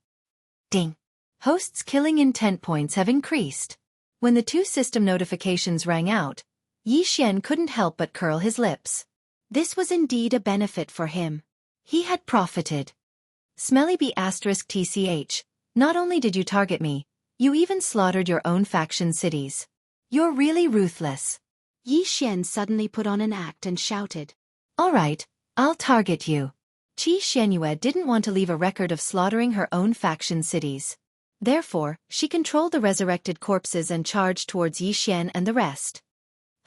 Ding! Host's killing intent points have increased. When the 2 system notifications rang out, Yi Xian couldn't help but curl his lips. This was indeed a benefit for him. He had profited. Smelly B****, not only did you target me, you even slaughtered your own faction cities. You're really ruthless. Yi Xian suddenly put on an act and shouted. All right, I'll target you. Qi Xuanyue didn't want to leave a record of slaughtering her own faction cities. Therefore, she controlled the resurrected corpses and charged towards Yi Xian and the rest.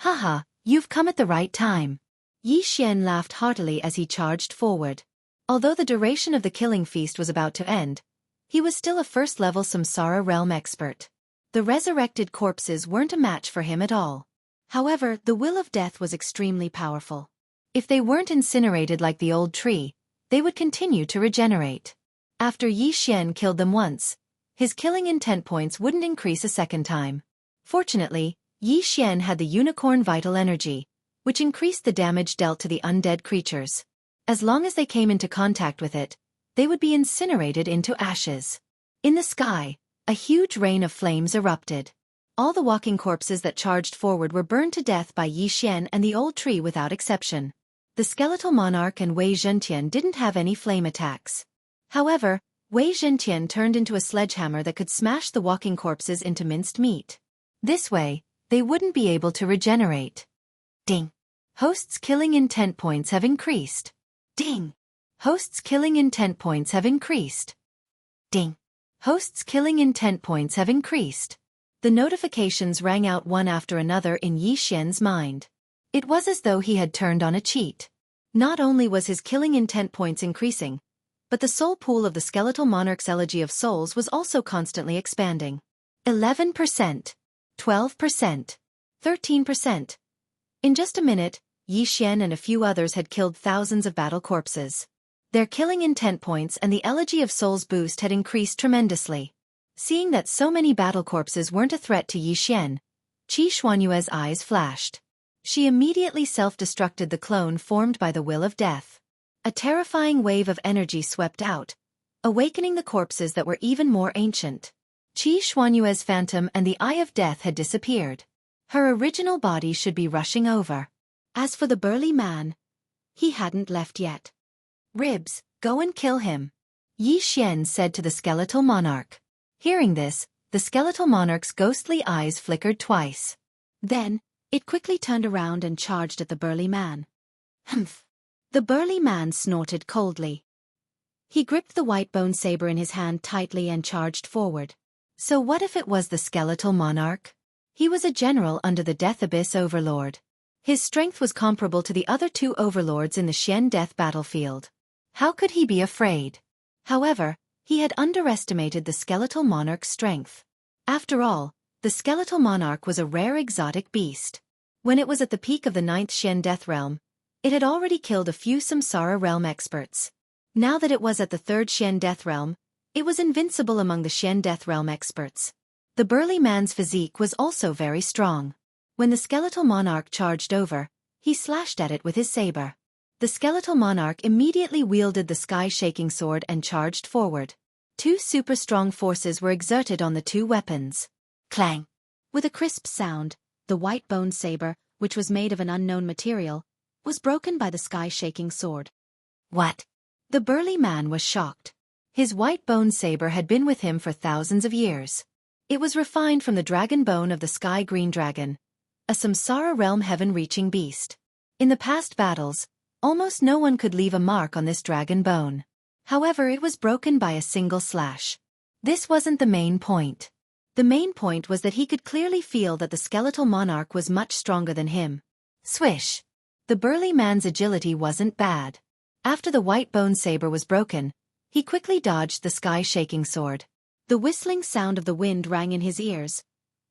Haha, you've come at the right time. Yi Xian laughed heartily as he charged forward. Although the duration of the killing feast was about to end, he was still a 1st-level Samsara realm expert. The resurrected corpses weren't a match for him at all. However, the will of death was extremely powerful. If they weren't incinerated like the old tree, they would continue to regenerate. After Yi Xian killed them once, his killing intent points wouldn't increase a second time. Fortunately, Yi Xian had the unicorn vital energy, which increased the damage dealt to the undead creatures. As long as they came into contact with it, they would be incinerated into ashes. In the sky, a huge rain of flames erupted. All the walking corpses that charged forward were burned to death by Yi Xian and the old tree without exception. The skeletal monarch and Wei Zhentian didn't have any flame attacks. However, Wei Zhentian turned into a sledgehammer that could smash the walking corpses into minced meat. This way, they wouldn't be able to regenerate. Ding! Host's killing intent points have increased. Ding! Host's killing intent points have increased. Ding! Host's killing intent points have increased. The notifications rang out one after another in Yi Xian's mind. It was as though he had turned on a cheat. Not only was his killing intent points increasing, but the soul pool of the skeletal monarch's elegy of souls was also constantly expanding. 11%, 12%, 13%. In just a minute, Yi Xian and a few others had killed thousands of battle corpses. Their killing intent points and the elegy of souls boost had increased tremendously. Seeing that so many battle corpses weren't a threat to Yi Xian, Qi Xuanyue's eyes flashed. She immediately self-destructed the clone formed by the will of death. A terrifying wave of energy swept out, awakening the corpses that were even more ancient. Qi Xuanyue's phantom and the eye of death had disappeared. Her original body should be rushing over. As for the burly man, he hadn't left yet. Ribs, go and kill him, Yi Xian said to the skeletal monarch. Hearing this, the skeletal monarch's ghostly eyes flickered twice. Then, it quickly turned around and charged at the burly man. Humph! The burly man snorted coldly. He gripped the white bone saber in his hand tightly and charged forward. So what if it was the skeletal monarch? He was a general under the Death Abyss Overlord. His strength was comparable to the other 2 overlords in the Xian Death battlefield. How could he be afraid? However, he had underestimated the skeletal monarch's strength. After all, the skeletal monarch was a rare exotic beast. When it was at the peak of the 9th Xian Death Realm, it had already killed a few Samsara realm experts. Now that it was at the 3rd Xian Death Realm, it was invincible among the Xian Death Realm experts. The burly man's physique was also very strong. When the skeletal monarch charged over, he slashed at it with his saber. The skeletal monarch immediately wielded the sky-shaking sword and charged forward. 2 super-strong forces were exerted on the 2 weapons. Clang! With a crisp sound, the white bone saber, which was made of an unknown material, was broken by the sky-shaking sword. What? The burly man was shocked. His white bone saber had been with him for thousands of years. It was refined from the dragon bone of the sky-green dragon, a Samsara realm heaven-reaching beast. In the past battles, almost no one could leave a mark on this dragon bone. However, it was broken by a single slash. This wasn't the main point. The main point was that he could clearly feel that the skeletal monarch was much stronger than him. Swish! The burly man's agility wasn't bad. After the white bone saber was broken, he quickly dodged the sky-shaking sword. The whistling sound of the wind rang in his ears,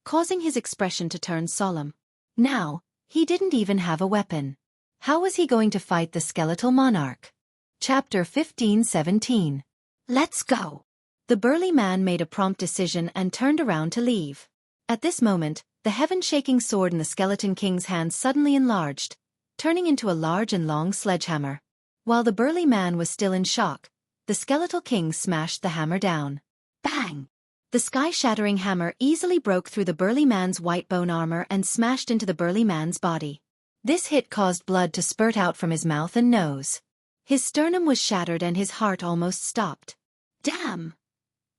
causing his expression to turn solemn. Now, he didn't even have a weapon. How was he going to fight the skeletal monarch? Chapter 15-17. Let's go! The burly man made a prompt decision and turned around to leave. At this moment, the heaven-shaking sword in the skeleton king's hand suddenly enlarged, turning into a large and long sledgehammer. While the burly man was still in shock, the skeletal king smashed the hammer down. Bang! The sky-shattering hammer easily broke through the burly man's white bone armor and smashed into the burly man's body. This hit caused blood to spurt out from his mouth and nose. His sternum was shattered and his heart almost stopped. Damn!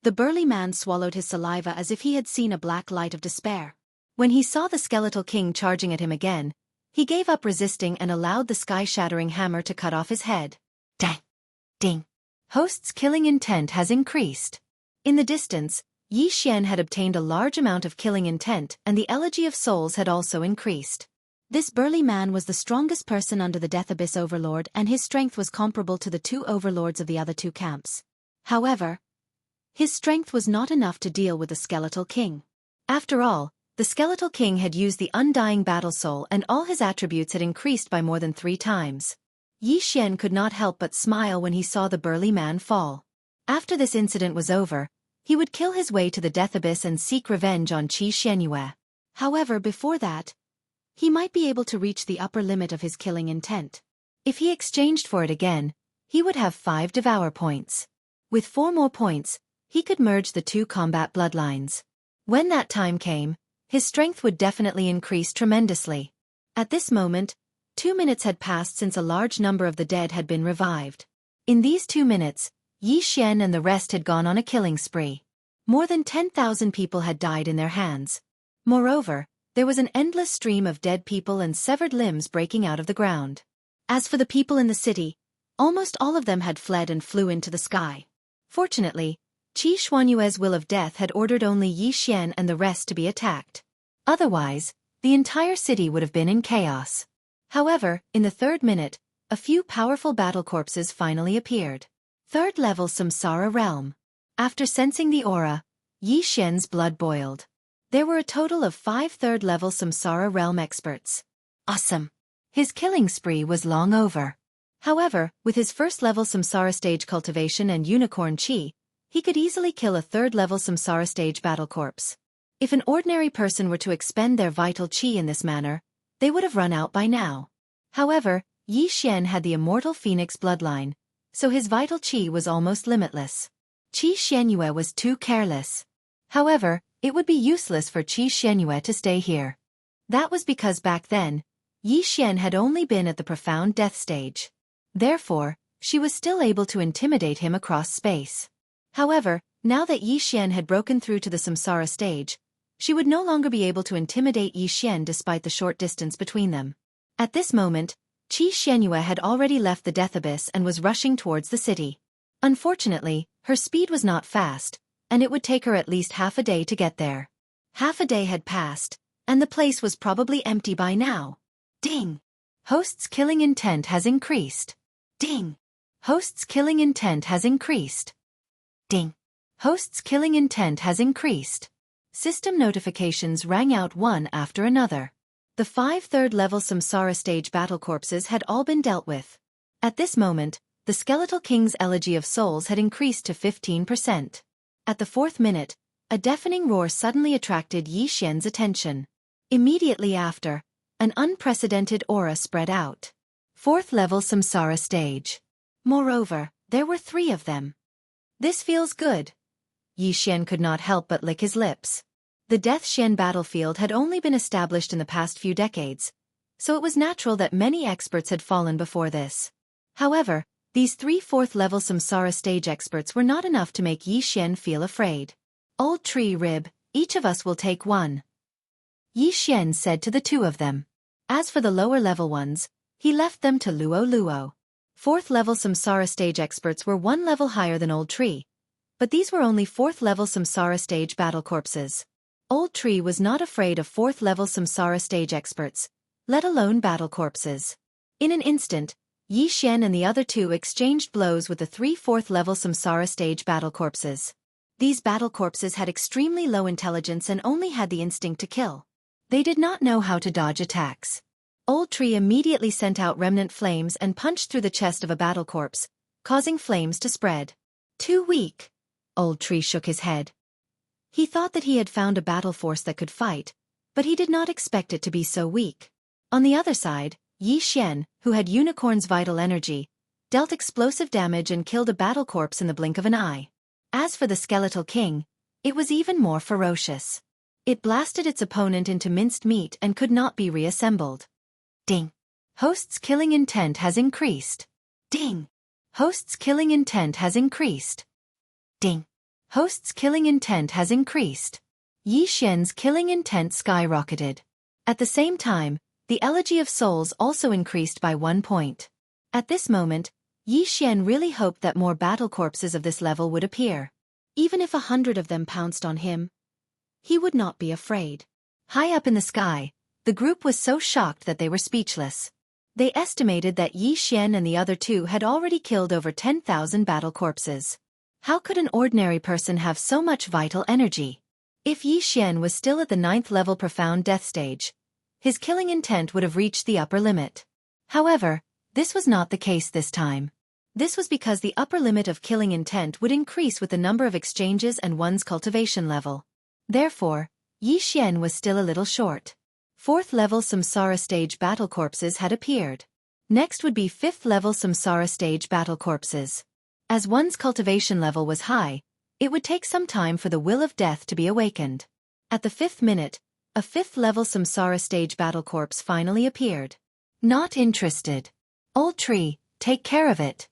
The burly man swallowed his saliva as if he had seen a black light of despair. When he saw the skeletal king charging at him again, he gave up resisting and allowed the sky-shattering hammer to cut off his head. Dang! Ding! Host's killing intent has increased. In the distance, Yi Xian had obtained a large amount of killing intent and the elegy of souls had also increased. This burly man was the strongest person under the Death Abyss Overlord and his strength was comparable to the two overlords of the other two camps. However, his strength was not enough to deal with the skeletal king. After all, the skeletal king had used the undying battle soul and all his attributes had increased by more than 3 times. Yi Xian could not help but smile when he saw the burly man fall. After this incident was over, he would kill his way to the Death Abyss and seek revenge on Qi Xianyue. However, before that, he might be able to reach the upper limit of his killing intent. If he exchanged for it again, he would have 5 devour points. With 4 more points, he could merge the 2 combat bloodlines. When that time came, his strength would definitely increase tremendously. At this moment, 2 minutes had passed since a large number of the dead had been revived. In these 2 minutes, Yi Xian and the rest had gone on a killing spree. More than 10,000 people had died in their hands. Moreover, there was an endless stream of dead people and severed limbs breaking out of the ground. As for the people in the city, almost all of them had fled and flew into the sky. Fortunately, Qi Xuanyue's will of death had ordered only Yi Xian and the rest to be attacked. Otherwise, the entire city would have been in chaos. However, in the 3rd minute, a few powerful battle corpses finally appeared. 3rd level Samsara realm. After sensing the aura, Yi Xian's blood boiled. There were a total of 5 3rd level Samsara realm experts. Awesome! His killing spree was long over. However, with his 1st level Samsara stage cultivation and unicorn chi, he could easily kill a 3rd level Samsara stage battle corpse. If an ordinary person were to expend their vital chi in this manner, they would have run out by now. However, Yi Xian had the immortal phoenix bloodline, so his vital chi was almost limitless. Qi Xianyue was too careless. However, it would be useless for Qi Xianyue to stay here. That was because back then, Yi Xian had only been at the profound death stage. Therefore, she was still able to intimidate him across space. However, now that Yi Xian had broken through to the Samsara stage, she would no longer be able to intimidate Yi Xian despite the short distance between them. At this moment, Qi Xianyue had already left the Death Abyss and was rushing towards the city. Unfortunately, her speed was not fast, and it would take her at least half a day to get there. Half a day had passed, and the place was probably empty by now. Ding! Host's killing intent has increased. Ding! Host's killing intent has increased. Ding! Host's killing intent has increased. System notifications rang out one after another. The 5 3rd level Samsara stage battle corpses had all been dealt with. At this moment, the skeletal king's elegy of souls had increased to 15%. At the 4th minute, a deafening roar suddenly attracted Yi Xian's attention. Immediately after, an unprecedented aura spread out. 4th level Samsara stage. Moreover, there were 3 of them. This feels good. Yi Xian could not help but lick his lips. The Death Xian battlefield had only been established in the past few decades, so it was natural that many experts had fallen before this. However, these 3 4th level Samsara stage experts were not enough to make Yi Xian feel afraid. Old tree rib, each of us will take one. Yi Xian said to the two of them. As for the lower-level ones, he left them to Luo Luo. Fourth-level Samsara stage experts were one level higher than Old Tree, but these were only fourth-level Samsara stage battle corpses. Old Tree was not afraid of fourth-level Samsara stage experts, let alone battle corpses. In an instant, Yi Xian and the other two exchanged blows with the three fourth-level Samsara stage battle corpses. These battle corpses had extremely low intelligence and only had the instinct to kill. They did not know how to dodge attacks. Old Tree immediately sent out remnant flames and punched through the chest of a battle corpse, causing flames to spread. Too weak. Old Tree shook his head. He thought that he had found a battle force that could fight, but he did not expect it to be so weak. On the other side, Yi Xian, who had Unicorn's vital energy, dealt explosive damage and killed a battle corpse in the blink of an eye. As for the Skeletal King, it was even more ferocious. It blasted its opponent into minced meat and could not be reassembled. Ding. Host's killing intent has increased. Ding. Host's killing intent has increased. Ding. Host's killing intent has increased. Yi Xian's killing intent skyrocketed. At the same time, the Elegy of Souls also increased by 1 point. At this moment, Yi Xian really hoped that more battle corpses of this level would appear. Even if 100 of them pounced on him, he would not be afraid. High up in the sky, the group was so shocked that they were speechless. They estimated that Yi Xian and the other two had already killed over 10,000 battle corpses. How could an ordinary person have so much vital energy? If Yi Xian was still at the 9th level profound death stage, his killing intent would have reached the upper limit. However, this was not the case this time. This was because the upper limit of killing intent would increase with the number of exchanges and one's cultivation level. Therefore, Yi Xian was still a little short. 4th level Samsara stage battle corpses had appeared. Next would be 5th level Samsara stage battle corpses. As one's cultivation level was high, it would take some time for the will of death to be awakened. At the 5th minute, a 5th level Samsara stage battle corpse finally appeared. Not interested. Old Tree, take care of it.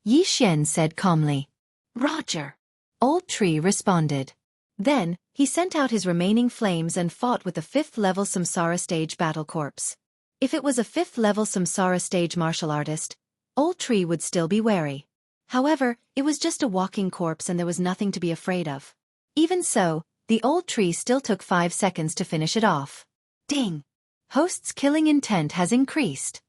Yi Xian said calmly. Roger. Old Tree responded. Then, he sent out his remaining flames and fought with the 5th level Samsara stage battle corpse. If it was a 5th level Samsara stage martial artist, Old Tree would still be wary. However, it was just a walking corpse and there was nothing to be afraid of. Even so, the Old Tree still took 5 seconds to finish it off. Ding! Host's killing intent has increased.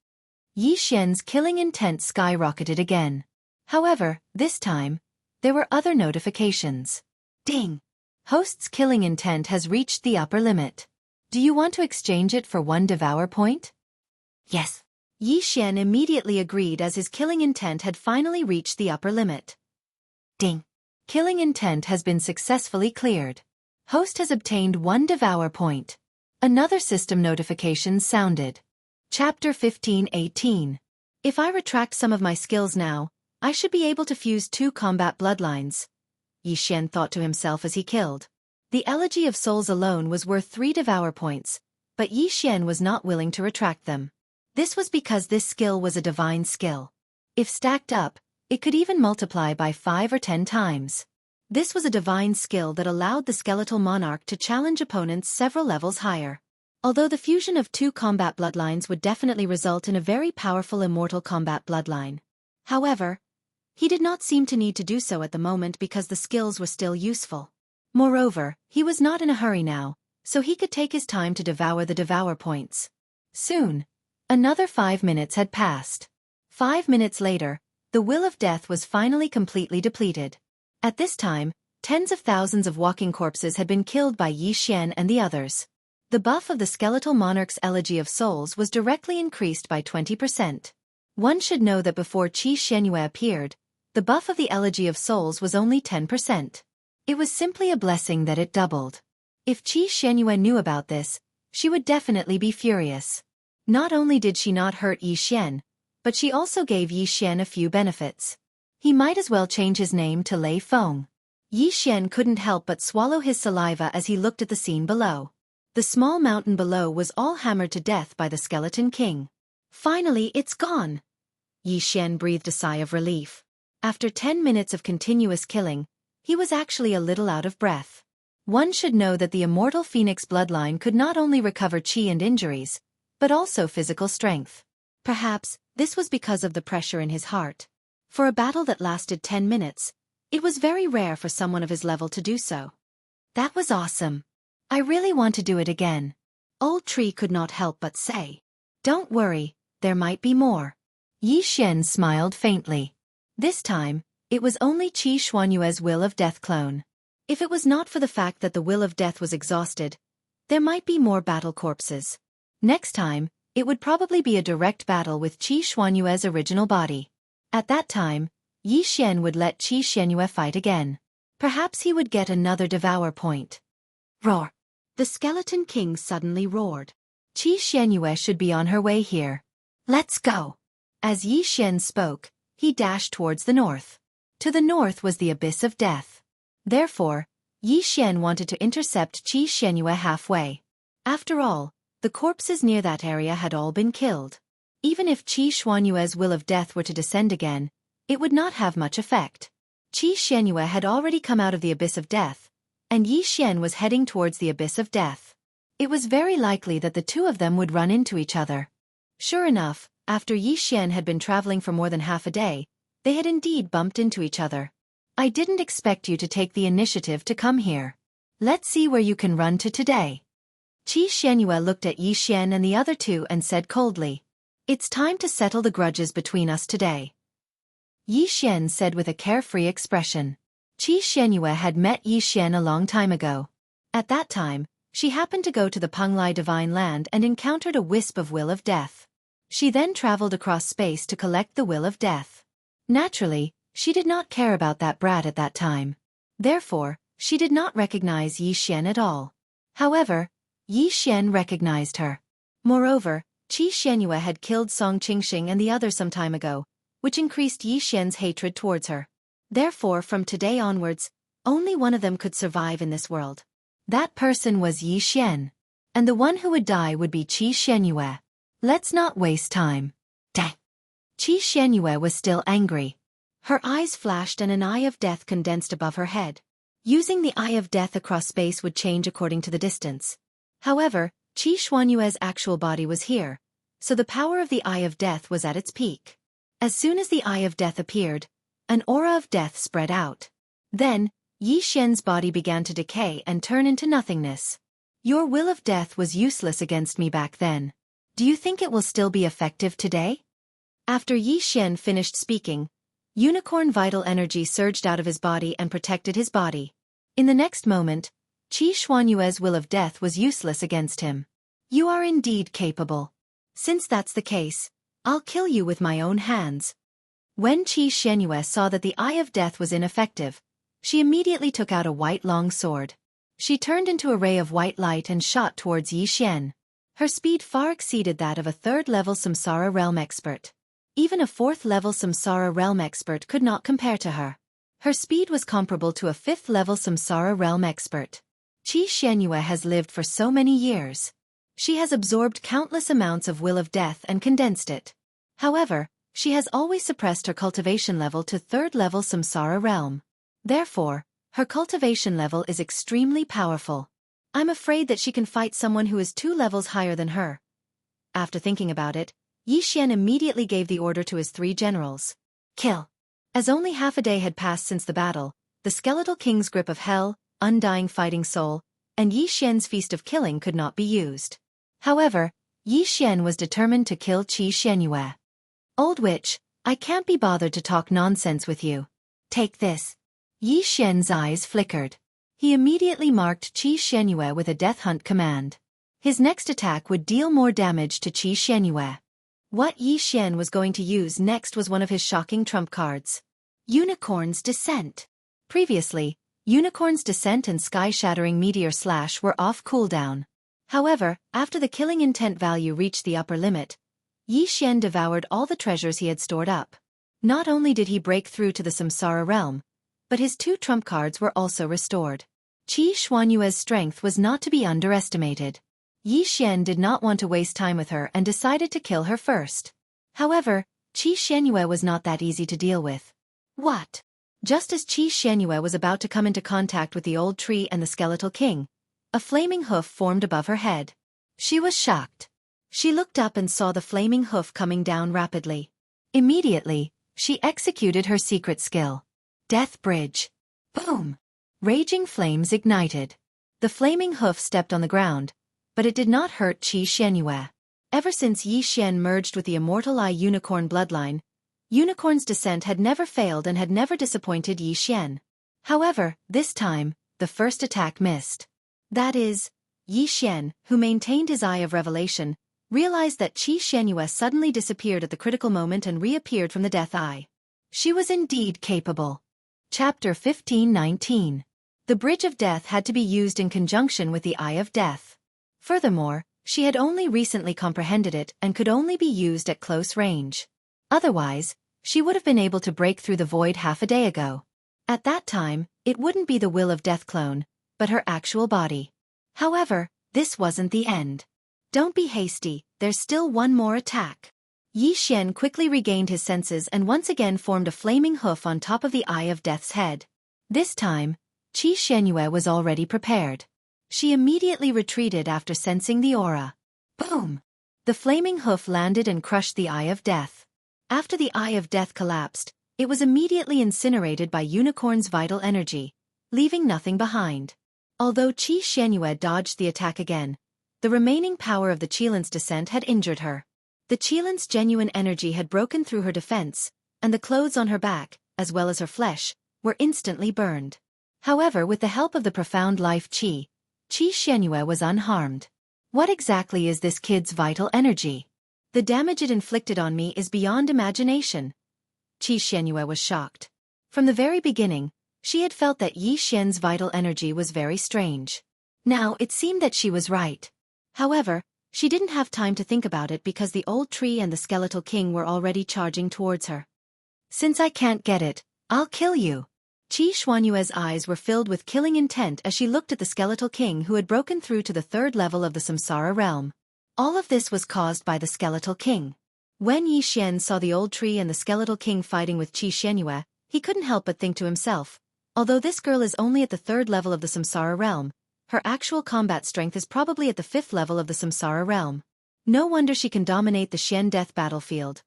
Yi Xian's killing intent skyrocketed again. However, this time, there were other notifications. Ding! Host's killing intent has reached the upper limit. Do you want to exchange it for 1 devour point? Yes. Yi Xian immediately agreed as his killing intent had finally reached the upper limit. Ding! Killing intent has been successfully cleared. Host has obtained 1 devour point. Another system notification sounded. Chapter 15:18. If I retract some of my skills now, I should be able to fuse 2 combat bloodlines. Yi Xian thought to himself as he killed. The Elegy of Souls alone was worth 3 devour points, but Yi Xian was not willing to retract them. This was because this skill was a divine skill. If stacked up, it could even multiply by 5 or 10 times. This was a divine skill that allowed the Skeletal Monarch to challenge opponents several levels higher. Although the fusion of 2 combat bloodlines would definitely result in a very powerful immortal combat bloodline. However, he did not seem to need to do so at the moment because the skills were still useful. Moreover, he was not in a hurry now, so he could take his time to devour the devour points. Soon, another 5 minutes had passed. 5 minutes later, the will of death was finally completely depleted. At this time, tens of thousands of walking corpses had been killed by Yi Xian and the others. The buff of the Skeletal Monarch's Elegy of Souls was directly increased by 20%. One should know that before Qi Xianyue appeared, the buff of the Elegy of Souls was only 10%. It was simply a blessing that it doubled. If Qi Xianyue knew about this, she would definitely be furious. Not only did she not hurt Yi Xian, but she also gave Yi Xian a few benefits. He might as well change his name to Lei Feng. Yi Xian couldn't help but swallow his saliva as he looked at the scene below. The small mountain below was all hammered to death by the Skeleton King. Finally, it's gone. Yi Xian breathed a sigh of relief. After 10 minutes of continuous killing, he was actually a little out of breath. One should know that the immortal Phoenix bloodline could not only recover chi and injuries, but also physical strength. Perhaps, this was because of the pressure in his heart. For a battle that lasted 10 minutes, it was very rare for someone of his level to do so. That was awesome. I really want to do it again. Old Tree could not help but say. Don't worry, there might be more. Yi Xian smiled faintly. This time, it was only Qi Xuanyue's Will of Death clone. If it was not for the fact that the Will of Death was exhausted, there might be more battle corpses. Next time, it would probably be a direct battle with Qi Xuanyue's original body. At that time, Yi Xian would let Qi Xuanyue fight again. Perhaps he would get another devour point. Roar! The Skeleton King suddenly roared. Qi Xuanyue should be on her way here. Let's go! As Yi Xian spoke, he dashed towards the north. To the north was the Abyss of Death. Therefore, Yi Xian wanted to intercept Qi Xuanyue halfway. After all, the corpses near that area had all been killed. Even if Qi Xuanyue's Will of Death were to descend again, it would not have much effect. Qi Xuanyue had already come out of the Abyss of Death, and Yi Xian was heading towards the Abyss of Death. It was very likely that the two of them would run into each other. Sure enough, after Yi Xian had been traveling for more than half a day, they had indeed bumped into each other. I didn't expect you to take the initiative to come here. Let's see where you can run to today. Qi Xuanyue looked at Yi Xian and the other two and said coldly, It's time to settle the grudges between us today. Yi Xian said with a carefree expression. Qi Xuanyue had met Yi Xian a long time ago. At that time, she happened to go to the Penglai Divine Land and encountered a wisp of Will of Death. She then traveled across space to collect the Will of Death. Naturally, she did not care about that brat at that time. Therefore, she did not recognize Yi Xian at all. However, Yi Xian recognized her. Moreover, Qi Xuanyue had killed Song Qingxing and the others some time ago, which increased Yi Xian's hatred towards her. Therefore, from today onwards, only one of them could survive in this world. That person was Yi Xian. And the one who would die would be Qi Xuanyue. Let's not waste time. Dang! Qi Xuanyue was still angry. Her eyes flashed and an eye of death condensed above her head. Using the eye of death across space would change according to the distance. However, Qi Xuanyue's actual body was here, so the power of the eye of death was at its peak. As soon as the eye of death appeared, an aura of death spread out. Then, Yi Xian's body began to decay and turn into nothingness. Your Will of Death was useless against me back then. Do you think it will still be effective today? After Yi Xian finished speaking, unicorn vital energy surged out of his body and protected his body. In the next moment, Qi Xuanyue's Will of Death was useless against him. You are indeed capable. Since that's the case, I'll kill you with my own hands. When Qi Xuanyue saw that the Eye of Death was ineffective, she immediately took out a white long sword. She turned into a ray of white light and shot towards Yi Xian. Her speed far exceeded that of a 3rd-level Samsara Realm expert. Even a 4th-level Samsara Realm expert could not compare to her. Her speed was comparable to a 5th-level Samsara Realm expert. Qi Xuanyue has lived for so many years. She has absorbed countless amounts of Will of Death and condensed it. However, she has always suppressed her cultivation level to 3rd-level Samsara Realm. Therefore, her cultivation level is extremely powerful. I'm afraid that she can fight someone who is 2 levels higher than her. After thinking about it, Yi Xian immediately gave the order to his 3 generals. Kill! As only half a day had passed since the battle, the Skeletal King's Grip of Hell, Undying Fighting Soul, and Yi Xian's Feast of Killing could not be used. However, Yi Xian was determined to kill Qi Xuanyue. Old witch, I can't be bothered to talk nonsense with you. Take this. Yi Xian's eyes flickered. He immediately marked Qi Xuanyue with a death hunt command. His next attack would deal more damage to Qi Xuanyue. What Yi Xian was going to use next was one of his shocking trump cards. Unicorn's Descent. Previously, Unicorn's Descent and Sky-Shattering Meteor Slash were off cooldown. However, after the killing intent value reached the upper limit, Yi Xian devoured all the treasures he had stored up. Not only did he break through to the Samsara realm, but his 2 trump cards were also restored. Qi Xuanyue's strength was not to be underestimated. Yi Xian did not want to waste time with her and decided to kill her first. However, Qi Xuanyue was not that easy to deal with. What? Just as Qi Xianyue was about to come into contact with the old tree and the skeletal king, a flaming hoof formed above her head. She was shocked. She looked up and saw the flaming hoof coming down rapidly. Immediately, she executed her secret skill. Death Bridge. Boom! Raging flames ignited. The flaming hoof stepped on the ground, but it did not hurt Qi Xianyue. Ever since Yi Xian merged with the immortal Eye Unicorn bloodline, Unicorn's descent had never failed and had never disappointed Yi Xian. However, this time, the first attack missed. That is, Yi Xian, who maintained his Eye of Revelation, realized that Qi Xianyue suddenly disappeared at the critical moment and reappeared from the Death Eye. She was indeed capable. Chapter 15:19. The Bridge of Death had to be used in conjunction with the Eye of Death. Furthermore, she had only recently comprehended it and could only be used at close range. Otherwise, she would have been able to break through the void half a day ago. At that time, it wouldn't be the Will of Death clone, but her actual body. However, this wasn't the end. Don't be hasty, there's still one more attack. Yi Xian quickly regained his senses and once again formed a flaming hoof on top of the Eye of Death's head. This time, Qi Xianyue was already prepared. She immediately retreated after sensing the aura. Boom! The flaming hoof landed and crushed the Eye of Death. After the Eye of Death collapsed, it was immediately incinerated by Unicorn's vital energy, leaving nothing behind. Although Qi Xianyue dodged the attack again, the remaining power of the Qilin's descent had injured her. The Qilин's genuine energy had broken through her defense, and the clothes on her back, as well as her flesh, were instantly burned. However, with the help of the profound life Qi Xianyue was unharmed. What exactly is this kid's vital energy? The damage it inflicted on me is beyond imagination. Qi Xianyue was shocked. From the very beginning, she had felt that Yi Xian's vital energy was very strange. Now, it seemed that she was right. However, she didn't have time to think about it because the old tree and the skeletal king were already charging towards her. Since I can't get it, I'll kill you. Qi Xuanyue's eyes were filled with killing intent as she looked at the skeletal king who had broken through to the third level of the samsara realm. All of this was caused by the skeletal king. When Yi Xian saw the old tree and the skeletal king fighting with Qi Xianyue, he couldn't help but think to himself, although this girl is only at the third level of the samsara realm, her actual combat strength is probably at the fifth level of the samsara realm. No wonder she can dominate the Xian death battlefield.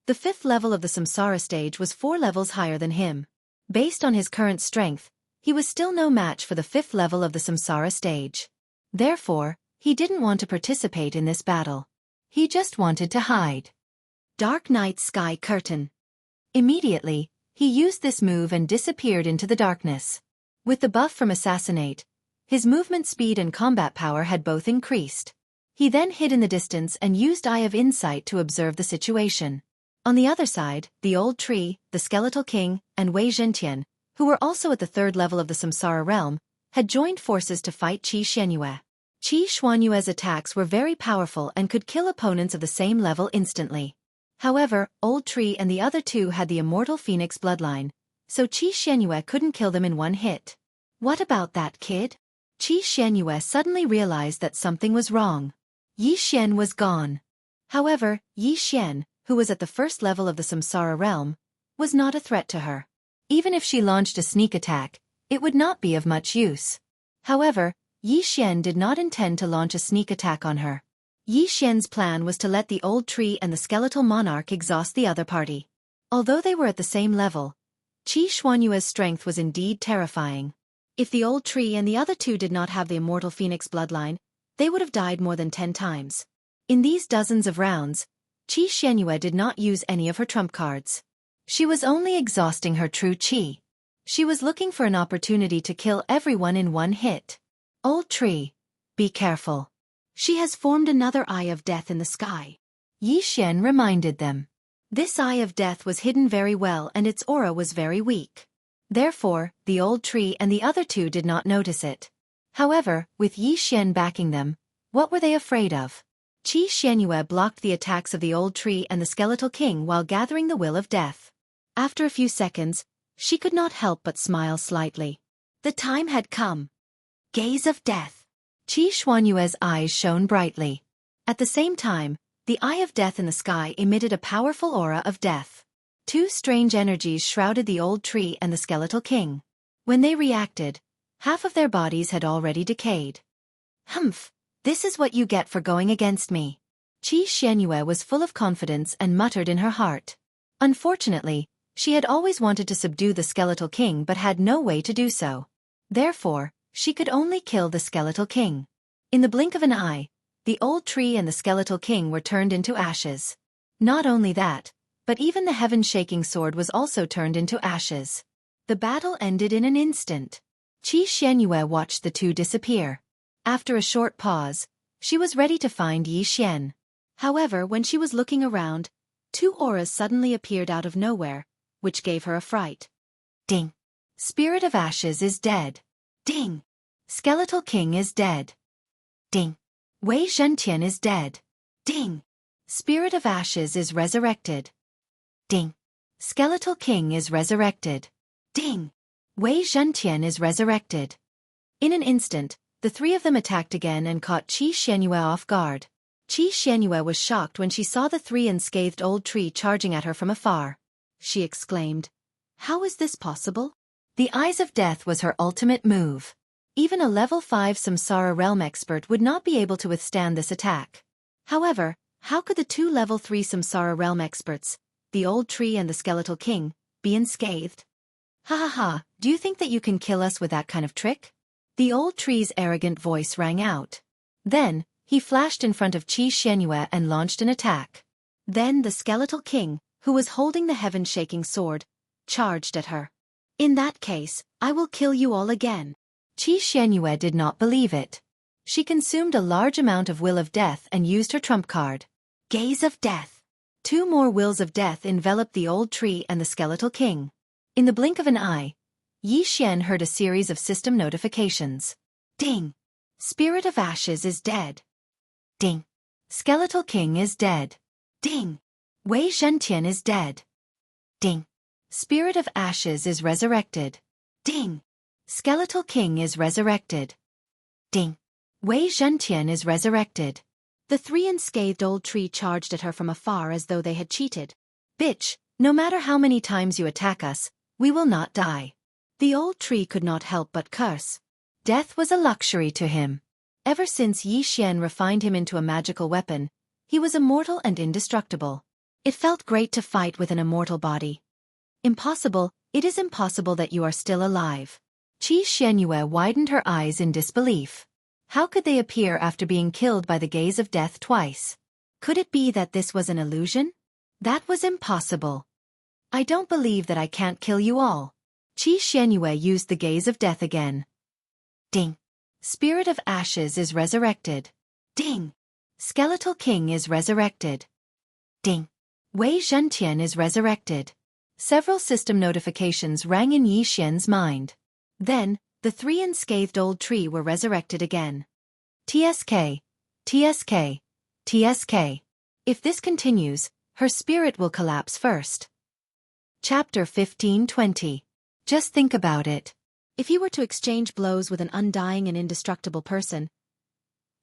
The fifth level of the samsara stage was 4 levels higher than him. Based on his current strength, he was still no match for the fifth level of the samsara stage. Therefore, he didn't want to participate in this battle. He just wanted to hide. Dark Night Sky Curtain. Immediately, he used this move and disappeared into the darkness. With the buff from Assassinate, his movement speed and combat power had both increased. He then hid in the distance and used Eye of Insight to observe the situation. On the other side, the old tree, the skeletal king, and Wei Zhentian, who were also at the third level of the samsara realm, had joined forces to fight Qi Xianyue. Qi Xuanyue's attacks were very powerful and could kill opponents of the same level instantly. However, Old Tree and the other two had the immortal Phoenix bloodline, so Qi Xianyue couldn't kill them in one hit. What about that kid? Qi Xianyue suddenly realized that something was wrong. Yi Xian was gone. However, Yi Xian, who was at the first level of the samsara realm, was not a threat to her. Even if she launched a sneak attack, it would not be of much use. However, Yi Xian did not intend to launch a sneak attack on her. Yi Xian's plan was to let the old tree and the skeletal monarch exhaust the other party. Although they were at the same level, Qi Xuanyue's strength was indeed terrifying. If the old tree and the other two did not have the immortal Phoenix bloodline, they would have died more than 10 times. In these dozens of rounds, Qi Xianyue did not use any of her trump cards. She was only exhausting her true qi. She was looking for an opportunity to kill everyone in one hit. Old tree, be careful. She has formed another Eye of Death in the sky. Yi Xian reminded them. This Eye of Death was hidden very well and its aura was very weak. Therefore, the old tree and the other two did not notice it. However, with Yi Xian backing them, what were they afraid of? Qi Xianyue blocked the attacks of the old tree and the skeletal king while gathering the will of death. After a few seconds, she could not help but smile slightly. The time had come. Gaze of Death. Qi Xuanyue's eyes shone brightly. At the same time, the Eye of Death in the sky emitted a powerful aura of death. Two strange energies shrouded the old tree and the skeletal king. When they reacted, half of their bodies had already decayed. Humph! This is what you get for going against me. Qi Xianyue was full of confidence and muttered in her heart. Unfortunately, she had always wanted to subdue the skeletal king but had no way to do so. Therefore, she could only kill the skeletal king. In the blink of an eye, the old tree and the skeletal king were turned into ashes. Not only that, but even the heaven-shaking sword was also turned into ashes. The battle ended in an instant. Qi Xianyue watched the two disappear. After a short pause, she was ready to find Yi Xian. However, when she was looking around, two auras suddenly appeared out of nowhere, which gave her a fright. Ding! Spirit of Ashes is dead. Ding! Skeletal King is dead. Ding! Wei Zhentian is dead. Ding! Spirit of Ashes is resurrected. Ding! Skeletal King is resurrected. Ding! Wei Zhentian is resurrected. In an instant, the three of them attacked again and caught Qi Xianyue off guard. Qi Xianyue was shocked when she saw the three unscathed old tree charging at her from afar. She exclaimed, "How is this possible?" The Eyes of Death was her ultimate move. Even a level 5 Samsara Realm expert would not be able to withstand this attack. However, how could the two level 3 Samsara Realm experts, the old tree and the skeletal king, be unscathed? Ha ha ha, do you think that you can kill us with that kind of trick? The old tree's arrogant voice rang out. Then, he flashed in front of Qi Xianyue and launched an attack. Then the skeletal king, who was holding the heaven-shaking sword, charged at her. In that case, I will kill you all again. Qi Xianyue did not believe it. She consumed a large amount of Will of Death and used her trump card. Gaze of Death. Two more Wills of Death enveloped the old tree and the skeletal king. In the blink of an eye, Yi Xian heard a series of system notifications. Ding! Spirit of Ashes is dead. Ding! Skeletal King is dead. Ding! Wei Zhentian is dead. Ding! Spirit of Ashes is resurrected. Ding! Skeletal King is resurrected. Ding! Wei Zhentian is resurrected. The three unscathed old tree charged at her from afar as though they had cheated. Bitch, no matter how many times you attack us, we will not die. The old tree could not help but curse. Death was a luxury to him. Ever since Yi Xian refined him into a magical weapon, he was immortal and indestructible. It felt great to fight with an immortal body. Impossible, it is impossible that you are still alive. Qi Xianyue widened her eyes in disbelief. How could they appear after being killed by the gaze of death twice? Could it be that this was an illusion? That was impossible. I don't believe that I can't kill you all. Qi Xianyue used the gaze of death again. Ding! Spirit of Ashes is resurrected. Ding! Skeletal King is resurrected. Ding! Wei Zhentian is resurrected. Several system notifications rang in Yi Xian's mind. Then, the three unscathed old tree were resurrected again. TSK, TSK, TSK. If this continues, her spirit will collapse first. Chapter 15:20. Just think about it. If he were to exchange blows with an undying and indestructible person,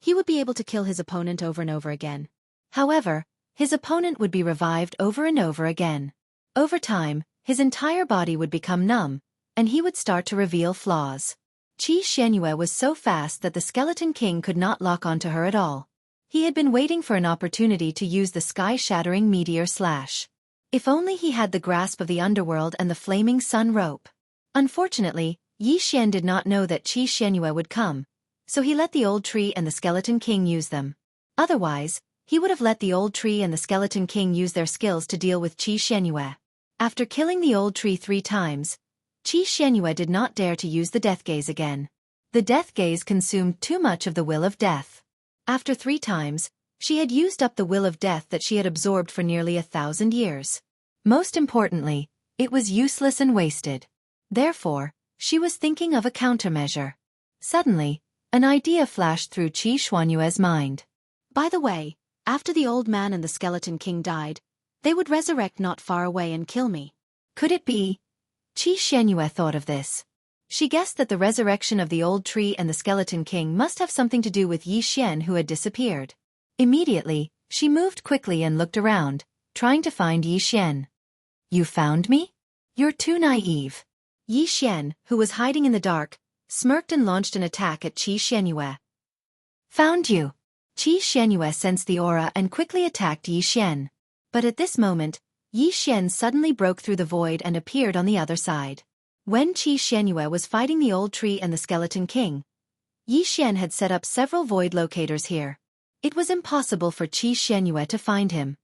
he would be able to kill his opponent over and over again. However, his opponent would be revived over and over again. Over time, his entire body would become numb, and he would start to reveal flaws. Qi Xianyue was so fast that the Skeleton King could not lock onto her at all. He had been waiting for an opportunity to use the sky-shattering meteor slash. If only he had the grasp of the underworld and the flaming sun rope. Unfortunately, Yi Xian did not know that Qi Xianyue would come, so he let the old tree and the Skeleton King use them. Otherwise, he would have let the old tree and the Skeleton King use their skills to deal with Qi Xianyue. After killing the old tree 3 times, Qi Xianyue did not dare to use the death gaze again. The death gaze consumed too much of the will of death. After 3 times, she had used up the will of death that she had absorbed for nearly 1,000 years. Most importantly, it was useless and wasted. Therefore, she was thinking of a countermeasure. Suddenly, an idea flashed through Qi Xuanyue's mind. By the way, after the old man and the Skeleton King died, they would resurrect not far away and kill me. Could it be? Qi Xianyue thought of this. She guessed that the resurrection of the old tree and the Skeleton King must have something to do with Yi Xian who had disappeared. Immediately, she moved quickly and looked around, trying to find Yi Xian. You found me? You're too naive. Yi Xian, who was hiding in the dark, smirked and launched an attack at Qi Xianyue. Found you. Qi Xianyue sensed the aura and quickly attacked Yi Xian. But at this moment, Yi Xian suddenly broke through the void and appeared on the other side. When Qi Xianyue was fighting the old tree and the Skeleton King, Yi Xian had set up several void locators here. It was impossible for Qi Xianyue to find him.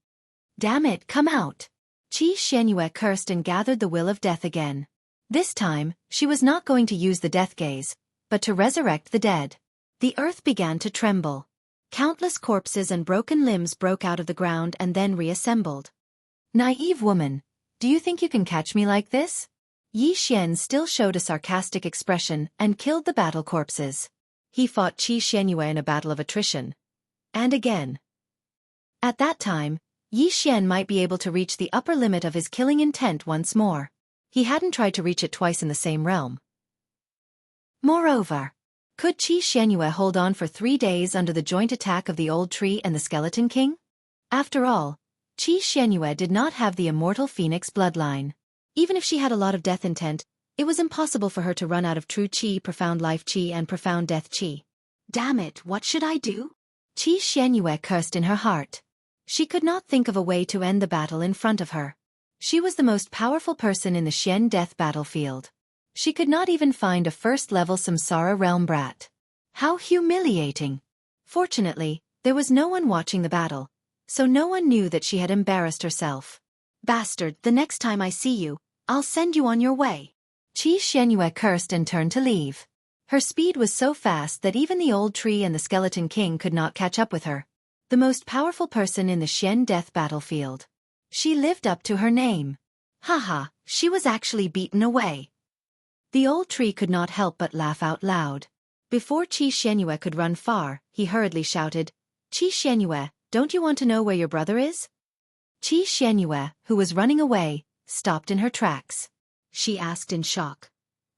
Damn it, come out! Qi Xianyue cursed and gathered the will of death again. This time, she was not going to use the death gaze, but to resurrect the dead. The earth began to tremble. Countless corpses and broken limbs broke out of the ground and then reassembled. Naive woman, do you think you can catch me like this? Yi Xian still showed a sarcastic expression and killed the battle corpses. He fought Qi Xianyue in a battle of attrition. And again. At that time, Yi Xian might be able to reach the upper limit of his killing intent once more. He hadn't tried to reach it twice in the same realm. Moreover, could Qi Xianyue hold on for 3 days under the joint attack of the old tree and the Skeleton King? After all, Qi Xianyue did not have the immortal phoenix bloodline. Even if she had a lot of death intent, it was impossible for her to run out of true Qi, profound life Qi and profound death Qi. Damn it, what should I do? Qi Xianyue cursed in her heart. She could not think of a way to end the battle in front of her. She was the most powerful person in the Xian death battlefield. She could not even find a first-level Samsara realm brat. How humiliating! Fortunately, there was no one watching the battle, so no one knew that she had embarrassed herself. Bastard, the next time I see you, I'll send you on your way. Qi Xianyue cursed and turned to leave. Her speed was so fast that even the old tree and the Skeleton King could not catch up with her. The most powerful person in the Xian death battlefield. She lived up to her name. Haha, she was actually beaten away. The old tree could not help but laugh out loud. Before Qi Xianyue could run far, he hurriedly shouted, Qi Xianyue, don't you want to know where your brother is? Qi Xianyue, who was running away, stopped in her tracks. She asked in shock.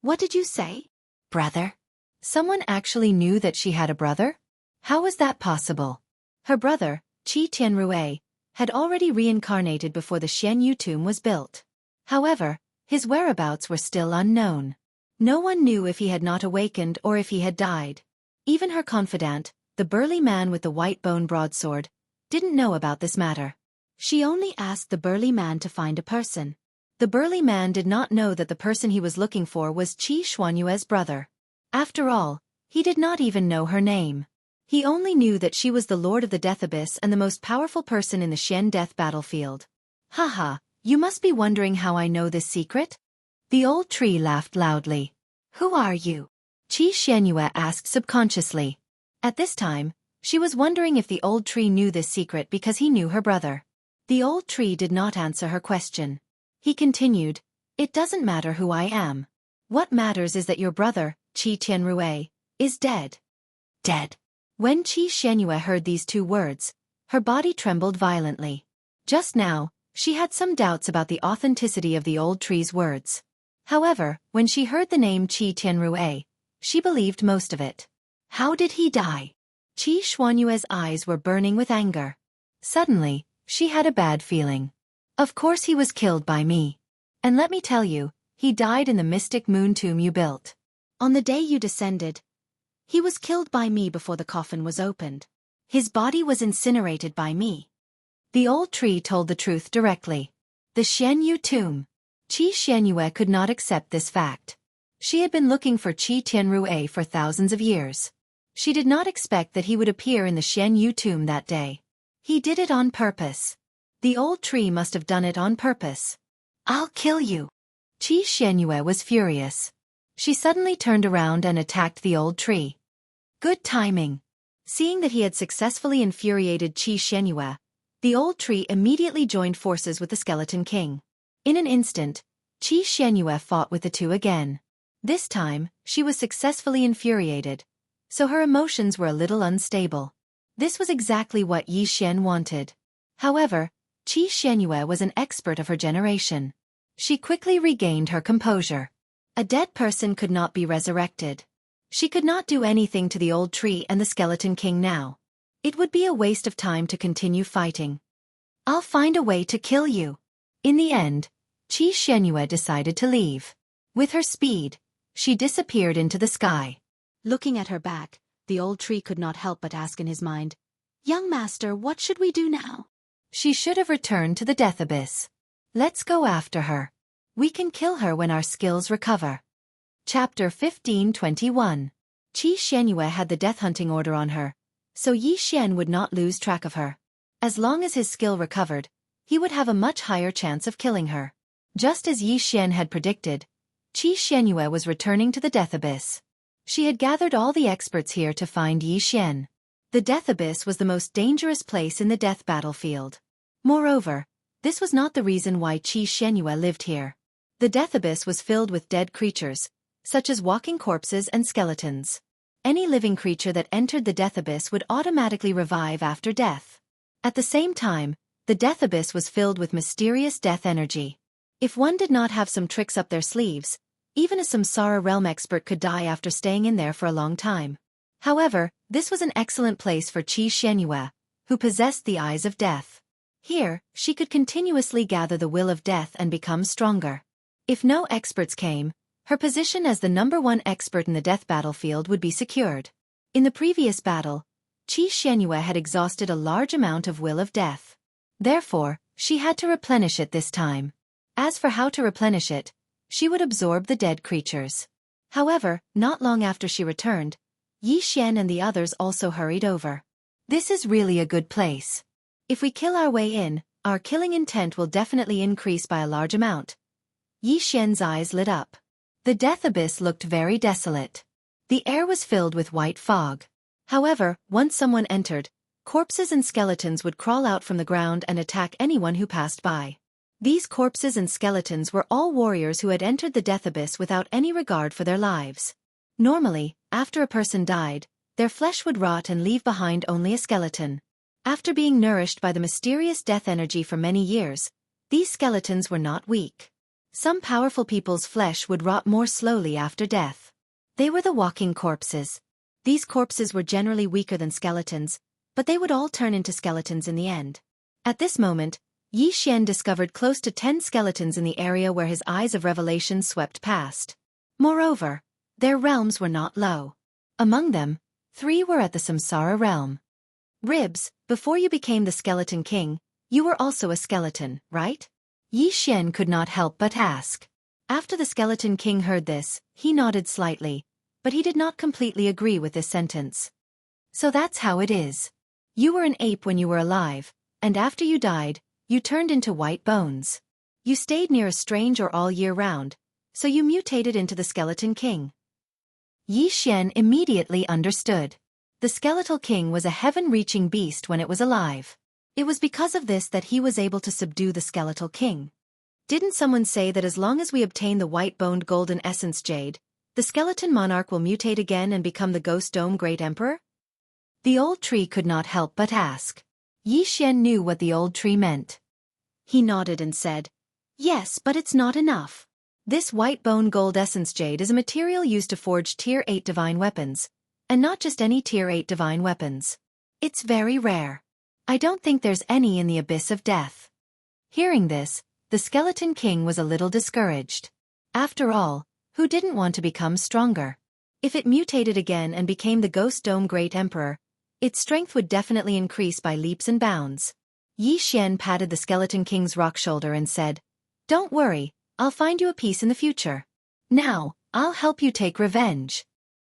What did you say? Brother? Someone actually knew that she had a brother? How was that possible? Her brother, Qi Tianrue, had already reincarnated before the Xianyu tomb was built. However, his whereabouts were still unknown. No one knew if he had not awakened or if he had died. Even her confidant, the burly man with the white bone broadsword, didn't know about this matter. She only asked the burly man to find a person. The burly man did not know that the person he was looking for was Qi Xuanyue's brother. After all, he did not even know her name. He only knew that she was the Lord of the Death Abyss and the most powerful person in the Xian death battlefield. Haha, you must be wondering how I know this secret? The old tree laughed loudly. Who are you? Qi Xianyue asked subconsciously. At this time, she was wondering if the old tree knew this secret because he knew her brother. The old tree did not answer her question. He continued, It doesn't matter who I am. What matters is that your brother, Qi Tianrue, is dead. Dead. When Qi Xianyue heard these 2 words, her body trembled violently. Just now, she had some doubts about the authenticity of the old tree's words. However, when she heard the name Qi Tianrue, she believed most of it. How did he die? Qi Xuanyue's eyes were burning with anger. Suddenly, she had a bad feeling. Of course he was killed by me. And let me tell you, he died in the mystic moon tomb you built. On the day you descended, he was killed by me before the coffin was opened. His body was incinerated by me. The old tree told the truth directly. The Xianyu tomb. Qi Xianyue could not accept this fact. She had been looking for Qi Tianrue for thousands of years. She did not expect that he would appear in the Xianyu tomb that day. He did it on purpose. The old tree must have done it on purpose. I'll kill you. Qi Xianyue was furious. She suddenly turned around and attacked the old tree. Good timing. Seeing that he had successfully infuriated Qi Xianyue, the old tree immediately joined forces with the Skeleton King. In an instant, Qi Xianyue fought with the 2 again. This time, she was successfully infuriated, so her emotions were a little unstable. This was exactly what Yi Xian wanted. However, Qi Xianyue was an expert of her generation. She quickly regained her composure. A dead person could not be resurrected. She could not do anything to the old tree and the Skeleton King now. It would be a waste of time to continue fighting. I'll find a way to kill you. In the end, Qi Xianyue decided to leave. With her speed, she disappeared into the sky. Looking at her back, the old tree could not help but ask in his mind, "Young master, what should we do now?" She should have returned to the death abyss. Let's go after her. We can kill her when our skills recover. Chapter 15:21. Qi Xianyue had the death hunting order on her, so Yi Xian would not lose track of her. As long as his skill recovered, he would have a much higher chance of killing her. Just as Yi Xian had predicted, Qi Xianyue was returning to the death abyss. She had gathered all the experts here to find Yi Xian. The death abyss was the most dangerous place in the death battlefield. Moreover, this was not the reason why Qi Xianyue lived here. The death abyss was filled with dead creatures, such as walking corpses and skeletons. Any living creature that entered the death abyss would automatically revive after death. At the same time, the death abyss was filled with mysterious death energy. If one did not have some tricks up their sleeves, even a Samsara realm expert could die after staying in there for a long time. However, this was an excellent place for Qi Xianyue, who possessed the eyes of death. Here, she could continuously gather the will of death and become stronger. If no experts came, her position as the #1 expert in the death battlefield would be secured. In the previous battle, Qi Xianyue had exhausted a large amount of will of death. Therefore, she had to replenish it this time. As for how to replenish it, she would absorb the dead creatures. However, not long after she returned, Yi Xian and the others also hurried over. This is really a good place. If we kill our way in, our killing intent will definitely increase by a large amount. Yi Xian's eyes lit up. The death abyss looked very desolate. The air was filled with white fog. However, once someone entered, corpses and skeletons would crawl out from the ground and attack anyone who passed by. These corpses and skeletons were all warriors who had entered the death abyss without any regard for their lives. Normally, after a person died, their flesh would rot and leave behind only a skeleton. After being nourished by the mysterious death energy for many years, these skeletons were not weak. Some powerful people's flesh would rot more slowly after death. They were the walking corpses. These corpses were generally weaker than skeletons, but they would all turn into skeletons in the end. At this moment, Yi Xian discovered close to 10 skeletons in the area where his eyes of revelation swept past. Moreover, their realms were not low. Among them, 3 were at the Samsara realm. Ribs, before you became the Skeleton King, you were also a skeleton, right? Yi Xian could not help but ask. After the Skeleton King heard this, he nodded slightly, but he did not completely agree with this sentence. So that's how it is. You were an ape when you were alive, and after you died, you turned into white bones. You stayed near a stranger all year round, so you mutated into the Skeleton King. Yi Xian immediately understood. The Skeletal King was a heaven-reaching beast when it was alive. It was because of this that he was able to subdue the Skeletal King. Didn't someone say that as long as we obtain the white-boned golden essence jade, the skeleton monarch will mutate again and become the Ghost Dome Great Emperor? The old tree could not help but ask. Yi Xian knew what the old tree meant. He nodded and said, "Yes, but it's not enough. This white-bone gold essence jade is a material used to forge Tier 8 divine weapons, and not just any Tier 8 divine weapons. It's very rare. I don't think there's any in the abyss of death." Hearing this, the Skeleton King was a little discouraged. After all, who didn't want to become stronger? If it mutated again and became the Ghost Dome Great Emperor, its strength would definitely increase by leaps and bounds. Yi Xian patted the Skeleton King's rock shoulder and said, "Don't worry, I'll find you a piece in the future. Now, I'll help you take revenge."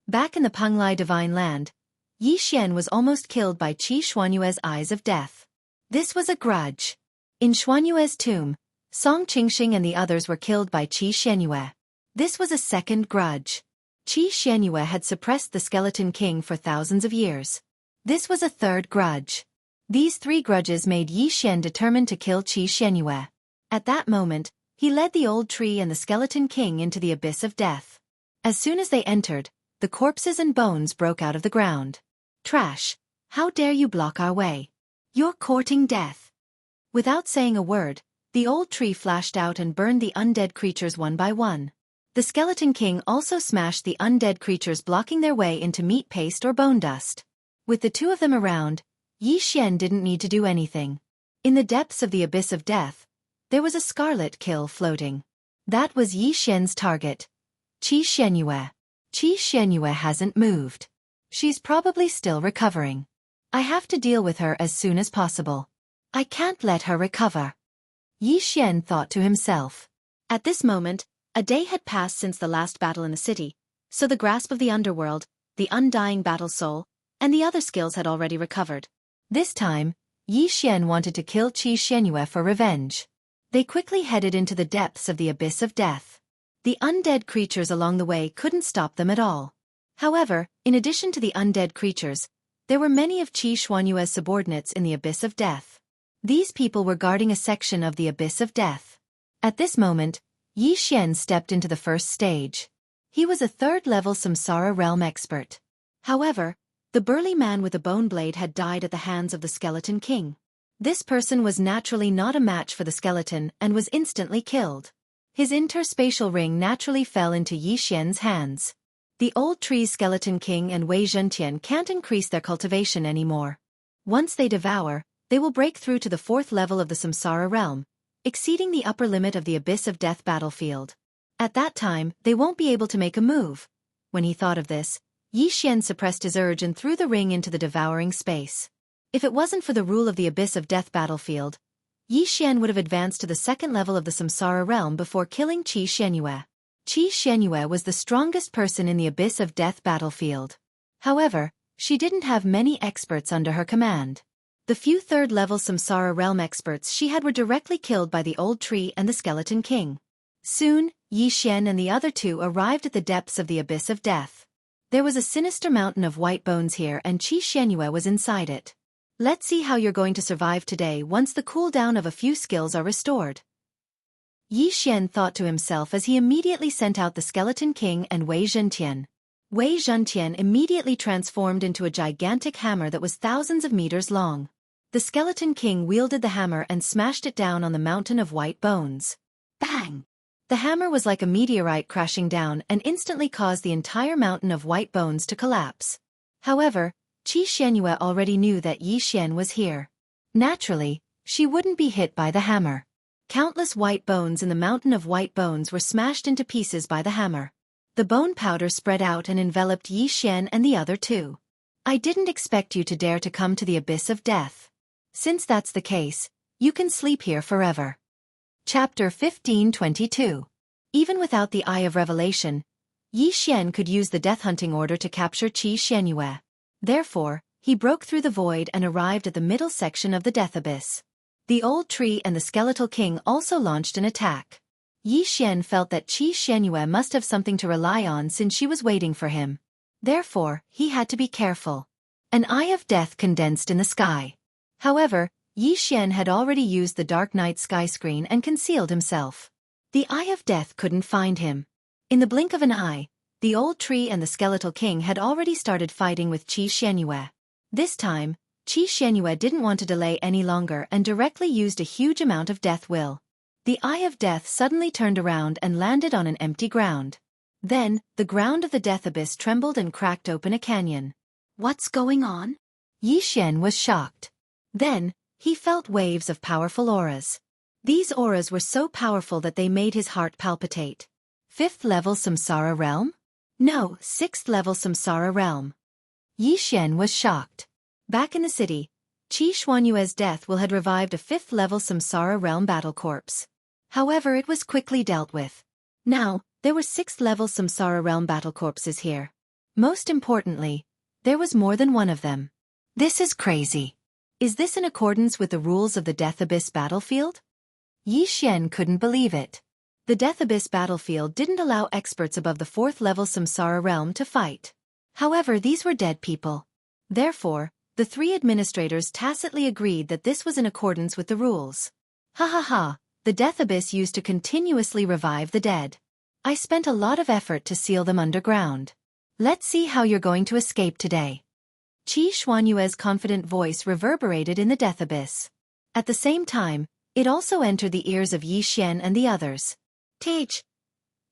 Back in the Penglai Divine Land, Yi Xian was almost killed by Qi Xuanyue's eyes of death. This was a grudge. In Xuanyue's tomb, Song Qingxing and the others were killed by Qi Xianyue. This was a second grudge. Qi Xianyue had suppressed the Skeleton King for thousands of years. This was a third grudge. These 3 grudges made Yi Xian determined to kill Qi Xianyue. At that moment, he led the old tree and the Skeleton King into the abyss of death. As soon as they entered, the corpses and bones broke out of the ground. "Trash! How dare you block our way? You're courting death." Without saying a word, the old tree flashed out and burned the undead creatures one by one. The Skeleton King also smashed the undead creatures, blocking their way into meat paste or bone dust. With the 2 of them around, Yi Xian didn't need to do anything. In the depths of the abyss of death, there was a scarlet kill floating. That was Yi Xian's target. Qi Xianyue. Qi Xianyue hasn't moved. She's probably still recovering. I have to deal with her as soon as possible. I can't let her recover. Yi Xian thought to himself. At this moment, a day had passed since the last battle in the city, so the grasp of the underworld, the undying battle soul, and the other skills had already recovered. This time, Yi Xian wanted to kill Qi Xianyue for revenge. They quickly headed into the depths of the abyss of death. The undead creatures along the way couldn't stop them at all. However, in addition to the undead creatures, there were many of Qi Xianyue's subordinates in the abyss of death. These people were guarding a section of the abyss of death. At this moment, Yi Xian stepped into the first stage. He was a third-level Samsara realm expert. However, the burly man with a bone blade had died at the hands of the Skeleton King. This person was naturally not a match for the skeleton and was instantly killed. His interspatial ring naturally fell into Yi Xian's hands. The old tree's Skeleton King and Wei Zhentian can't increase their cultivation anymore. Once they devour, they will break through to the fourth level of the Samsara realm, exceeding the upper limit of the Abyss of Death battlefield. At that time, they won't be able to make a move. When he thought of this, Yi Xian suppressed his urge and threw the ring into the devouring space. If it wasn't for the rule of the Abyss of Death battlefield, Yi Xian would have advanced to the second level of the Samsara realm before killing Qi Xianyue. Qi Xianyue was the strongest person in the Abyss of Death battlefield. However, she didn't have many experts under her command. The few third-level Samsara realm experts she had were directly killed by the old tree and the Skeleton King. Soon, Yi Xian and the other two arrived at the depths of the Abyss of Death. There was a sinister mountain of white bones here and Qi Xianyue was inside it. Let's see how you're going to survive today once the cooldown of a few skills are restored. Yi Xian thought to himself as he immediately sent out the Skeleton King and Wei Zhentian. Wei Zhentian immediately transformed into a gigantic hammer that was thousands of meters long. The Skeleton King wielded the hammer and smashed it down on the mountain of white bones. Bang! The hammer was like a meteorite crashing down and instantly caused the entire mountain of white bones to collapse. However, Qi Xianyue already knew that Yi Xian was here. Naturally, she wouldn't be hit by the hammer. Countless white bones in the mountain of white bones were smashed into pieces by the hammer. The bone powder spread out and enveloped Yi Xian and the other two. I didn't expect you to dare to come to the Abyss of Death. Since that's the case, you can sleep here forever. Chapter 1522. Even without the Eye of Revelation, Yi Xian could use the death hunting order to capture Qi Xianyue. Therefore, he broke through the void and arrived at the middle section of the Death Abyss. The old tree and the Skeletal King also launched an attack. Yi Xian felt that Qi Xianyue must have something to rely on since she was waiting for him. Therefore, he had to be careful. An Eye of Death condensed in the sky. However, Yi Xian had already used the Dark Night Sky Screen and concealed himself. The Eye of Death couldn't find him. In the blink of an eye, the old tree and the Skeletal King had already started fighting with Qi Xianyue. This time, Qi Xianyue didn't want to delay any longer and directly used a huge amount of death will. The Eye of Death suddenly turned around and landed on an empty ground. Then, the ground of the Death Abyss trembled and cracked open a canyon. What's going on? Yi Xian was shocked. Then, he felt waves of powerful auras. These auras were so powerful that they made his heart palpitate. 5th level Samsara realm? No, 6th level Samsara realm. Yi Xian was shocked. Back in the city, Qi Xianyue's death will had revived a 5th level Samsara realm battle corpse. However, it was quickly dealt with. Now, there were 6th level Samsara realm battle corpses here. Most importantly, there was more than one of them. This is crazy. Is this in accordance with the rules of the Death Abyss battlefield? Yi Xian couldn't believe it. The Death Abyss battlefield didn't allow experts above the 4th level Samsara realm to fight. However, these were dead people. Therefore, the three administrators tacitly agreed that this was in accordance with the rules. Ha ha ha, the Death Abyss used to continuously revive the dead. I spent a lot of effort to seal them underground. Let's see how you're going to escape today. Qi Xianyue's confident voice reverberated in the Death Abyss. At the same time, it also entered the ears of Yi Xian and the others. Tage.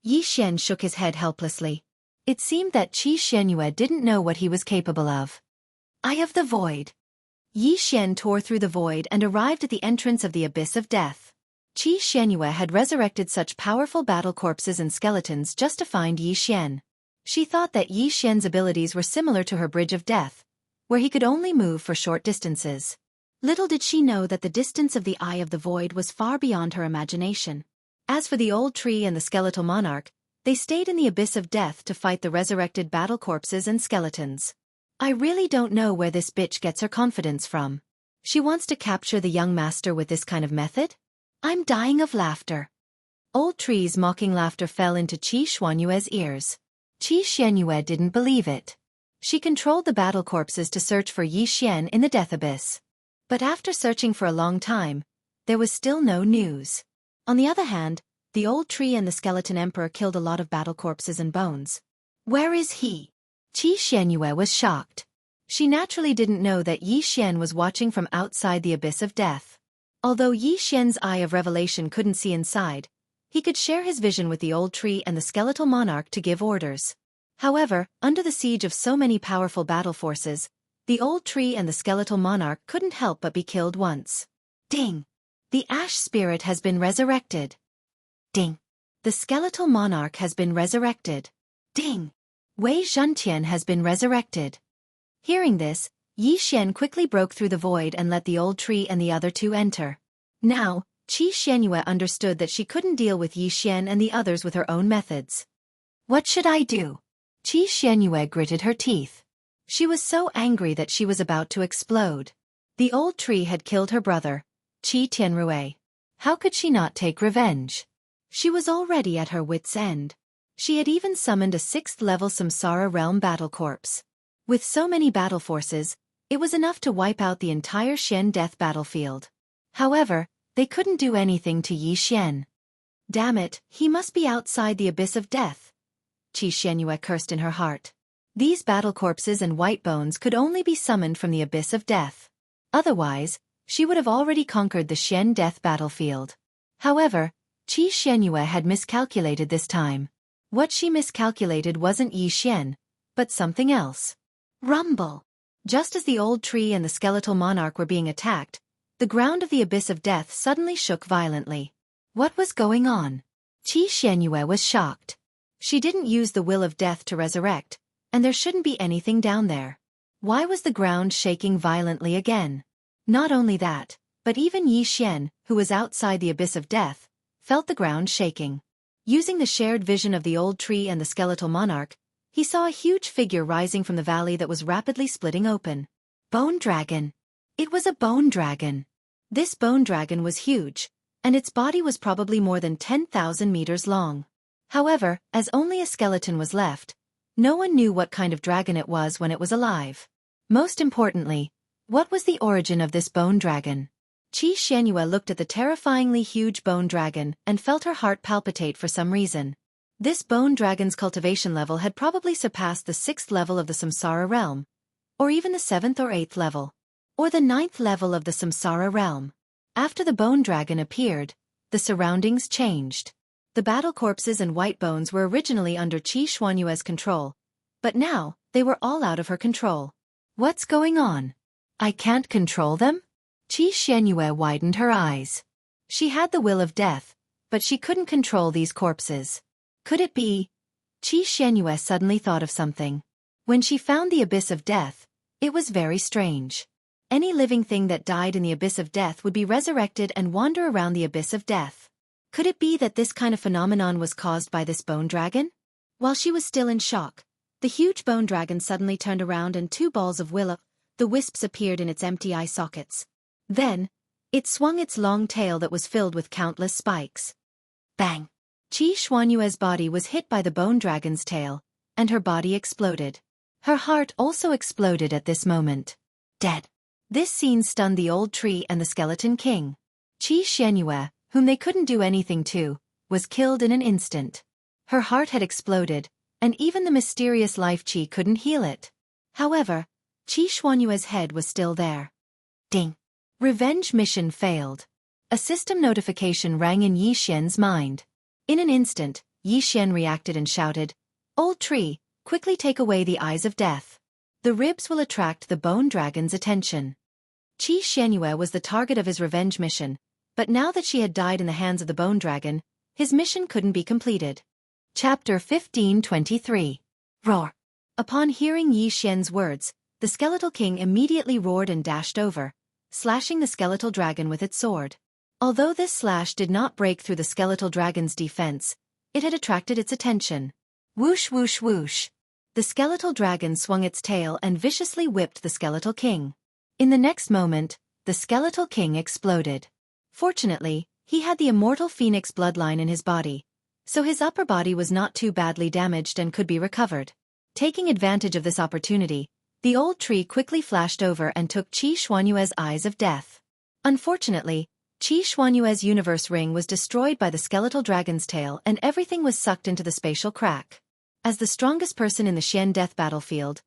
Yi Xian shook his head helplessly. It seemed that Qi Xianyue didn't know what he was capable of. Eye of the Void. Yi Xian tore through the void and arrived at the entrance of the Abyss of Death. Qi Xianyue had resurrected such powerful battle corpses and skeletons just to find Yi Xian. She thought that Yi Xian's abilities were similar to her Bridge of Death, where he could only move for short distances. Little did she know that the distance of the Eye of the Void was far beyond her imagination. As for the old tree and the skeletal monarch, they stayed in the abyss of death to fight the resurrected battle corpses and skeletons. I really don't know where this bitch gets her confidence from. She wants to capture the young master with this kind of method? I'm dying of laughter. Old tree's mocking laughter fell into Qi Xuanyue's ears. Qi Xianyue didn't believe it. She controlled the battle corpses to search for Yi Xian in the death abyss. But after searching for a long time, there was still no news. On the other hand, the old tree and the skeleton emperor killed a lot of battle corpses and bones. Where is he? Qi Xianyue was shocked. She naturally didn't know that Yi Xian was watching from outside the abyss of death. Although Yi Xian's eye of revelation couldn't see inside, he could share his vision with the old tree and the skeletal monarch to give orders. However, under the siege of so many powerful battle forces, the old tree and the skeletal monarch couldn't help but be killed once. Ding! The ash spirit has been resurrected. Ding! The skeletal monarch has been resurrected. Ding! Wei Zhentian has been resurrected. Hearing this, Yi Xian quickly broke through the void and let the old tree and the other two enter. Now, Qi Xianyue understood that she couldn't deal with Yi Xian and the others with her own methods. What should I do? Qi Xianyue gritted her teeth. She was so angry that she was about to explode. The old tree had killed her brother, Qi Tianrue. How could she not take revenge? She was already at her wit's end. She had even summoned a 6th-level Samsara Realm battle corpse. With so many battle forces, it was enough to wipe out the entire Xian death battlefield. However, they couldn't do anything to Yi Xian. Damn it, he must be outside the abyss of death. Qi Xianyue cursed in her heart. These battle corpses and white bones could only be summoned from the abyss of death. Otherwise, she would have already conquered the Xian death battlefield. However, Qi Xianyue had miscalculated this time. What she miscalculated wasn't Yi Xian, but something else. Rumble! Just as the old tree and the skeletal monarch were being attacked, the ground of the abyss of death suddenly shook violently. What was going on? Qi Xianyue was shocked. She didn't use the will of death to resurrect, and there shouldn't be anything down there. Why was the ground shaking violently again? Not only that, but even Yi Xian, who was outside the abyss of death, felt the ground shaking. Using the shared vision of the old tree and the skeletal monarch, he saw a huge figure rising from the valley that was rapidly splitting open. Bone dragon. It was a bone dragon. This bone dragon was huge, and its body was probably more than 10,000 meters long. However, as only a skeleton was left, no one knew what kind of dragon it was when it was alive. Most importantly, what was the origin of this bone dragon? Qi Xianyue looked at the terrifyingly huge bone dragon and felt her heart palpitate for some reason. This bone dragon's cultivation level had probably surpassed the 6th level of the Samsara realm, or even the 7th or 8th level, or the 9th level of the Samsara realm. After the bone dragon appeared, the surroundings changed. The battle corpses and white bones were originally under Qi Xuanyue's control, but now, they were all out of her control. What's going on? I can't control them? Qi Xianyue widened her eyes. She had the will of death, but she couldn't control these corpses. Could it be? Qi Xianyue suddenly thought of something. When she found the abyss of death, it was very strange. Any living thing that died in the abyss of death would be resurrected and wander around the abyss of death. Could it be that this kind of phenomenon was caused by this bone dragon? While she was still in shock, the huge bone dragon suddenly turned around and 2 balls of the wisps appeared in its empty eye sockets. Then, it swung its long tail that was filled with countless spikes. Bang! Qi Xuanyue's body was hit by the bone dragon's tail, and her body exploded. Her heart also exploded at this moment. Dead. This scene stunned the old tree and the skeleton king. Qi Xianyue, whom they couldn't do anything to, was killed in an instant. Her heart had exploded, and even the mysterious life Qi couldn't heal it. However, Qi Xuanyue's head was still there. Ding! Revenge mission failed. A system notification rang in Yi Xian's mind. In an instant, Yi Xian reacted and shouted, "Old tree, quickly take away the eyes of death. The ribs will attract the bone dragon's attention." Qi Xianyue was the target of his revenge mission, But now that she had died in the hands of the bone dragon, his mission couldn't be completed. Chapter 1523. Roar. Upon hearing Yi Xian's words, the skeletal king immediately roared and dashed over, slashing the skeletal dragon with its sword. Although this slash did not break through the skeletal dragon's defense, it had attracted its attention. Whoosh whoosh whoosh. The skeletal dragon swung its tail and viciously whipped the skeletal king. In the next moment, the skeletal king exploded. Fortunately, he had the immortal phoenix bloodline in his body, so his upper body was not too badly damaged and could be recovered. Taking advantage of this opportunity, the old tree quickly flashed over and took Qi Xuanyue's eyes of death. Unfortunately, Qi Xuanyue's universe ring was destroyed by the skeletal dragon's tail and everything was sucked into the spatial crack. As the strongest person in the Xian death battlefield,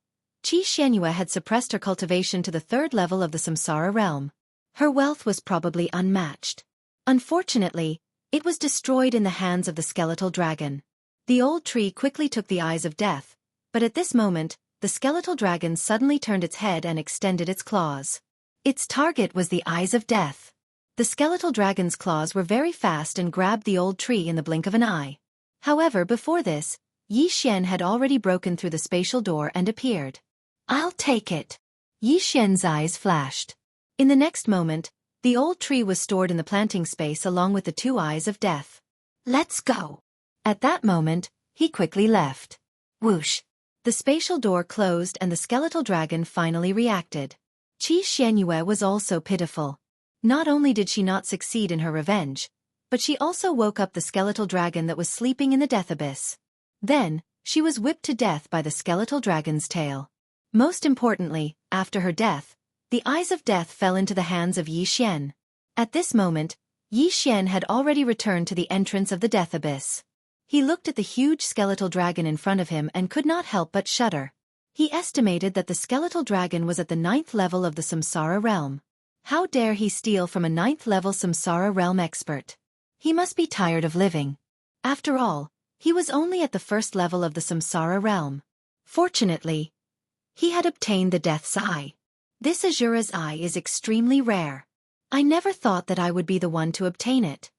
Qi Xuanyue had suppressed her cultivation to the 3rd level of the Samsara realm. Her wealth was probably unmatched. Unfortunately, it was destroyed in the hands of the skeletal dragon. The old tree quickly took the eyes of death, but at this moment, the skeletal dragon suddenly turned its head and extended its claws. Its target was the eyes of death. The skeletal dragon's claws were very fast and grabbed the old tree in the blink of an eye. However, before this, Yi Xian had already broken through the spatial door and appeared. "I'll take it." Yi Xian's eyes flashed. In the next moment, the old tree was stored in the planting space along with the 2 eyes of death. "Let's go." At that moment, he quickly left. Whoosh. The spatial door closed and the skeletal dragon finally reacted. Qi Xuanyue was also pitiful. Not only did she not succeed in her revenge, but she also woke up the skeletal dragon that was sleeping in the death abyss. Then, she was whipped to death by the skeletal dragon's tail. Most importantly, after her death, the eyes of death fell into the hands of Yi Xian. At this moment, Yi Xian had already returned to the entrance of the death abyss. He looked at the huge skeletal dragon in front of him and could not help but shudder. He estimated that the skeletal dragon was at the 9th level of the Samsara realm. How dare he steal from a 9th level Samsara realm expert? He must be tired of living. After all, he was only at the 1st level of the Samsara realm. Fortunately, he had obtained the Death's Eye. This Azura's Eye is extremely rare. I never thought that I would be the one to obtain it.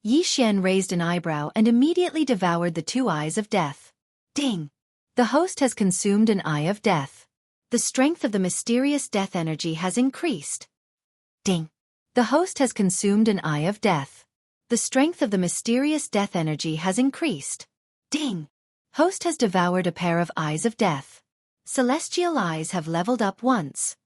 Yi Xian raised an eyebrow and immediately devoured the 2 eyes of death. Ding! The host has consumed an eye of death. The strength of the mysterious death energy has increased. Ding! The host has consumed an eye of death. The strength of the mysterious death energy has increased. Ding! Host has devoured a pair of eyes of death. Celestial eyes have leveled up once.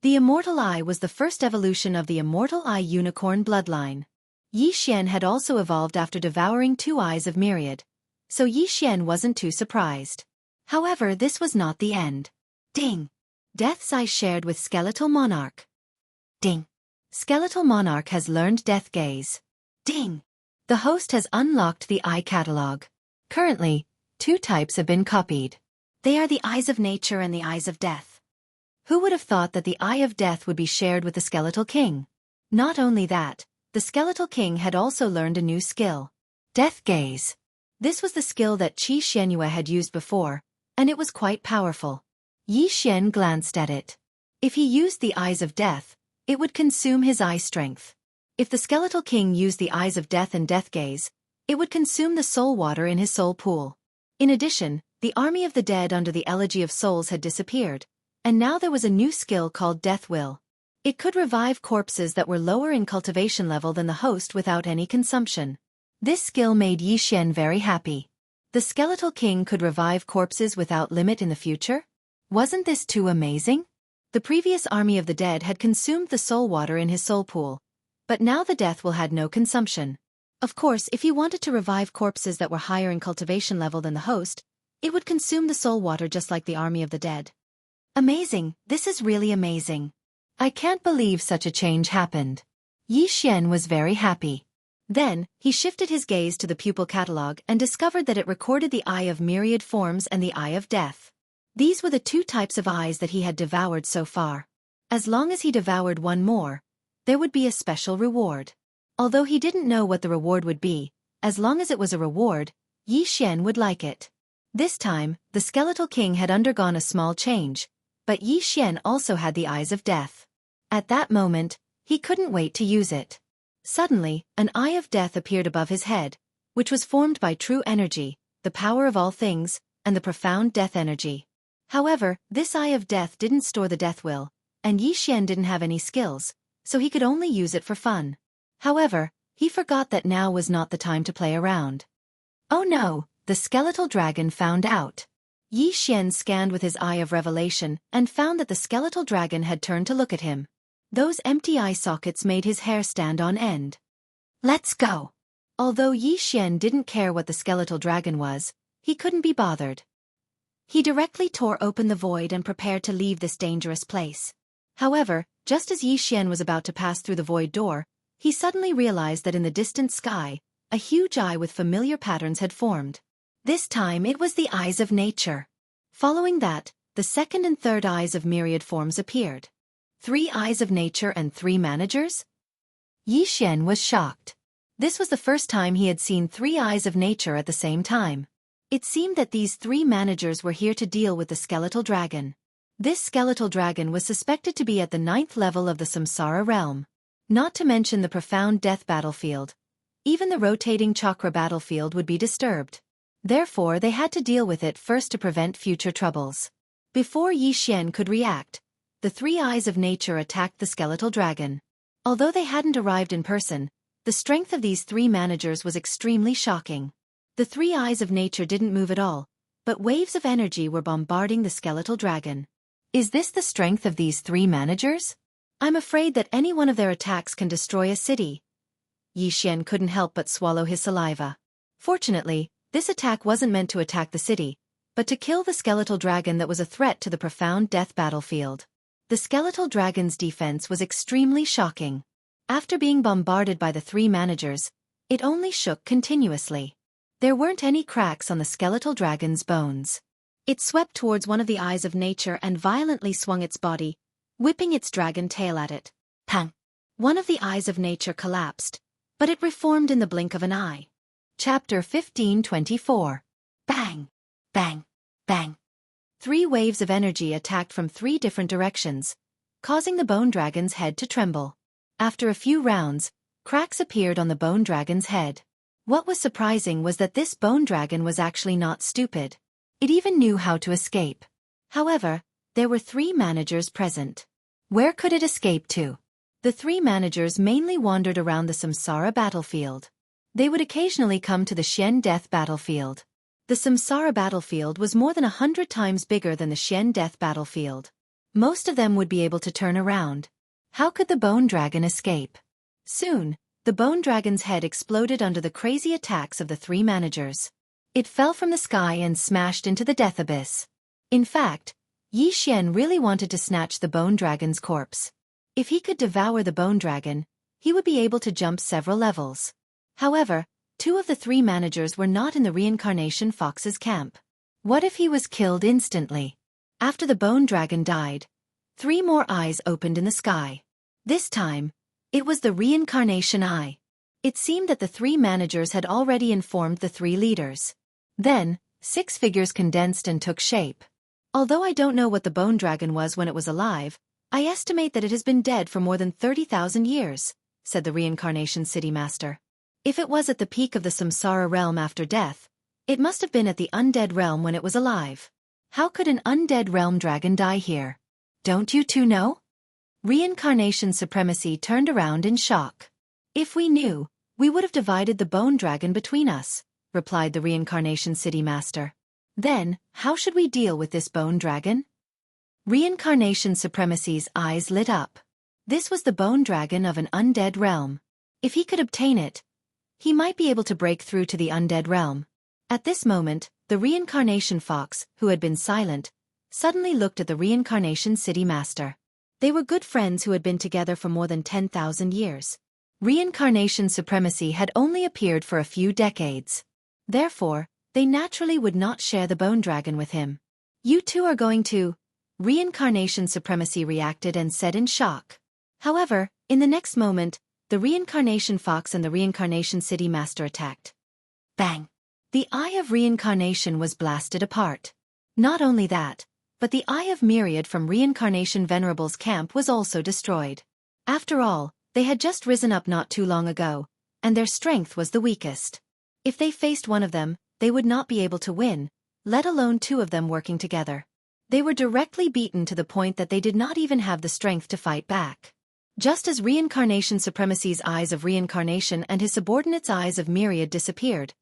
The Immortal Eye was the first evolution of the Immortal Eye Unicorn bloodline. Yi Xian had also evolved after devouring 2 eyes of Myriad, so Yi Xian wasn't too surprised. However, this was not the end. Ding! Death's Eye shared with Skeletal Monarch. Ding! Skeletal Monarch has learned Death Gaze. Ding! The host has unlocked the Eye Catalog. Currently, 2 types have been copied. They are the Eyes of Nature and the Eyes of Death. Who would have thought that the Eye of Death would be shared with the Skeletal King? Not only that, the Skeletal King had also learned a new skill. Death Gaze. This was the skill that Qi Xuanyue had used before, and it was quite powerful. Yi Xian glanced at it. If he used the Eyes of Death, it would consume his eye strength. If the Skeletal King used the Eyes of Death and Death Gaze, it would consume the soul water in his soul pool. In addition, the army of the dead under the Elegy of Souls had disappeared, and now there was a new skill called Death Will. It could revive corpses that were lower in cultivation level than the host without any consumption. This skill made Yi Xian very happy. The Skeletal King could revive corpses without limit in the future? Wasn't this too amazing? The previous army of the dead had consumed the soul water in his soul pool, but now the Death Will had no consumption. Of course, if he wanted to revive corpses that were higher in cultivation level than the host, it would consume the soul water just like the army of the dead. Amazing, this is really amazing. I can't believe such a change happened. Yi Xian was very happy. Then, he shifted his gaze to the pupil catalog and discovered that it recorded the Eye of Myriad Forms and the Eye of Death. These were the 2 types of eyes that he had devoured so far. As long as he devoured one more, there would be a special reward. Although he didn't know what the reward would be, as long as it was a reward, Yi Xian would like it. This time, the Skeletal King had undergone a small change, but Yi Xian also had the Eyes of Death. At that moment, he couldn't wait to use it. Suddenly, an eye of death appeared above his head, which was formed by true energy, the power of all things, and the profound death energy. However, this eye of death didn't store the death will, and Yi Xian didn't have any skills, so he could only use it for fun. However, he forgot that now was not the time to play around. Oh no, the skeletal dragon found out. Yi Xian scanned with his eye of revelation and found that the skeletal dragon had turned to look at him. Those empty eye sockets made his hair stand on end. Let's go. Although Yi Xian didn't care what the skeletal dragon was, he couldn't be bothered. He directly tore open the void and prepared to leave this dangerous place. However, just as Yi Xian was about to pass through the void door, he suddenly realized that in the distant sky, a huge eye with familiar patterns had formed. This time it was the eyes of nature. Following that, the second and third eyes of myriad forms appeared. 3 eyes of nature and 3 managers? Yi Xian was shocked. This was the first time he had seen 3 eyes of nature at the same time. It seemed that these 3 managers were here to deal with the skeletal dragon. This skeletal dragon was suspected to be at the 9th level of the Samsara realm. Not to mention the profound death battlefield. Even the rotating chakra battlefield would be disturbed. Therefore they had to deal with it first to prevent future troubles. Before Yi Xian could react, the 3 eyes of nature attacked the skeletal dragon. Although they hadn't arrived in person, the strength of these 3 managers was extremely shocking. The 3 eyes of nature didn't move at all, but waves of energy were bombarding the skeletal dragon. Is this the strength of these 3 managers? I'm afraid that any one of their attacks can destroy a city. Yi Xian couldn't help but swallow his saliva. Fortunately, this attack wasn't meant to attack the city, but to kill the skeletal dragon that was a threat to the profound death battlefield. The skeletal dragon's defense was extremely shocking. After being bombarded by the 3 managers, it only shook continuously. There weren't any cracks on the skeletal dragon's bones. It swept towards one of the eyes of nature and violently swung its body, whipping its dragon tail at it. Pang! One of the eyes of nature collapsed, but it reformed in the blink of an eye. Chapter 1524. Bang! Bang! Bang! 3 waves of energy attacked from 3 different directions, causing the bone dragon's head to tremble. After a few rounds, cracks appeared on the bone dragon's head. What was surprising was that this bone dragon was actually not stupid. It even knew how to escape. However, there were 3 managers present. Where could it escape to? The 3 managers mainly wandered around the Samsara battlefield. They would occasionally come to the Xian Death battlefield. The Samsara battlefield was more than 100 times bigger than the Xian Death battlefield. Most of them would be able to turn around. How could the bone dragon escape? Soon, the bone dragon's head exploded under the crazy attacks of the 3 managers. It fell from the sky and smashed into the death abyss. In fact, Yi Xian really wanted to snatch the bone dragon's corpse. If he could devour the bone dragon, he would be able to jump several levels. However, 2 of the 3 managers were not in the reincarnation fox's camp. What if he was killed instantly? After the bone dragon died, 3 more eyes opened in the sky. This time, it was the reincarnation eye. It seemed that the 3 managers had already informed the 3 leaders. Then, 6 figures condensed and took shape. Although I don't know what the bone dragon was when it was alive, I estimate that it has been dead for more than 30,000 years, said the reincarnation city master. If it was at the peak of the Samsara realm after death, it must have been at the undead realm when it was alive. How could an undead realm dragon die here? Don't you 2 know? Reincarnation supremacy turned around in shock. If we knew, we would have divided the bone dragon between us, replied the reincarnation city master. Then, how should we deal with this bone dragon? Reincarnation supremacy's eyes lit up. This was the bone dragon of an undead realm. If he could obtain it, he might be able to break through to the undead realm. At this moment, the reincarnation fox, who had been silent, suddenly looked at the reincarnation city master. They were good friends who had been together for more than 10,000 years. Reincarnation supremacy had only appeared for a few decades. Therefore, they naturally would not share the bone dragon with him. You 2 are going to... Reincarnation supremacy reacted and said in shock. However, in the next moment, the reincarnation fox and the reincarnation city master attacked. Bang! The eye of reincarnation was blasted apart. Not only that, but the eye of myriad from reincarnation venerable's camp was also destroyed. After all, They had just risen up not too long ago, and their strength was the weakest. If they faced one of them, they would not be able to win, let alone two of them working together. They were directly beaten to the point that they did not even have the strength to fight back. Just as Reincarnation Supremacy's eyes of reincarnation and his subordinate's eyes of myriad disappeared,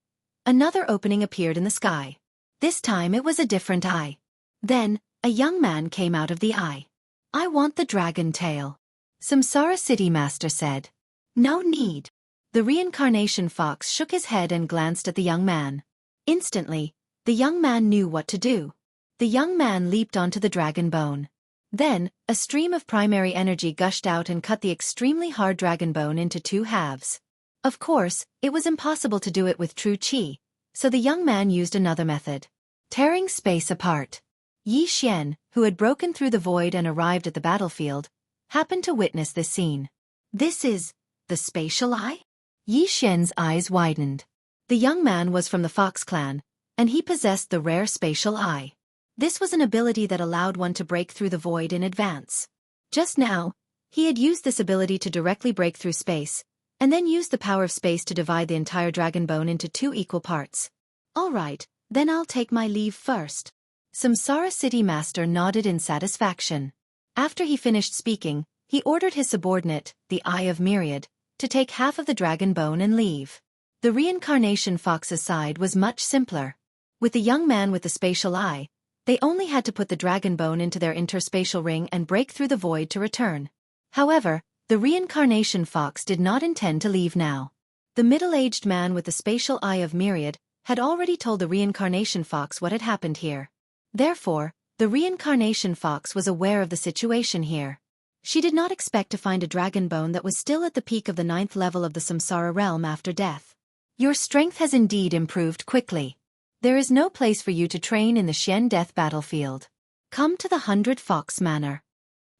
another opening appeared in the sky. This time it was a different eye. Then, a young man came out of the eye. "I want the dragon tail," Samsara City Master said. "No need." The reincarnation fox shook his head and glanced at the young man. Instantly, the young man knew what to do. The young man leaped onto the dragon bone. Then, a stream of primary energy gushed out and cut the extremely hard dragon bone into two halves. Of course, it was impossible to do it with true chi, so the young man used another method. Tearing space apart. Yi Xian, who had broken through the void and arrived at the battlefield, happened to witness this scene. "This is the spatial eye?" Yi Xian's eyes widened. The young man was from the Fox clan, and he possessed the rare spatial eye. This was an ability that allowed one to break through the void in advance. Just now, he had used this ability to directly break through space, and then used the power of space to divide the entire dragon bone into two equal parts. "All right, then I'll take my leave first." Samsara City Master nodded in satisfaction. After he finished speaking, he ordered his subordinate, the Eye of Myriad, to take half of the dragon bone and leave. The reincarnation fox's side was much simpler. With the young man with the spatial eye, they only had to put the dragon bone into their interspatial ring and break through the void to return. However, the reincarnation fox did not intend to leave now. The middle-aged man with the spatial eye of Myriad had already told the reincarnation fox what had happened here. Therefore, the reincarnation fox was aware of the situation here. She did not expect to find a dragon bone that was still at the peak of the 9th level of the samsara realm after death. "Your strength has indeed improved quickly. There is no place for you to train in the Xian Death battlefield. Come to the 100 Fox Manor,"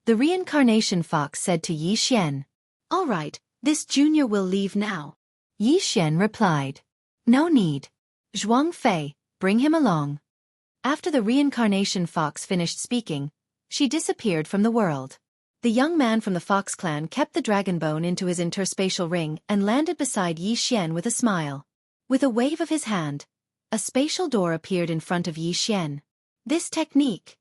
the reincarnation fox said to Yi Xian. "All right, this junior will leave now," Yi Xian replied. "No need. Zhuang Fei, bring him along." After the reincarnation fox finished speaking, she disappeared from the world. The young man from the Fox clan kept the dragon bone into his interspatial ring and landed beside Yi Xian with a smile. With a wave of his hand, a spatial door appeared in front of Yi Xian. This technique.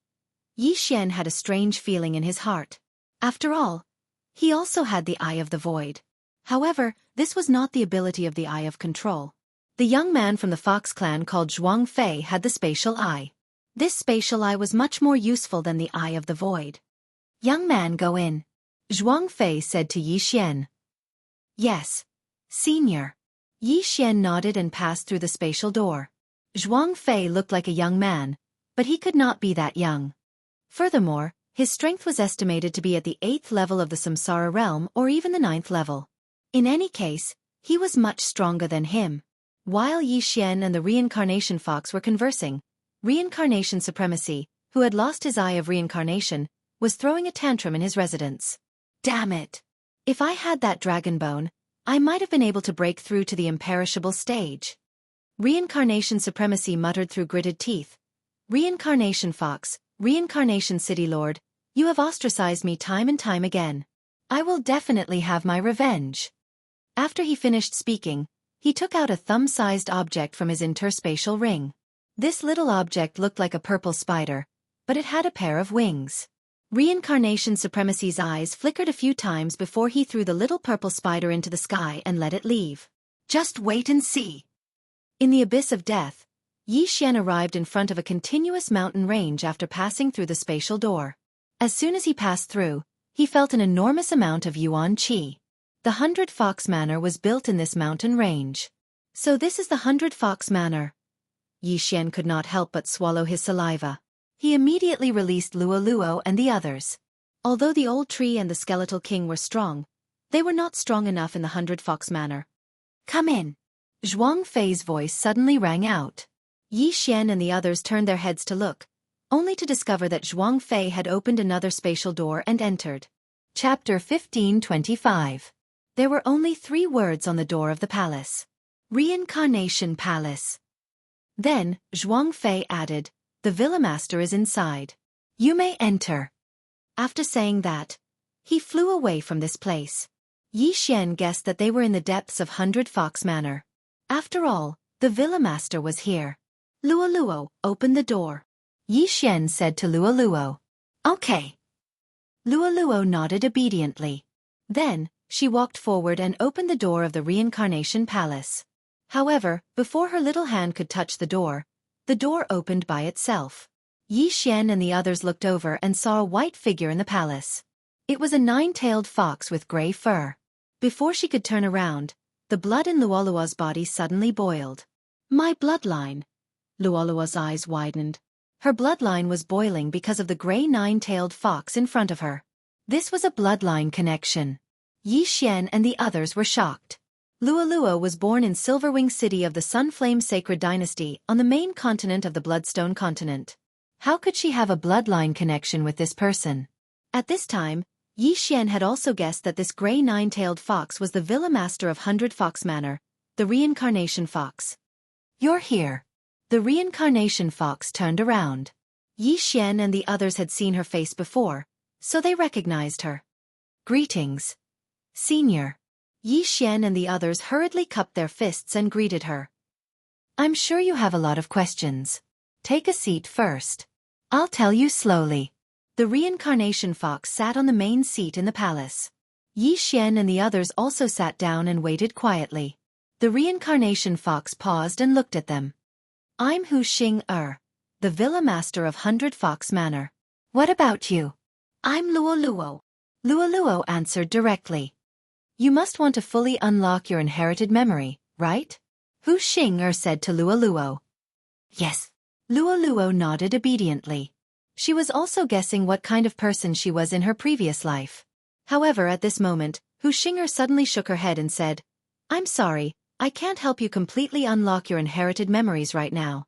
Yi Xian had a strange feeling in his heart. After all, he also had the Eye of the Void. However, this was not the ability of the Eye of Control. The young man from the Fox clan called Zhuang Fei had the spatial eye. This spatial eye was much more useful than the Eye of the Void. "Young man, go in," Zhuang Fei said to Yi Xian. "Yes, senior." Yi Xian nodded and passed through the spatial door. Zhuang Fei looked like a young man, but he could not be that young. Furthermore, his strength was estimated to be at the 8th level of the samsara realm or even the 9th level. In any case, he was much stronger than him. While Yi Xian and the reincarnation fox were conversing, Reincarnation Supremacy, who had lost his eye of reincarnation, was throwing a tantrum in his residence. "Damn it! If I had that dragon bone, I might have been able to break through to the imperishable stage." Reincarnation Supremacy muttered through gritted teeth. "Reincarnation Fox, Reincarnation City Lord, you have ostracized me time and time again. I will definitely have my revenge." After he finished speaking, he took out a thumb-sized object from his interspatial ring. This little object looked like a purple spider, but it had a pair of wings. Reincarnation Supremacy's eyes flickered a few times before he threw the little purple spider into the sky and let it leave. "Just wait and see." In the abyss of death, Yi Xian arrived in front of a continuous mountain range after passing through the spatial door. As soon as he passed through, he felt an enormous amount of yuan qi. The 100 Fox Manor was built in this mountain range. "So this is the 100 Fox Manor." Yi Xian could not help but swallow his saliva. He immediately released Luo Luo and the others. Although the old tree and the skeletal king were strong, they were not strong enough in the 100 Fox Manor. "Come in." Zhuang Fei's voice suddenly rang out. Yi Xian and the others turned their heads to look, only to discover that Zhuang Fei had opened another spatial door and entered. Chapter 1525. There were only 3 words on the door of the palace. Reincarnation Palace. Then, Zhuang Fei added, "The villa master is inside. You may enter." After saying that, he flew away from this place. Yi Xian guessed that they were in the depths of 100 Fox Manor. After all, the villa master was here. Luo, open the door. Yi Xian said to Luo. Okay. Luo nodded obediently. Then, she walked forward and opened the door of the reincarnation palace. However, before her little hand could touch the door opened by itself. Yi Xian and the others looked over and saw a white figure in the palace. It was a 9-tailed fox with gray fur. Before she could turn around, the blood in Luoluo's body suddenly boiled. My bloodline. Luoluo's eyes widened. Her bloodline was boiling because of the gray 9-tailed fox in front of her. This was a bloodline connection. Yi Xian and the others were shocked. Luoluo was born in Silverwing City of the Sunflame Sacred Dynasty on the main continent of the Bloodstone continent. How could she have a bloodline connection with this person? At this time, Yi Xian had also guessed that this gray 9-tailed fox was the villa master of 100 Fox Manor, the reincarnation fox. You're here. The reincarnation fox turned around. Yi Xian and the others had seen her face before, so they recognized her. Greetings, Senior. Yi Xian and the others hurriedly cupped their fists and greeted her. I'm sure you have a lot of questions. Take a seat first. I'll tell you slowly. The reincarnation fox sat on the main seat in the palace. Yi Xian and the others also sat down and waited quietly. The reincarnation fox paused and looked at them. I'm Hu Xing the villa master of 100 Fox Manor. What about you? I'm Luo. Luo answered directly. You must want to fully unlock your inherited memory, right? Hu Xing said to Luo. Yes. Luo nodded obediently. She was also guessing what kind of person she was in her previous life. However, at this moment, Hu Xing suddenly shook her head and said, I'm sorry, I can't help you completely unlock your inherited memories right now.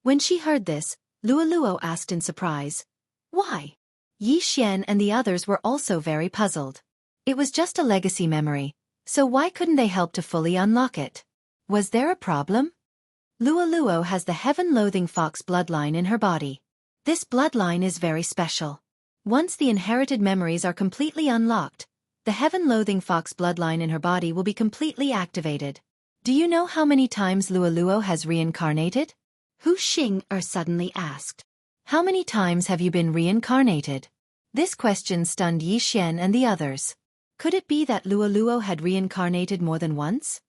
When she heard this, Luo asked in surprise, Why? Yi Xian and the others were also very puzzled. It was just a legacy memory, so why couldn't they help to fully unlock it? Was there a problem? Luo has the heaven-loathing fox bloodline in her body. This bloodline is very special. Once the inherited memories are completely unlocked, the heaven-loathing fox bloodline in her body will be completely activated. Do you know how many times Luo has reincarnated? Hu Xing suddenly asked. How many times have you been reincarnated? This question stunned Yi Xian and the others. Could it be that Luo had reincarnated more than once?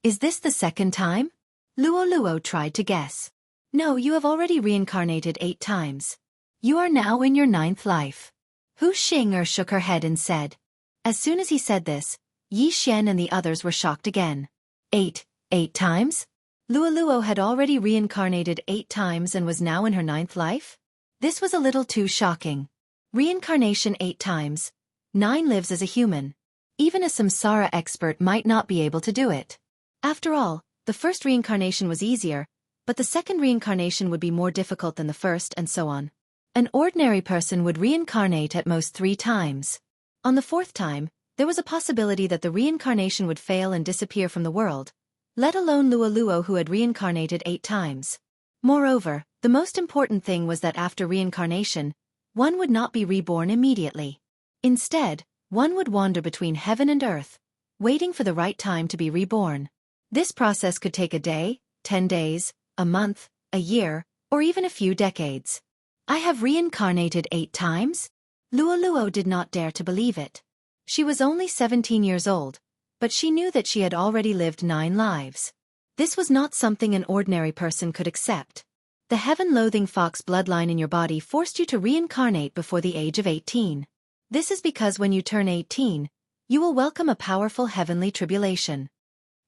Is this the second time? Luo tried to guess. No, you have already reincarnated 8 times. You are now in your 9th life. Hu Xing shook her head and said. As soon as he said this, Yi Xian and the others were shocked again. 8 times? Luo had already reincarnated 8 times and was now in her 9th life? This was a little too shocking. Reincarnation 8 times. 9 lives as a human. Even a samsara expert might not be able to do it. After all, the first reincarnation was easier, but the second reincarnation would be more difficult than the first and so on. An ordinary person would reincarnate at most 3 times. On the 4th time, there was a possibility that the reincarnation would fail and disappear from the world, let alone Luo who had reincarnated 8 times. Moreover, the most important thing was that after reincarnation, one would not be reborn immediately. Instead, one would wander between heaven and earth, waiting for the right time to be reborn. This process could take a day, 10 days, a month, a year, or even a few decades. I have reincarnated 8 times? Luo did not dare to believe it. She was only 17 years old, but she knew that she had already lived 9 lives. This was not something an ordinary person could accept. The heaven-loathing fox bloodline in your body forced you to reincarnate before the age of 18. This is because when you turn 18, you will welcome a powerful heavenly tribulation.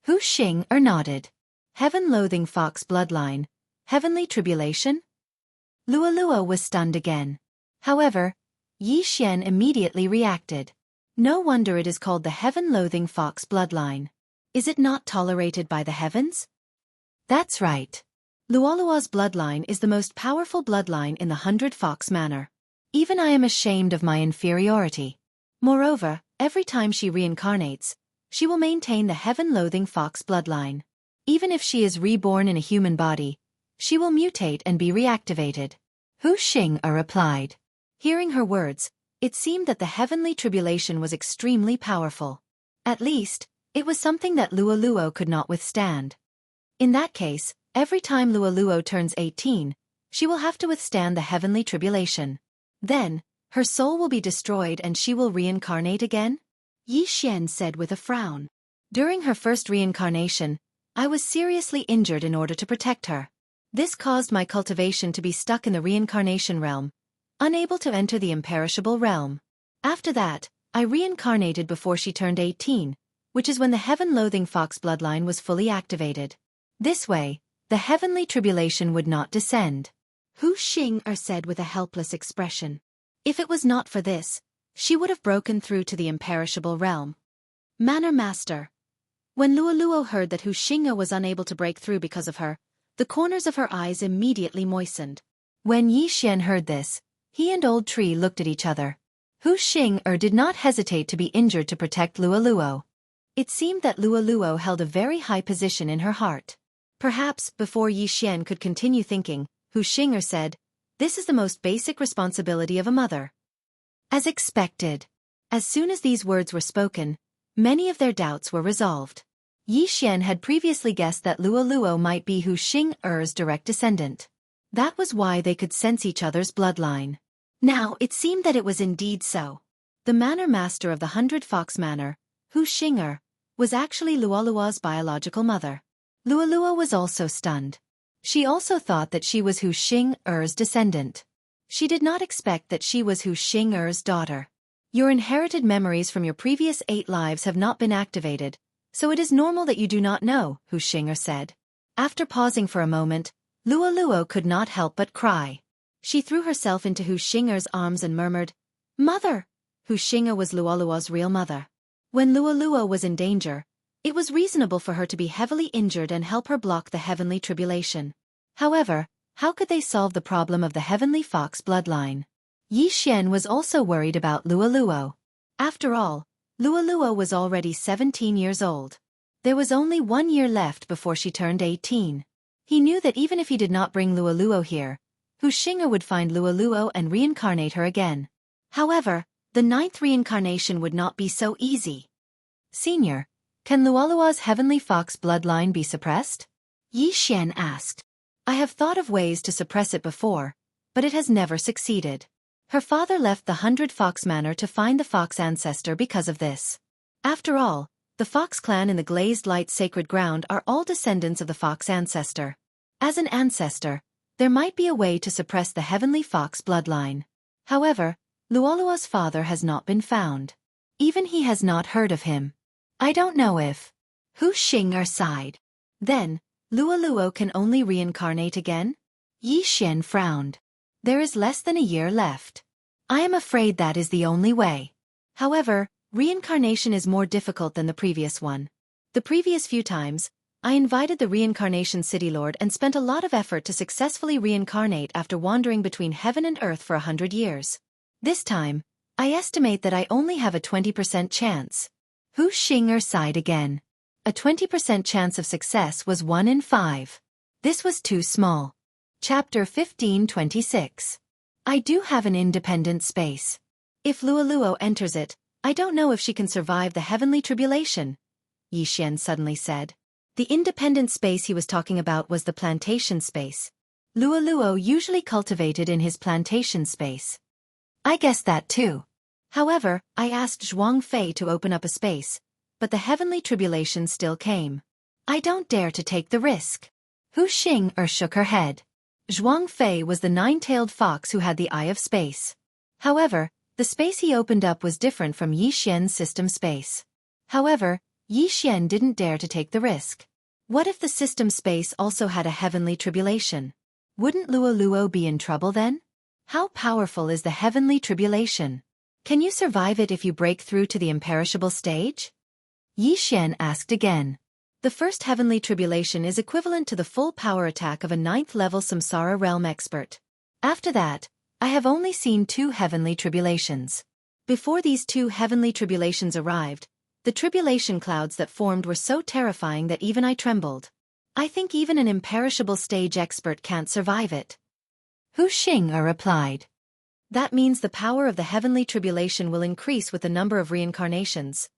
Hu Xing nodded. Heaven-loathing fox bloodline, heavenly tribulation? Luo was stunned again. However, Yi Xian immediately reacted. No wonder it is called the heaven-loathing fox bloodline. Is it not tolerated by the heavens? That's right. Luoluo's bloodline is the most powerful bloodline in the 100 Fox Manor. Even I am ashamed of my inferiority. Moreover, every time she reincarnates, she will maintain the heaven-loathing fox bloodline. Even if she is reborn in a human body, she will mutate and be reactivated. Hu Xing replied. Hearing her words, it seemed that the heavenly tribulation was extremely powerful. At least, it was something that Luoluo could not withstand. In that case, every time Luoluo turns 18, she will have to withstand the heavenly tribulation. Then, her soul will be destroyed and she will reincarnate again? Yi Xian said with a frown. During her first reincarnation, I was seriously injured in order to protect her. This caused my cultivation to be stuck in the reincarnation realm, unable to enter the imperishable realm. After that, I reincarnated before she turned 18, which is when the heaven-loathing fox bloodline was fully activated. This way, the heavenly tribulation would not descend. Hu Xing'er said with a helpless expression. If it was not for this, she would have broken through to the imperishable realm. Manor Master. When Luoluo heard that Hu Xing'er was unable to break through because of her, the corners of her eyes immediately moistened. When Yi Xian heard this, he and Old Tree looked at each other. Hu Xing'er did not hesitate to be injured to protect Luoluo. It seemed that Luoluo held a very high position in her heart. Perhaps, before Yi Xian could continue thinking, Hu Xing'er said, "This is the most basic responsibility of a mother." As expected. As soon as these words were spoken, many of their doubts were resolved. Yi Xian had previously guessed that Luoluo might be Hu Xing'er's direct descendant. That was why they could sense each other's bloodline. Now it seemed that it was indeed so. The manor master of the 100 Fox Manor, Hu Xing'er, was actually Luoluo's biological mother. Luoluo was also stunned. She also thought that she was Hu Xing'er's descendant. She did not expect that she was Hu Xing'er's daughter. Your inherited memories from your previous 8 lives have not been activated, so it is normal that you do not know, Hu Xing'er said. After pausing for a moment, Luoluo could not help but cry. She threw herself into Hu Xing'er's arms and murmured, "Mother!" Hu Xing'er was Luoluo's real mother. When Luoluo was in danger, it was reasonable for her to be heavily injured and help her block the heavenly tribulation. However, how could they solve the problem of the heavenly fox bloodline? Yi Xian was also worried about Luoluo. After all, Luoluo was already 17 years old. There was only 1 year left before she turned 18. He knew that even if he did not bring Luoluo here, Hu Xing'er would find Luoluo and reincarnate her again. However, the 9th reincarnation would not be so easy. Senior, can Luoluo's heavenly fox bloodline be suppressed? Yi Xian asked. I have thought of ways to suppress it before, but it has never succeeded. Her father left the 100 Fox Manor to find the fox ancestor because of this. After all, the Fox clan in the Glazed Light Sacred Ground are all descendants of the fox ancestor. As an ancestor, there might be a way to suppress the heavenly fox bloodline. However, Luoluo's father has not been found. Even he has not heard of him. I don't know if. Hu Xing'er sighed. Then, Luoluo can only reincarnate again? Yi Xian frowned. There is less than a year left. I am afraid that is the only way. However, reincarnation is more difficult than the previous one. The previous few times, I invited the Reincarnation City Lord and spent a lot of effort to successfully reincarnate after wandering between heaven and earth for 100 years. This time, I estimate that I only have a 20% chance. Hu Xing'er sighed again. A 20% chance of success was 1 in 5. This was too small. Chapter 1526. I do have an independent space. If Luoluo enters it, I don't know if she can survive the heavenly tribulation, Yi Xian suddenly said. The independent space he was talking about was the plantation space. Luoluo usually cultivated in his plantation space. I guessed that too. However, I asked Zhuang Fei to open up a space, but the heavenly tribulation still came. I don't dare to take the risk. Hu Xing'er shook her head. Zhuang Fei was the 9-tailed fox who had the Eye of Space. However, the space he opened up was different from Yi Xian's system space. However, Yi Xian didn't dare to take the risk. What if the system space also had a heavenly tribulation? Wouldn't Luoluo be in trouble then? How powerful is the heavenly tribulation? Can you survive it if you break through to the imperishable stage? Yi Xian asked again. The first heavenly tribulation is equivalent to the full power attack of a 9th-level Samsara realm expert. After that, I have only seen 2 heavenly tribulations. Before these 2 heavenly tribulations arrived, the tribulation clouds that formed were so terrifying that even I trembled. I think even an imperishable stage expert can't survive it. Hu Xing'er replied. That means the power of the heavenly tribulation will increase with the number of reincarnations.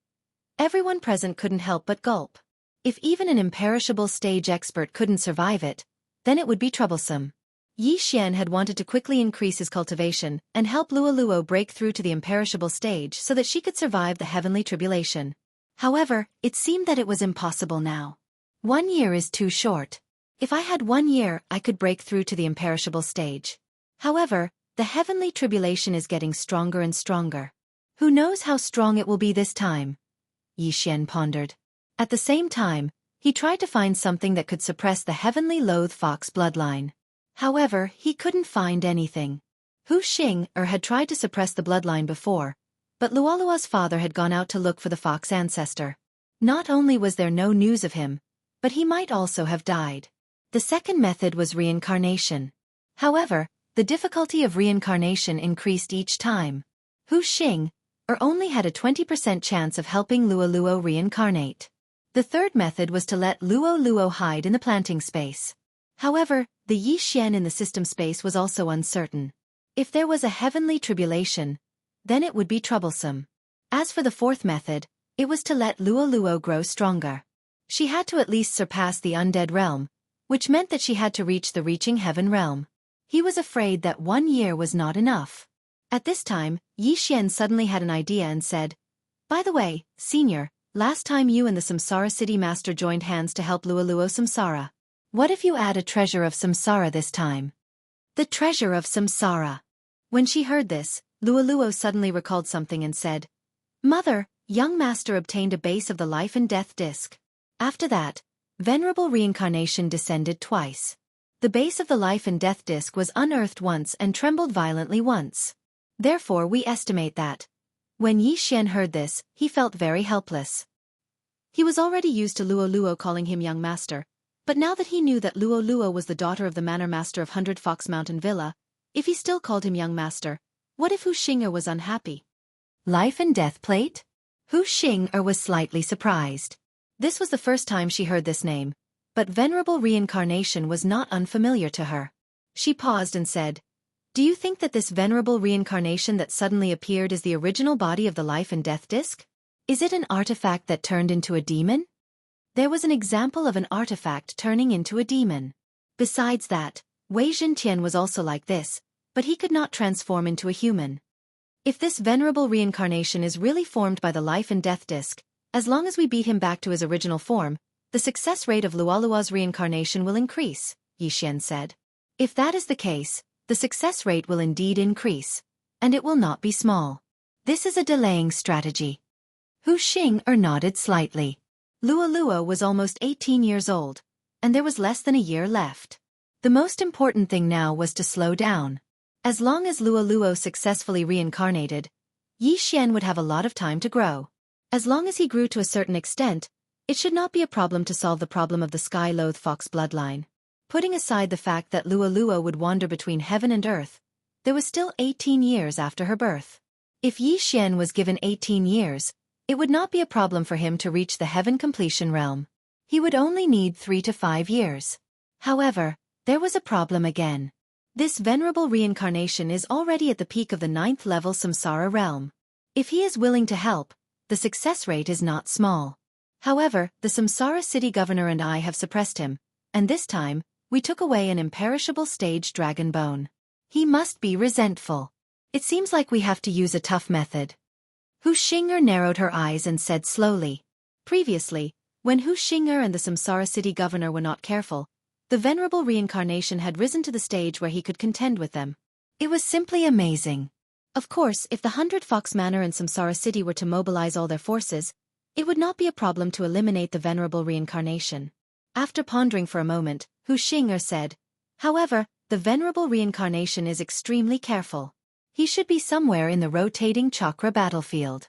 Everyone present couldn't help but gulp. If even an imperishable stage expert couldn't survive it, then it would be troublesome. Yi Xian had wanted to quickly increase his cultivation and help Luo break through to the imperishable stage so that she could survive the heavenly tribulation. However, it seemed that it was impossible now. 1 year is too short. If I had 1 year, I could break through to the imperishable stage. However, the heavenly tribulation is getting stronger and stronger. Who knows how strong it will be this time? Yi Xian pondered. At the same time, he tried to find something that could suppress the heavenly loathe fox bloodline. However, he couldn't find anything. Hu Xing had tried to suppress the bloodline before, but Luolua's father had gone out to look for the fox ancestor. Not only was there no news of him, but he might also have died. The second method was reincarnation. However, the difficulty of reincarnation increased each time. Hu Xing only had a 20% chance of helping Luo reincarnate. The third method was to let Luo hide in the planting space. However, the Yi Xian in the system space was also uncertain. If there was a heavenly tribulation, then it would be troublesome. As for the fourth method, it was to let Luo grow stronger. She had to at least surpass the undead realm, which meant that she had to reach the reaching heaven realm. He was afraid that 1 year was not enough. At this time, Yi Xian suddenly had an idea and said, "By the way, Senior, last time you and the Samsara City Master joined hands to help Luo Samsara. What if you add a treasure of Samsara this time?" The treasure of Samsara. When she heard this, Luo suddenly recalled something and said, "Mother, young master obtained a base of the life and death disc." After that, venerable reincarnation descended twice. The base of the life and death disc was unearthed once and trembled violently once. Therefore we estimate that. When Yi Xian heard this, he felt very helpless. He was already used to Luo calling him young master, but now that he knew that Luo was the daughter of the manor master of 100 Fox Mountain Villa, if he still called him young master, what if Hu Xing was unhappy? Life and death plate? Hu Xing was slightly surprised. This was the first time she heard this name, but venerable reincarnation was not unfamiliar to her. She paused and said, "Do you think that this venerable reincarnation that suddenly appeared is the original body of the life and death disc? Is it an artifact that turned into a demon?" There was an example of an artifact turning into a demon. Besides that, Wei Zhentian was also like this, but he could not transform into a human. If this venerable reincarnation is really formed by the life and death disc, as long as we beat him back to his original form, the success rate of Luolua's reincarnation will increase, Yi Xian said. If that is the case, the success rate will indeed increase, and it will not be small. This is a delaying strategy. Hu Xing nodded slightly. Luo was almost 18 years old, and there was less than a year left. The most important thing now was to slow down. As long as Luo successfully reincarnated, Yi Xian would have a lot of time to grow. As long as he grew to a certain extent, it should not be a problem to solve the problem of the Sky Loathe Fox bloodline. Putting aside the fact that Luo would wander between heaven and earth, there was still 18 years after her birth. If Yi Xian was given 18 years, it would not be a problem for him to reach the heaven completion realm. He would only need 3 to 5 years. However, there was a problem again. This venerable reincarnation is already at the peak of the 9th level Samsara realm. If he is willing to help, the success rate is not small. However, the Samsara city governor and I have suppressed him, and this time, we took away an imperishable stage dragon bone. He must be resentful. It seems like we have to use a tough method. Hu Xing narrowed her eyes and said slowly. Previously, when Hu Xing and the Samsara city governor were not careful, the venerable reincarnation had risen to the stage where he could contend with them. It was simply amazing. Of course, if the 100 Fox Manor and Samsara City were to mobilize all their forces, it would not be a problem to eliminate the venerable reincarnation. After pondering for a moment, Hu Xing said, "However, the venerable reincarnation is extremely careful. He should be somewhere in the rotating chakra battlefield.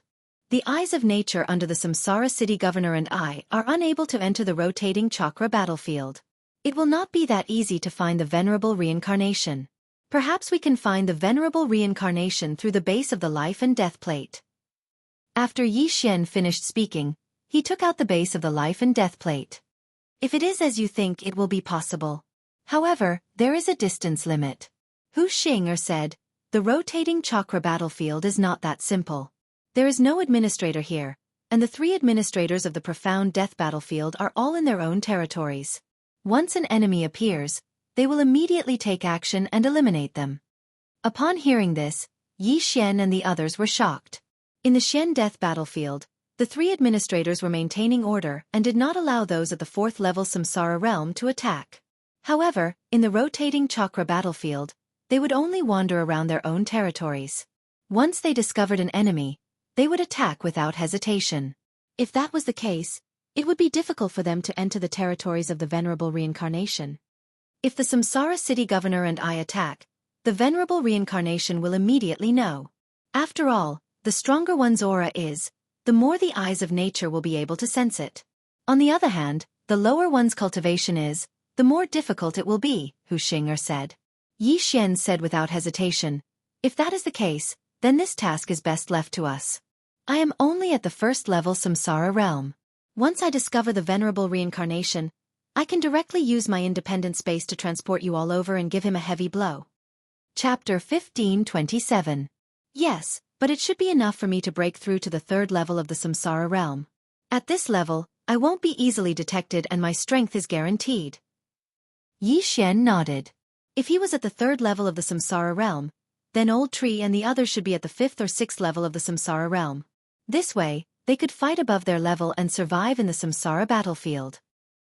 The eyes of nature under the Samsara city governor and I are unable to enter the rotating chakra battlefield. It will not be that easy to find the venerable reincarnation. Perhaps we can find the venerable reincarnation through the base of the life and death plate." After Yi Xian finished speaking, he took out the base of the life and death plate. "If it is as you think, it will be possible. However, there is a distance limit." Hu Xing said, "The rotating chakra battlefield is not that simple. There is no administrator here, and the 3 administrators of the profound death battlefield are all in their own territories. Once an enemy appears, they will immediately take action and eliminate them. Upon hearing this, Yi Xian and the others were shocked. In the Xian death battlefield, the 3 administrators were maintaining order and did not allow those at the 4th level Samsara realm to attack. However, in the rotating chakra battlefield, they would only wander around their own territories. Once they discovered an enemy, they would attack without hesitation. If that was the case, it would be difficult for them to enter the territories of the Venerable Reincarnation. If the Samsara city governor and I attack, the Venerable Reincarnation will immediately know. After all, the stronger one's aura is, the more the eyes of nature will be able to sense it. On the other hand, the lower one's cultivation is, the more difficult it will be, Hu Xing'er said. Yi Xian said without hesitation, if that is the case, then this task is best left to us. I am only at the 1st level Samsara realm. Once I discover the Venerable Reincarnation, I can directly use my independent space to transport you all over and give him a heavy blow. Chapter 1527. Yes, but it should be enough for me to break through to the 3rd level of the Samsara realm. At this level, I won't be easily detected and my strength is guaranteed. Yi Xian nodded. If he was at the 3rd level of the Samsara realm, then Old Tree and the others should be at the 5th or 6th level of the Samsara realm. This way, they could fight above their level and survive in the Samsara battlefield.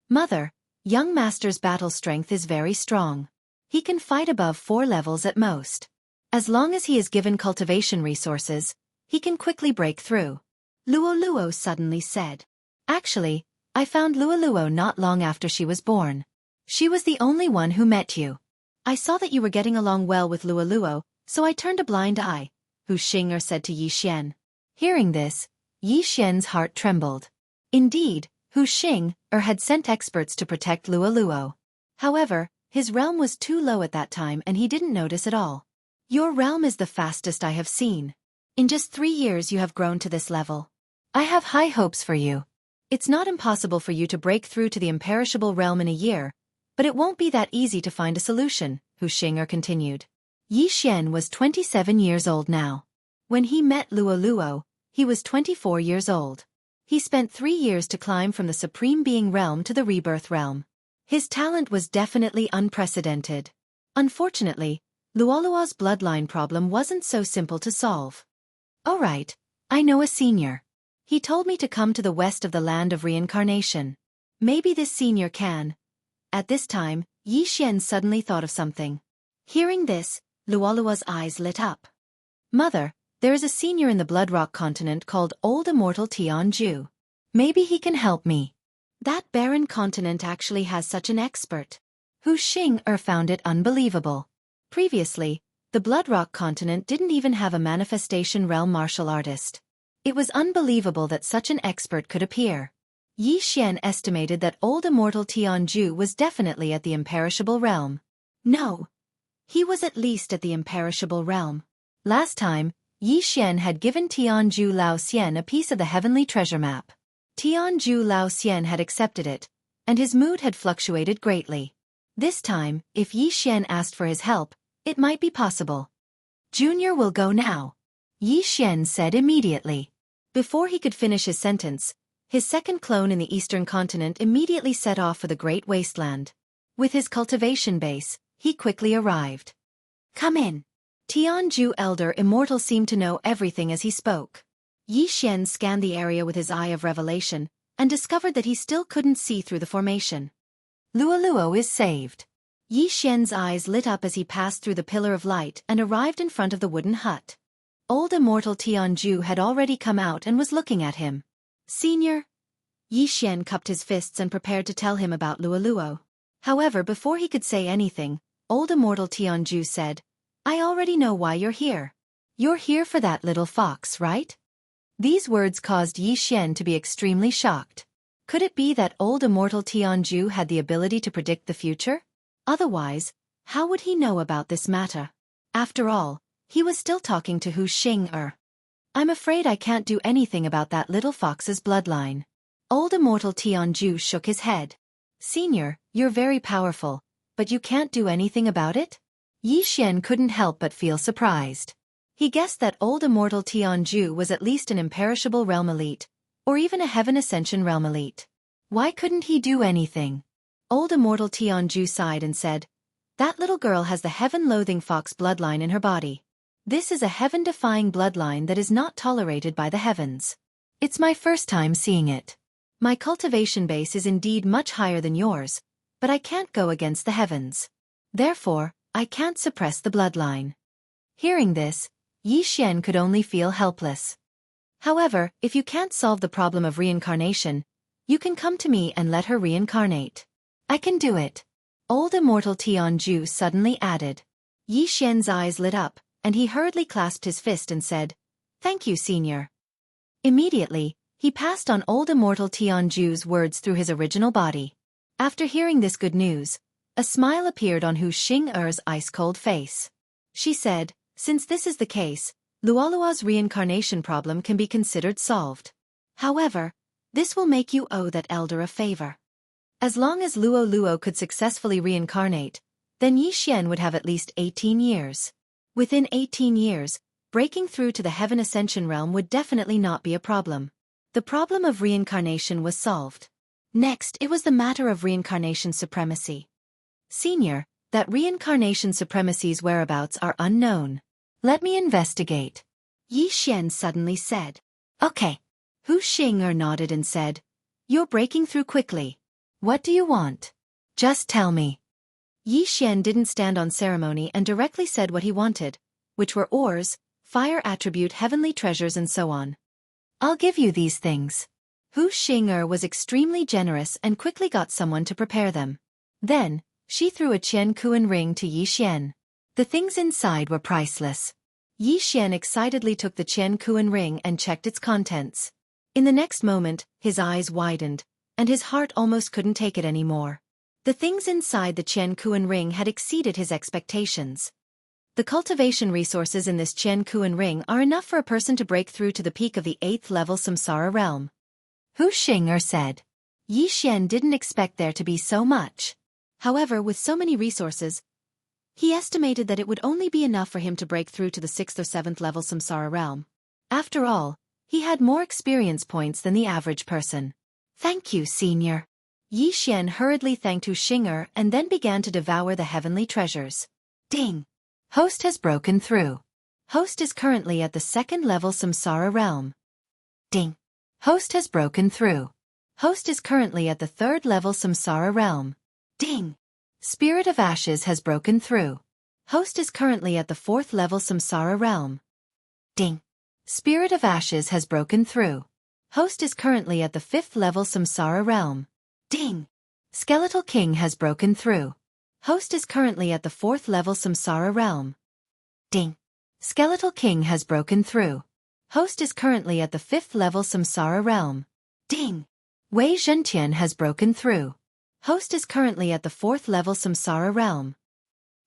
Mother, young master's battle strength is very strong. He can fight above 4 levels at most. As long as he is given cultivation resources, he can quickly break through. Luo suddenly said. Actually, I found Luo not long after she was born. She was the only one who met you. I saw that you were getting along well with Luo, so I turned a blind eye, Hu Xing'er said to Yi Xian. Hearing this, Yi Xian's heart trembled. Indeed, Hu Xing'er had sent experts to protect Luo. However, his realm was too low at that time and he didn't notice at all. Your realm is the fastest I have seen. In just 3 years you have grown to this level. I have high hopes for you. It's not impossible for you to break through to the imperishable realm in a year, but it won't be that easy to find a solution, Hu Xing'er continued. Yi Xian was 27 years old now. When he met Luo, he was 24 years old. He spent 3 years to climb from the Supreme Being realm to the Rebirth realm. His talent was definitely unprecedented. Unfortunately, Luoluo's bloodline problem wasn't so simple to solve. All right, I know a senior. He told me to come to the west of the land of reincarnation. Maybe this senior can. At this time, Yi Xian suddenly thought of something. Hearing this, Luoluo's eyes lit up. Mother, there is a senior in the Bloodrock continent called Old Immortal Tianju. Maybe he can help me. That barren continent actually has such an expert. Hu Xing'er found it unbelievable. Previously, the Bloodrock continent didn't even have a manifestation realm martial artist. It was unbelievable that such an expert could appear. Yi Xian estimated that Old Immortal Tianju was definitely at the imperishable realm. No. He was at least at the imperishable realm. Last time, Yi Xian had given Tianju Lao Xian a piece of the heavenly treasure map. Tianju Lao Xian had accepted it, and his mood had fluctuated greatly. This time, if Yi Xian asked for his help, it might be possible. Junior will go now, Yi Xian said immediately. Before he could finish his sentence, his second clone in the eastern continent immediately set off for the Great Wasteland. With his cultivation base, he quickly arrived. Come in. Tianju Elder Immortal seemed to know everything as he spoke. Yi Xian scanned the area with his eye of revelation, and discovered that he still couldn't see through the formation. Luo is saved. Yi Xian's eyes lit up as he passed through the pillar of light and arrived in front of the wooden hut. Old Immortal Tianju had already come out and was looking at him. Senior? Yi Xian cupped his fists and prepared to tell him about Luo. However, before he could say anything, Old Immortal Tianju said, I already know why you're here. You're here for that little fox, right? These words caused Yi Xian to be extremely shocked. Could it be that Old Immortal Tianju had the ability to predict the future? Otherwise, how would he know about this matter? After all, he was still talking to Hu Xing'er. I'm afraid I can't do anything about that little fox's bloodline. Old Immortal Tianju shook his head. Senior, you're very powerful, but you can't do anything about it? Yi Xian couldn't help but feel surprised. He guessed that Old Immortal Tianju was at least an imperishable realm elite, or even a Heaven Ascension Realm elite. Why couldn't he do anything? Old immortal Tianju sighed and said, "That little girl has the heaven-loathing fox bloodline in her body. This is a heaven-defying bloodline that is not tolerated by the heavens. It's my first time seeing it. My cultivation base is indeed much higher than yours, but I can't go against the heavens. Therefore, I can't suppress the bloodline." Hearing this, Yi Xian could only feel helpless. "However, if you can't solve the problem of reincarnation, you can come to me and let her reincarnate. I can do it," old immortal Tianju suddenly added. Yi Xian's eyes lit up, and he hurriedly clasped his fist and said, "Thank you, senior." Immediately, he passed on old immortal Tianju's words through his original body. After hearing this good news, a smile appeared on Hu Xing'er's ice-cold face. She said, "Since this is the case, Luolua's reincarnation problem can be considered solved. However, this will make you owe that elder a favor. As long as Luo could successfully reincarnate, then Yi Xian would have at least 18 years. Within 18 years, breaking through to the Heaven Ascension realm would definitely not be a problem. The problem of reincarnation was solved. Next, it was the matter of reincarnation supremacy. Senior, that reincarnation supremacy's whereabouts are unknown. Let me investigate," Yi Xian suddenly said. "Okay." Hu Xing'er nodded and said, "You're breaking through quickly. What do you want? Just tell me." Yi Xian didn't stand on ceremony and directly said what he wanted, which were ores, fire attribute heavenly treasures and so on. "I'll give you these things." Hu Xing'er was extremely generous and quickly got someone to prepare them. Then, she threw a Qian Kuan ring to Yi Xian. The things inside were priceless. Yi Xian excitedly took the Qian Kuan ring and checked its contents. In the next moment, his eyes widened, and his heart almost couldn't take it anymore. The things inside the Qian Kuan ring had exceeded his expectations. The cultivation resources in this Qian Kuan ring are enough for a person to break through to the peak of the 8th level Samsara realm. Hu Xing'er said. Yi Xian didn't expect there to be so much. However, with so many resources, he estimated that it would only be enough for him to break through to the 6th or 7th level Samsara realm. After all, he had more experience points than the average person. "Thank you, senior." Yi Xian hurriedly thanked Hu Xing'er and then began to devour the heavenly treasures. Ding! Host has broken through. Host is currently at the 2nd level Samsara realm. Ding! Host has broken through. Host is currently at the 3rd level Samsara realm. Ding! Spirit of Ashes has broken through. Host is currently at the 4th level Samsara realm. Ding! Spirit of Ashes has broken through. Host is currently at the 5th level Samsara realm. Ding! Skeletal King has broken through. Host is currently at the 4th level Samsara realm. Ding! Skeletal King has broken through. Host is currently at the 5th level Samsara realm. Ding! Wei Zhentian has broken through. Host is currently at the 4th level Samsara realm.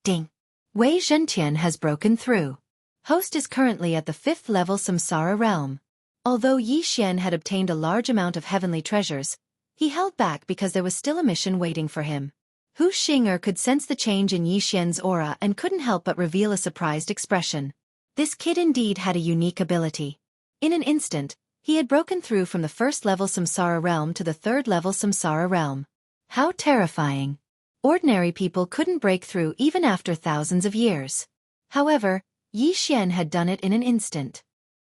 Ding! Wei Zhentian has broken through. Host is currently at the 5th level Samsara realm. Although Yi Xian had obtained a large amount of heavenly treasures, he held back because there was still a mission waiting for him. Hu Xing'er could sense the change in Yi Xian's aura and couldn't help but reveal a surprised expression. This kid indeed had a unique ability. In an instant, he had broken through from the 1st level Samsara realm to the 3rd level Samsara realm. How terrifying. Ordinary people couldn't break through even after thousands of years. However, Yi Xian had done it in an instant.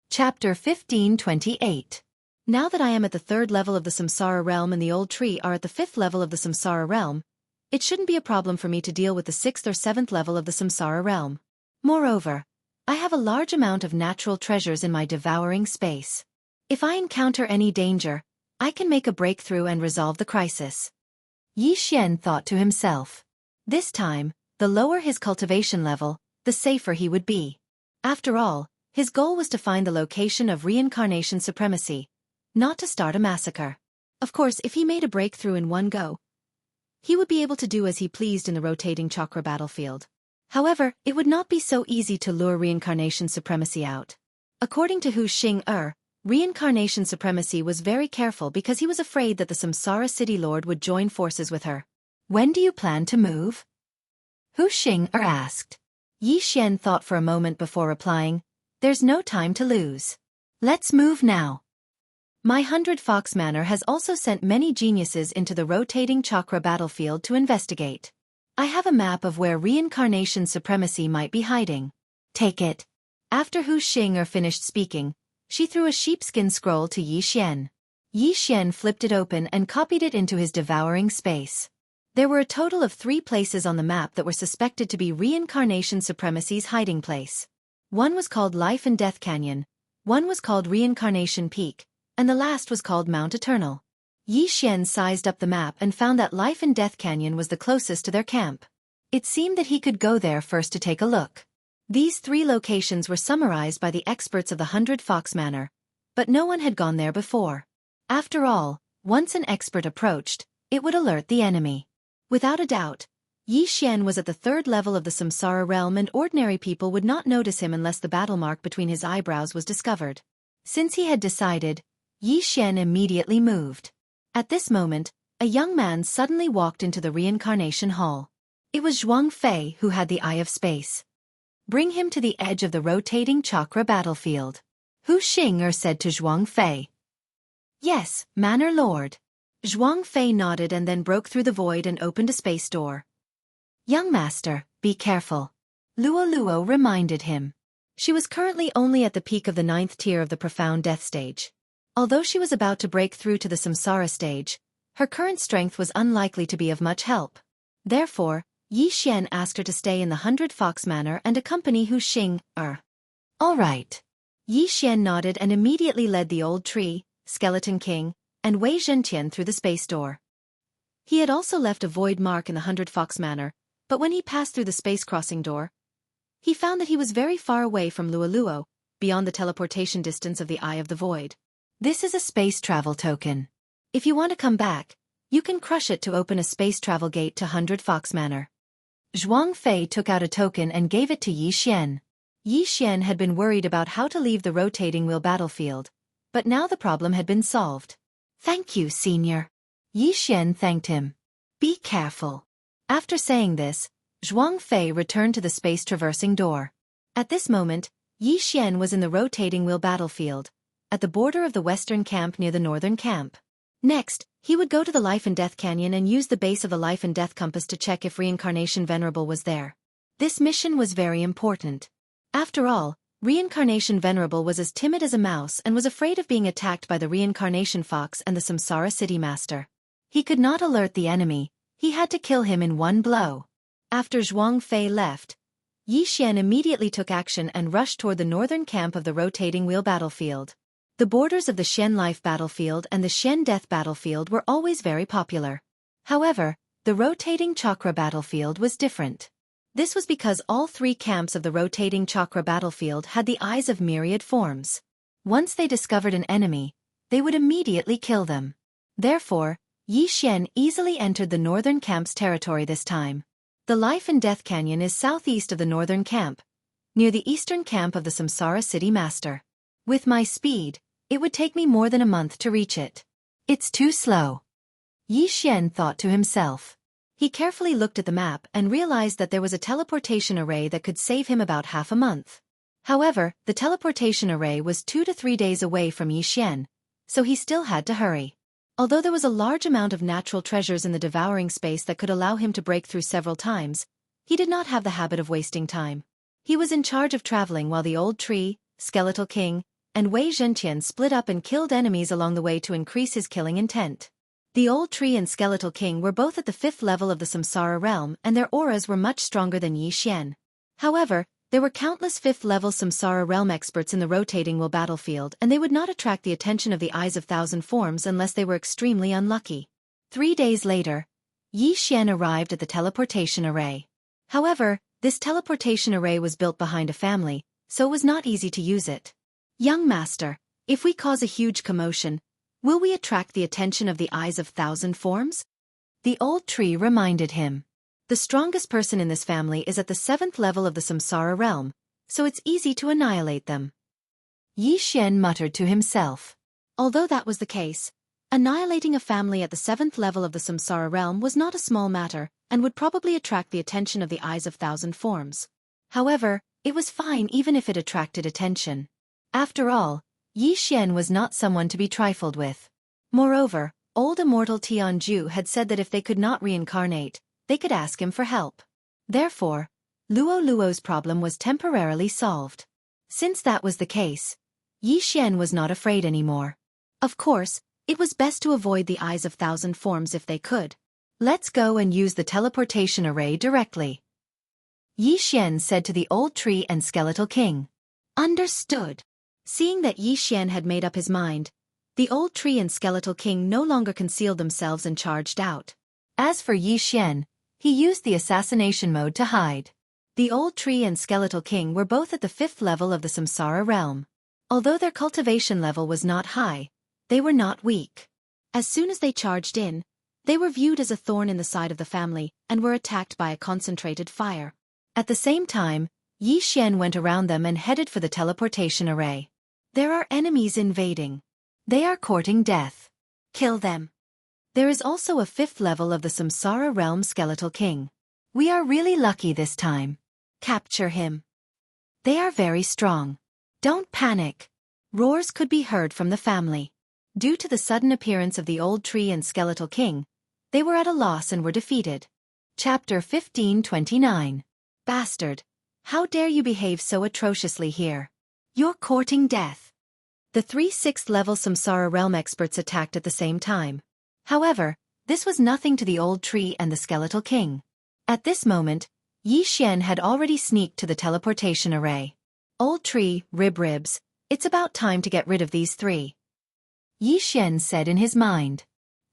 Chapter 1528. Now that I am at the 3rd level of the Samsara realm and the old tree are at the 5th level of the Samsara realm, it shouldn't be a problem for me to deal with the 6th or 7th level of the Samsara realm. Moreover, I have a large amount of natural treasures in my devouring space. If I encounter any danger, I can make a breakthrough and resolve the crisis. Yi Xian thought to himself. This time, the lower his cultivation level, the safer he would be. After all, his goal was to find the location of reincarnation supremacy, not to start a massacre. Of course, if he made a breakthrough in one go, he would be able to do as he pleased in the rotating chakra battlefield. However, it would not be so easy to lure reincarnation supremacy out. According to Hu Xing'er, reincarnation supremacy was very careful because he was afraid that the Samsara City Lord would join forces with her. "When do you plan to move?" Hu Xing'er asked. Yi Xian thought for a moment before replying, "There's no time to lose. Let's move now." My 100-Fox Manor has also sent many geniuses into the rotating chakra battlefield to investigate. I have a map of where reincarnation supremacy might be hiding. Take it. After Hu Xing'er finished speaking, she threw a sheepskin scroll to Yi Xian. Yi Xian flipped it open and copied it into his devouring space. There were a total of 3 places on the map that were suspected to be reincarnation supremacy's hiding place. One was called Life and Death Canyon, one was called Reincarnation Peak, and the last was called Mount Eternal. Yi Xian sized up the map and found that Life and Death Canyon was the closest to their camp. It seemed that he could go there first to take a look. These 3 locations were summarized by the experts of the 100-Fox Manor, but no one had gone there before. After all, once an expert approached, it would alert the enemy. Without a doubt, Yi Xian was at the 3rd level of the Samsara realm and ordinary people would not notice him unless the battle mark between his eyebrows was discovered. Since he had decided, Yi Xian immediately moved. At this moment, a young man suddenly walked into the reincarnation hall. It was Zhuang Fei who had the Eye of Space. Bring him to the edge of the rotating chakra battlefield. Hu Xing'er said to Zhuang Fei. Yes, Manor Lord. Zhuang Fei nodded and then broke through the void and opened a space door. Young master, be careful. Luo reminded him. She was currently only at the peak of the 9th tier of the profound death stage. Although she was about to break through to the samsara stage, her current strength was unlikely to be of much help. Therefore, Yi Xian asked her to stay in the 100-Fox Manor and accompany Hu Xing'er. All right. Yi Xian nodded and immediately led the old tree, Skeleton King, and Wei Zhentian through the space door. He had also left a void mark in the 100-Fox Manor, but when he passed through the space crossing door, he found that he was very far away from Luo, beyond the teleportation distance of the Eye of the Void. This is a space travel token. If you want to come back, you can crush it to open a space travel gate to 100-Fox Manor. Zhuang Fei took out a token and gave it to Yi Xian. Yi Xian had been worried about how to leave the rotating wheel battlefield, but now the problem had been solved. Thank you, Senior. Yi Xian thanked him. Be careful. After saying this, Zhuang Fei returned to the space-traversing door. At this moment, Yi Xian was in the rotating wheel battlefield, at the border of the western camp near the northern camp. Next, he would go to the Life and Death Canyon and use the base of the Life and Death Compass to check if Reincarnation Venerable was there. This mission was very important. After all, Reincarnation Venerable was as timid as a mouse and was afraid of being attacked by the Reincarnation Fox and the Samsara City Master. He could not alert the enemy, he had to kill him in one blow. After Zhuang Fei left, Yi Xian immediately took action and rushed toward the northern camp of the rotating wheel battlefield. The borders of the Shen Life battlefield and the Shen Death battlefield were always very popular. However, the rotating chakra battlefield was different. This was because all 3 camps of the rotating chakra battlefield had the eyes of myriad forms. Once they discovered an enemy, they would immediately kill them. Therefore, Yi Xian easily entered the northern camp's territory this time. The Life and Death Canyon is southeast of the northern camp, near the eastern camp of the Samsara City Master. With my speed, it would take me more than a month to reach it. It's too slow. Yi Xian thought to himself. He carefully looked at the map and realized that there was a teleportation array that could save him about half a month. However, the teleportation array was 2 to 3 days away from Yi Xian, so he still had to hurry. Although there was a large amount of natural treasures in the devouring space that could allow him to break through several times, he did not have the habit of wasting time. He was in charge of traveling while the old tree, Skeletal King, and Wei Zhentian split up and killed enemies along the way to increase his killing intent. The old tree and Skeletal King were both at the 5th level of the Samsara realm and their auras were much stronger than Yi Xian. However, there were countless 5th-level Samsara realm experts in the rotating wheel battlefield and they would not attract the attention of the Eyes of Thousand Forms unless they were extremely unlucky. 3 days later, Yi Xian arrived at the teleportation array. However, this teleportation array was built behind a family, so it was not easy to use it. Young master, if we cause a huge commotion, will we attract the attention of the Eyes of Thousand Forms? The old tree reminded him. The strongest person in this family is at the 7th level of the Samsara realm, so it's easy to annihilate them. Yi Xian muttered to himself. Although that was the case, annihilating a family at the 7th level of the Samsara realm was not a small matter and would probably attract the attention of the Eyes of Thousand Forms. However, it was fine even if it attracted attention. After all, Yi Xian was not someone to be trifled with. Moreover, old immortal Tianju had said that if they could not reincarnate, they could ask him for help. Therefore, Luo Luo's problem was temporarily solved. Since that was the case, Yi Xian was not afraid anymore. Of course, it was best to avoid the eyes of thousand forms if they could. Let's go and use the teleportation array directly, Yi Xian said to the old tree and skeletal king. Understood. Seeing that Yi Xian had made up his mind, the old tree and skeletal king no longer concealed themselves and charged out. As for Yi Xian, he used the assassination mode to hide. The old tree and skeletal king were both at the 5th level of the Samsara realm. Although their cultivation level was not high, they were not weak. As soon as they charged in, they were viewed as a thorn in the side of the family and were attacked by a concentrated fire. At the same time, Yi Xian went around them and headed for the teleportation array. There are enemies invading. They are courting death. Kill them. There is also a 5th level of the Samsara realm skeletal king. We are really lucky this time. Capture him. They are very strong. Don't panic. Roars could be heard from the family. Due to the sudden appearance of the old tree and skeletal king, they were at a loss and were defeated. Chapter 1529. Bastard. How dare you behave so atrociously here? You're courting death. The 3 6th level Samsara realm experts attacked at the same time. However, this was nothing to the old tree and the skeletal king. At this moment, Yi Xian had already sneaked to the teleportation array. Old tree, ribs, it's about time to get rid of these 3. Yi Xian said in his mind.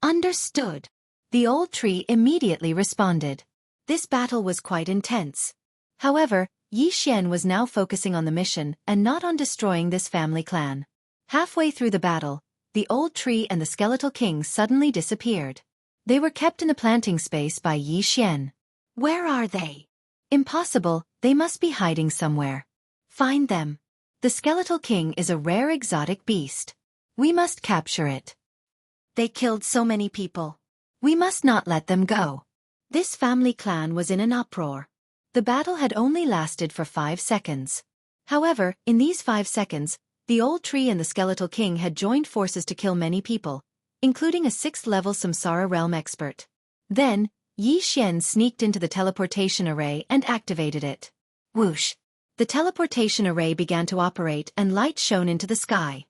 Understood. The old tree immediately responded. This battle was quite intense. However, Yi Xian was now focusing on the mission and not on destroying this family clan. Halfway through the battle, the old tree and the skeletal king suddenly disappeared. They were kept in the planting space by Yi Xian. Where are they? Impossible, they must be hiding somewhere. Find them. The skeletal king is a rare exotic beast. We must capture it. They killed so many people. We must not let them go. This family clan was in an uproar. The battle had only lasted for 5 seconds. However, in these 5 seconds, the old tree and the skeletal king had joined forces to kill many people, including a 6th level Samsara realm expert. Then, Yi Xian sneaked into the teleportation array and activated it. Whoosh! The teleportation array began to operate and light shone into the sky.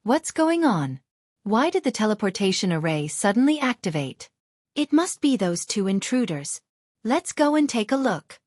What's going on? Why did the teleportation array suddenly activate? It must be those 2 intruders. Let's go and take a look.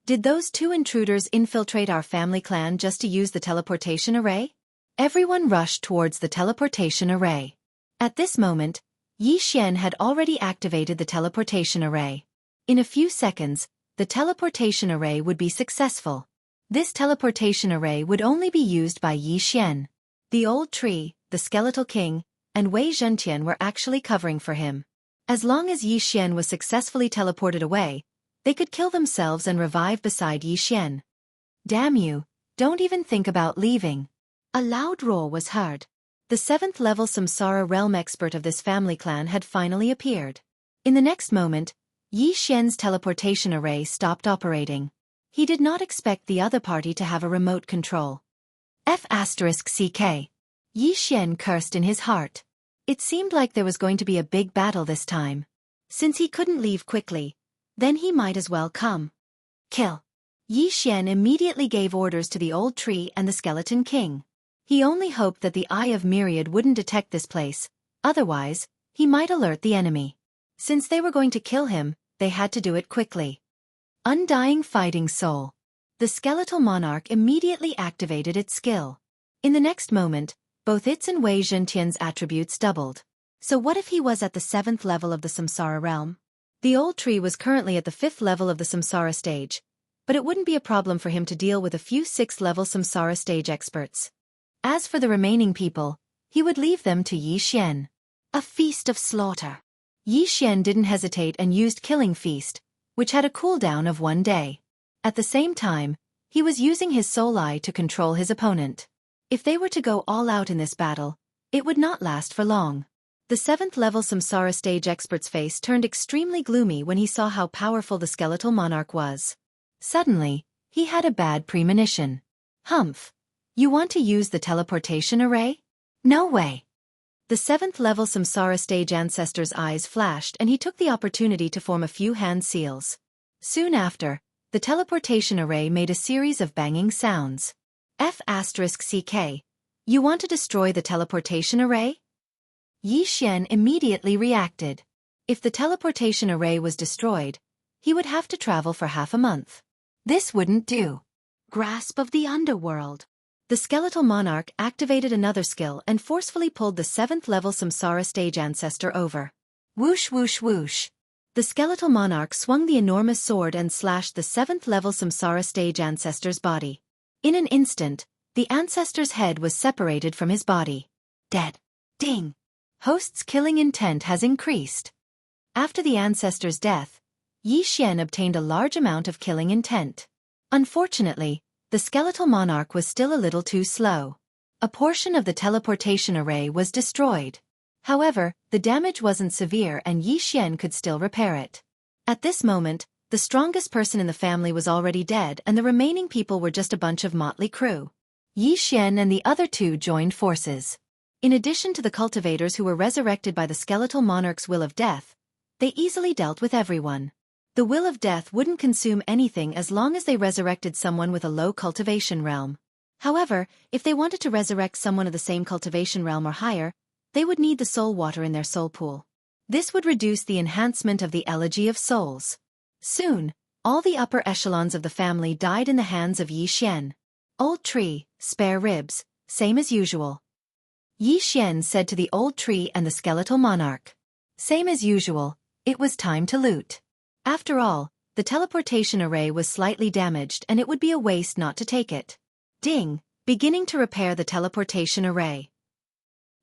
Did those 2 intruders infiltrate our family clan just to use the teleportation array? Everyone rushed towards the teleportation array. At this moment, Yi Xian had already activated the teleportation array. In a few seconds, the teleportation array would be successful. This teleportation array would only be used by Yi Xian. The old tree, the skeletal king, and Wei Zhentian were actually covering for him. As long as Yi Xian was successfully teleported away, they could kill themselves and revive beside Yi Xian. Damn you, don't even think about leaving. A loud roar was heard. The 7th level Samsara realm expert of this family clan had finally appeared. In the next moment, Yi Xian's teleportation array stopped operating. He did not expect the other party to have a remote control. F***CK. Yi Xian cursed in his heart. It seemed like there was going to be a big battle this time. Since he couldn't leave quickly, then he might as well come. Kill. Yi Xian immediately gave orders to the old tree and the skeleton king. He only hoped that the Eye of Myriad wouldn't detect this place, otherwise, he might alert the enemy. Since they were going to kill him, they had to do it quickly. Undying Fighting Soul. The skeletal monarch immediately activated its skill. In the next moment, both its and Wei Zhentian's attributes doubled. So what if he was at the 7th level of the Samsara realm? The old tree was currently at the 5th level of the Samsara stage, but it wouldn't be a problem for him to deal with a few 6th level Samsara stage experts. As for the remaining people, he would leave them to Yi Xian. A feast of slaughter. Yi Xian didn't hesitate and used Killing Feast, which had a cooldown of 1 day. At the same time, he was using his soul eye to control his opponent. If they were to go all out in this battle, it would not last for long. The 7th level Samsara stage expert's face turned extremely gloomy when he saw how powerful the skeletal monarch was. Suddenly, he had a bad premonition. Humph! You want to use the teleportation array? No way. The 7th level Samsara stage ancestor's eyes flashed and he took the opportunity to form a few hand seals. Soon after, the teleportation array made a series of banging sounds. F***CK. You want to destroy the teleportation array? Yi Xian immediately reacted. If the teleportation array was destroyed, he would have to travel for half a month. This wouldn't do. Grasp of the underworld. The skeletal monarch activated another skill and forcefully pulled the 7th level Samsara stage ancestor over. Whoosh whoosh whoosh. The skeletal monarch swung the enormous sword and slashed the 7th level Samsara stage ancestor's body. In an instant, the ancestor's head was separated from his body. Dead. Ding. Host's killing intent has increased. After the ancestor's death, Yi Xian obtained a large amount of killing intent. Unfortunately, the skeletal monarch was still a little too slow. A portion of the teleportation array was destroyed. However, the damage wasn't severe and Yi Xian could still repair it. At this moment, the strongest person in the family was already dead and the remaining people were just a bunch of motley crew. Yi Xian and the other two joined forces. In addition to the cultivators who were resurrected by the skeletal monarch's will of death, they easily dealt with everyone. The will of death wouldn't consume anything as long as they resurrected someone with a low cultivation realm. However, if they wanted to resurrect someone of the same cultivation realm or higher, they would need the soul water in their soul pool. This would reduce the enhancement of the elegy of souls. Soon, all the upper echelons of the family died in the hands of Yi Xian. Old tree, spare ribs, same as usual. Yi Xian said to the old tree and the skeletal monarch. Same as usual, it was time to loot. After all, the teleportation array was slightly damaged and it would be a waste not to take it. Ding, beginning to repair the teleportation array.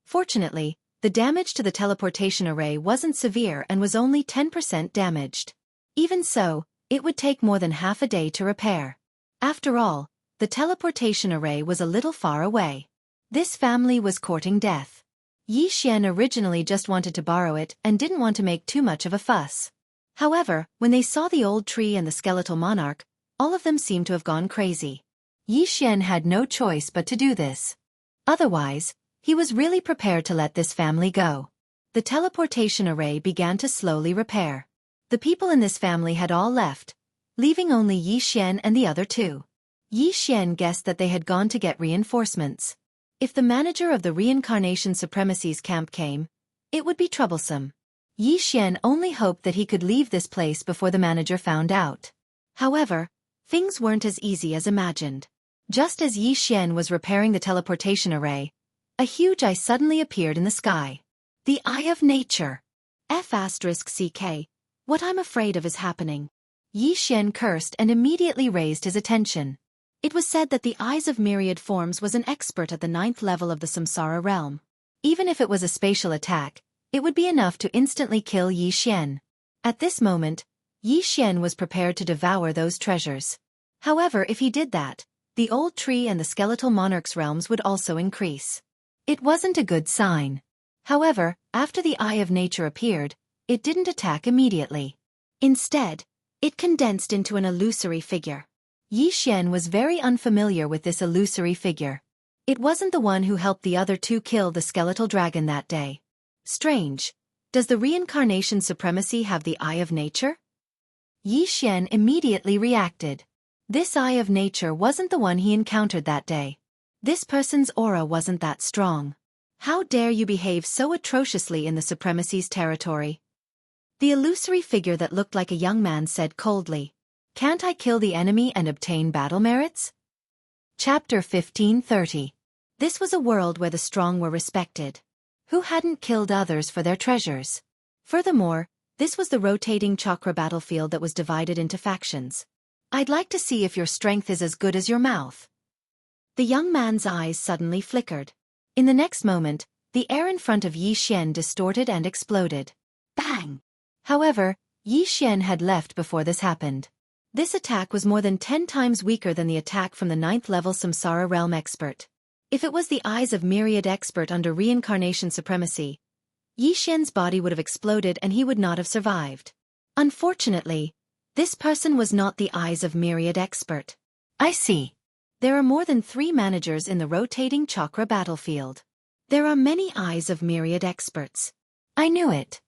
Fortunately, the damage to the teleportation array wasn't severe and was only 10% damaged. Even so, it would take more than half a day to repair. After all, the teleportation array was a little far away. This family was courting death. Yi Xian originally just wanted to borrow it and didn't want to make too much of a fuss. However, when they saw the old tree and the skeletal monarch, all of them seemed to have gone crazy. Yi Xian had no choice but to do this. Otherwise, he was really prepared to let this family go. The teleportation array began to slowly repair. The people in this family had all left, leaving only Yi Xian and the other two. Yi Xian guessed that they had gone to get reinforcements. If the manager of the Reincarnation Supremacy's camp came, it would be troublesome. Yi Xian only hoped that he could leave this place before the manager found out. However, things weren't as easy as imagined. Just as Yi Xian was repairing the teleportation array, a huge eye suddenly appeared in the sky. The Eye of Nature. F***CK. What I'm afraid of is happening. Yi Xian cursed and immediately raised his attention. It was said that the Eyes of Myriad Forms was an expert at the 9th level of the Samsara realm. Even if it was a spatial attack, it would be enough to instantly kill Yi Xian. At this moment, Yi Xian was prepared to devour those treasures. However, if he did that, the old tree and the skeletal monarch's realms would also increase. It wasn't a good sign. However, after the Eye of Nature appeared, it didn't attack immediately. Instead, it condensed into an illusory figure. Yi Xian was very unfamiliar with this illusory figure. It wasn't the one who helped the other two kill the skeletal dragon that day. Strange. Does the Reincarnation Supremacy have the Eye of Nature? Yi Xian immediately reacted. This Eye of Nature wasn't the one he encountered that day. This person's aura wasn't that strong. How dare you behave so atrociously in the Supremacy's territory? The illusory figure that looked like a young man said coldly, "Can't I kill the enemy and obtain battle merits?" Chapter 1530. This was a world where the strong were respected. Who hadn't killed others for their treasures? Furthermore, this was the rotating chakra battlefield that was divided into factions. I'd like to see if your strength is as good as your mouth. The young man's eyes suddenly flickered. In the next moment, the air in front of Yi Xian distorted and exploded. Bang! However, Yi Xian had left before this happened. This attack was more than 10 times weaker than the attack from the 9th level Samsara realm expert. If it was the Eyes of Myriad expert under Reincarnation Supremacy, Yi Xian's body would have exploded and he would not have survived. Unfortunately, this person was not the Eyes of Myriad expert. I see. There are more than 3 managers in the rotating chakra battlefield. There are many eyes of myriad experts. I knew it.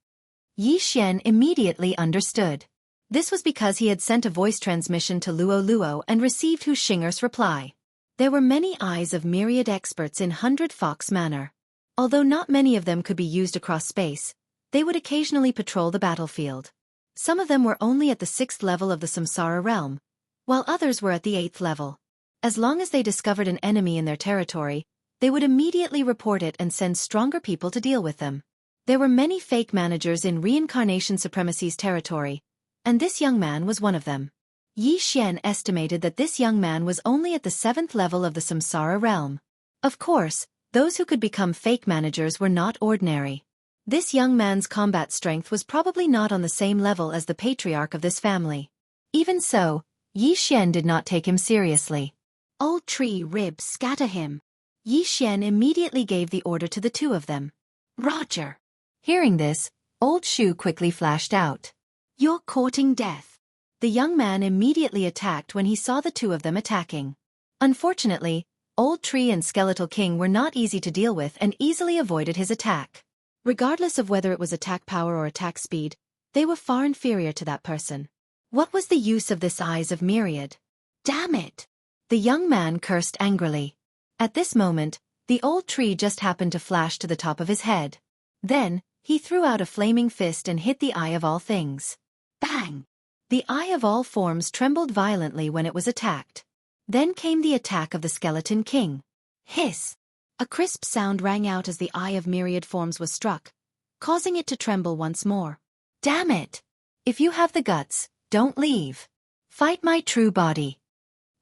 Yi Xian immediately understood. This was because he had sent a voice transmission to Luo Luo and received Hu Xing'er's reply. There were many eyes of myriad experts in 100 Fox Manor. Although not many of them could be used across space, they would occasionally patrol the battlefield. Some of them were only at the 6th level of the Samsara realm, while others were at the 8th level. As long as they discovered an enemy in their territory, they would immediately report it and send stronger people to deal with them. There were many fake managers in Reincarnation Supremacy's territory, and this young man was one of them. Yi Xian estimated that this young man was only at the 7th level of the Samsara realm. Of course, those who could become fake managers were not ordinary. This young man's combat strength was probably not on the same level as the patriarch of this family. Even so, Yi Xian did not take him seriously. Old tree rib, scatter him. Yi Xian immediately gave the order to the 2 of them. Roger. Hearing this, Old Shu quickly flashed out. You're courting death. The young man immediately attacked when he saw the 2 of them attacking. Unfortunately, Old Tree and Skeletal King were not easy to deal with and easily avoided his attack. Regardless of whether it was attack power or attack speed, they were far inferior to that person. What was the use of this Eyes of Myriad? Damn it! The young man cursed angrily. At this moment, the old tree just happened to flash to the top of his head. Then, he threw out a flaming fist and hit the Eye of All Things. Bang! The Eye of All Forms trembled violently when it was attacked. Then came the attack of the Skeleton King. Hiss! A crisp sound rang out as the Eye of Myriad Forms was struck, causing it to tremble once more. Damn it! If you have the guts, don't leave. Fight my true body.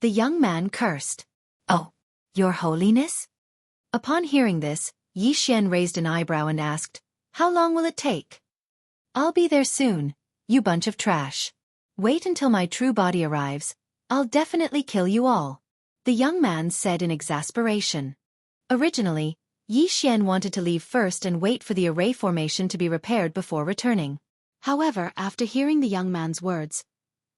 The young man cursed. Oh, Your Holiness? Upon hearing this, Yi Xian raised an eyebrow and asked, How long will it take? I'll be there soon, you bunch of trash. Wait until my true body arrives. I'll definitely kill you all. The young man said in exasperation. Originally, Yi Xian wanted to leave first and wait for the array formation to be repaired before returning. However, after hearing the young man's words,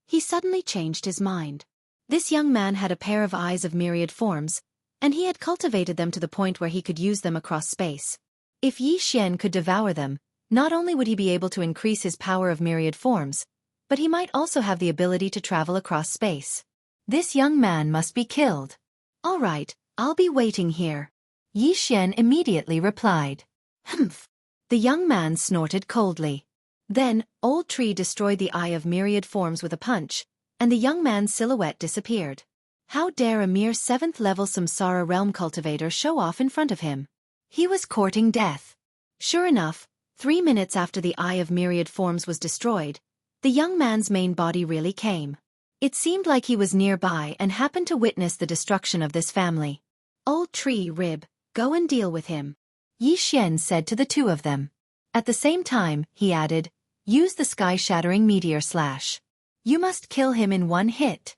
he suddenly changed his mind. This young man had a pair of eyes of myriad forms, and he had cultivated them to the point where he could use them across space. If Yi Xian could devour them, not only would he be able to increase his power of myriad forms, but he might also have the ability to travel across space. This young man must be killed. All right, I'll be waiting here. Yi Xian immediately replied. Humph. The young man snorted coldly. Then, Old Tree destroyed the Eye of Myriad Forms with a punch, and the young man's silhouette disappeared. How dare a mere 7th-level Samsara realm cultivator show off in front of him? He was courting death. Sure enough, 3 minutes after the Eye of Myriad Forms was destroyed, the young man's main body really came. It seemed like he was nearby and happened to witness the destruction of this family. Old Tree Rib, go and deal with him. Yi Xian said to the 2 of them. At the same time, he added, use the sky-shattering meteor slash. You must kill him in 1 hit.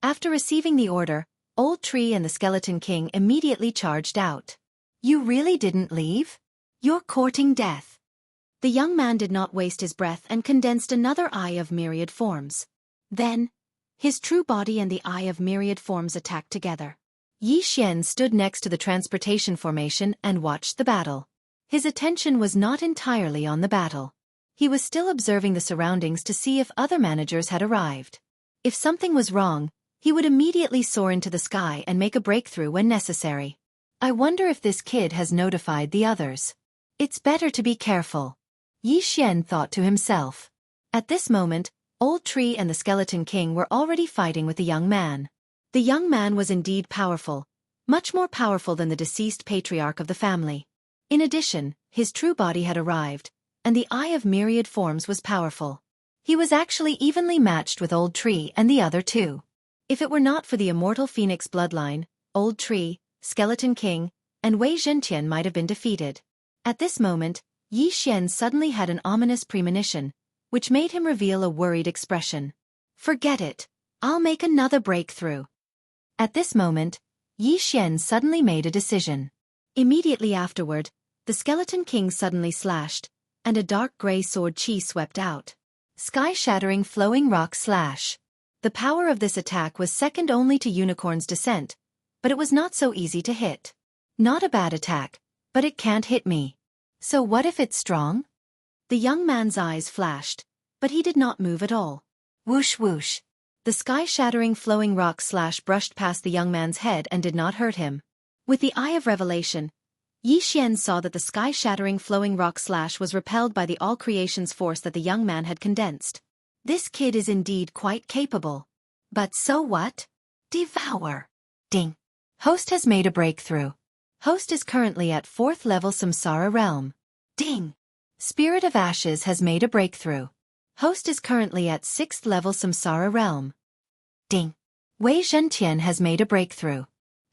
After receiving the order, Old Tree and the Skeleton King immediately charged out. You really didn't leave? You're courting death. The young man did not waste his breath and condensed another Eye of Myriad Forms. Then, his true body and the Eye of Myriad Forms attacked together. Yi Xian stood next to the transportation formation and watched the battle. His attention was not entirely on the battle. He was still observing the surroundings to see if other managers had arrived. If something was wrong, he would immediately soar into the sky and make a breakthrough when necessary. I wonder if this kid has notified the others. It's better to be careful. Yi Xian thought to himself. At this moment, Old Tree and the Skeleton King were already fighting with the young man. The young man was indeed powerful, much more powerful than the deceased patriarch of the family. In addition, his true body had arrived, and the Eye of Myriad Forms was powerful. He was actually evenly matched with Old Tree and the other 2. If it were not for the immortal Phoenix bloodline, Old Tree, Skeleton King, and Wei Zhentian might have been defeated. At this moment, Yi Xian suddenly had an ominous premonition, which made him reveal a worried expression. Forget it. I'll make another breakthrough. At this moment, Yi Xian suddenly made a decision. Immediately afterward, the Skeleton King suddenly slashed, and a dark gray sword chi swept out. Sky-shattering flowing rock slash. The power of this attack was second only to Unicorn's Descent, but it was not so easy to hit. Not a bad attack, but it can't hit me. So what if it's strong? The young man's eyes flashed, but he did not move at all. Whoosh whoosh. The sky-shattering flowing rock slash brushed past the young man's head and did not hurt him. With the eye of revelation, Yi Xian saw that the sky-shattering flowing rock slash was repelled by the all-creation's force that the young man had condensed. This kid is indeed quite capable. But so what? Devour. Ding. Host has made a breakthrough. Host is currently at 4th level Samsara Realm. Ding. Spirit of Ashes has made a breakthrough. Host is currently at 6th level Samsara Realm. Ding. Wei Zhentian has made a breakthrough.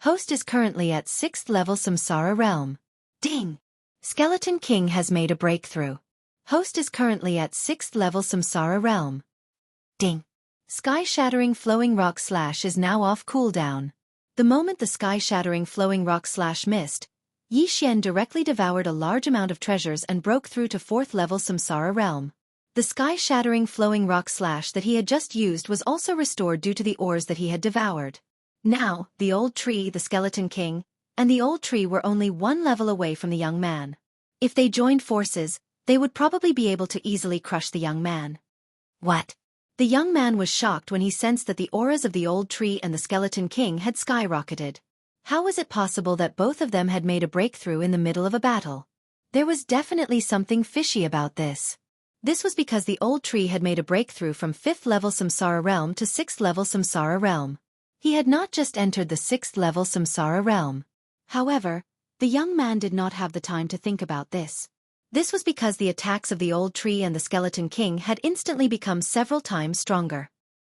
Host is currently at 6th level Samsara Realm. Ding. Skeleton King has made a breakthrough. Host is currently at 6th level Samsara Realm. Ding. Sky-shattering flowing rock slash is now off cooldown. The moment the sky-shattering flowing rock slash missed, Yi Xian directly devoured a large amount of treasures and broke through to 4th level Samsara Realm. The sky-shattering flowing rock slash that he had just used was also restored due to the ores that he had devoured. Now, the old tree, the Skeleton King, and the old tree were only 1 level away from the young man. If they joined forces, they would probably be able to easily crush the young man. What? The young man was shocked when he sensed that the auras of the old tree and the Skeleton King had skyrocketed. How was it possible that both of them had made a breakthrough in the middle of a battle? There was definitely something fishy about this. This was because the old tree had made a breakthrough from 5th level Samsara Realm to 6th level Samsara Realm. He had not just entered the 6th level Samsara Realm. However, the young man did not have the time to think about this. This was because the attacks of the old tree and the Skeleton King had instantly become several times stronger.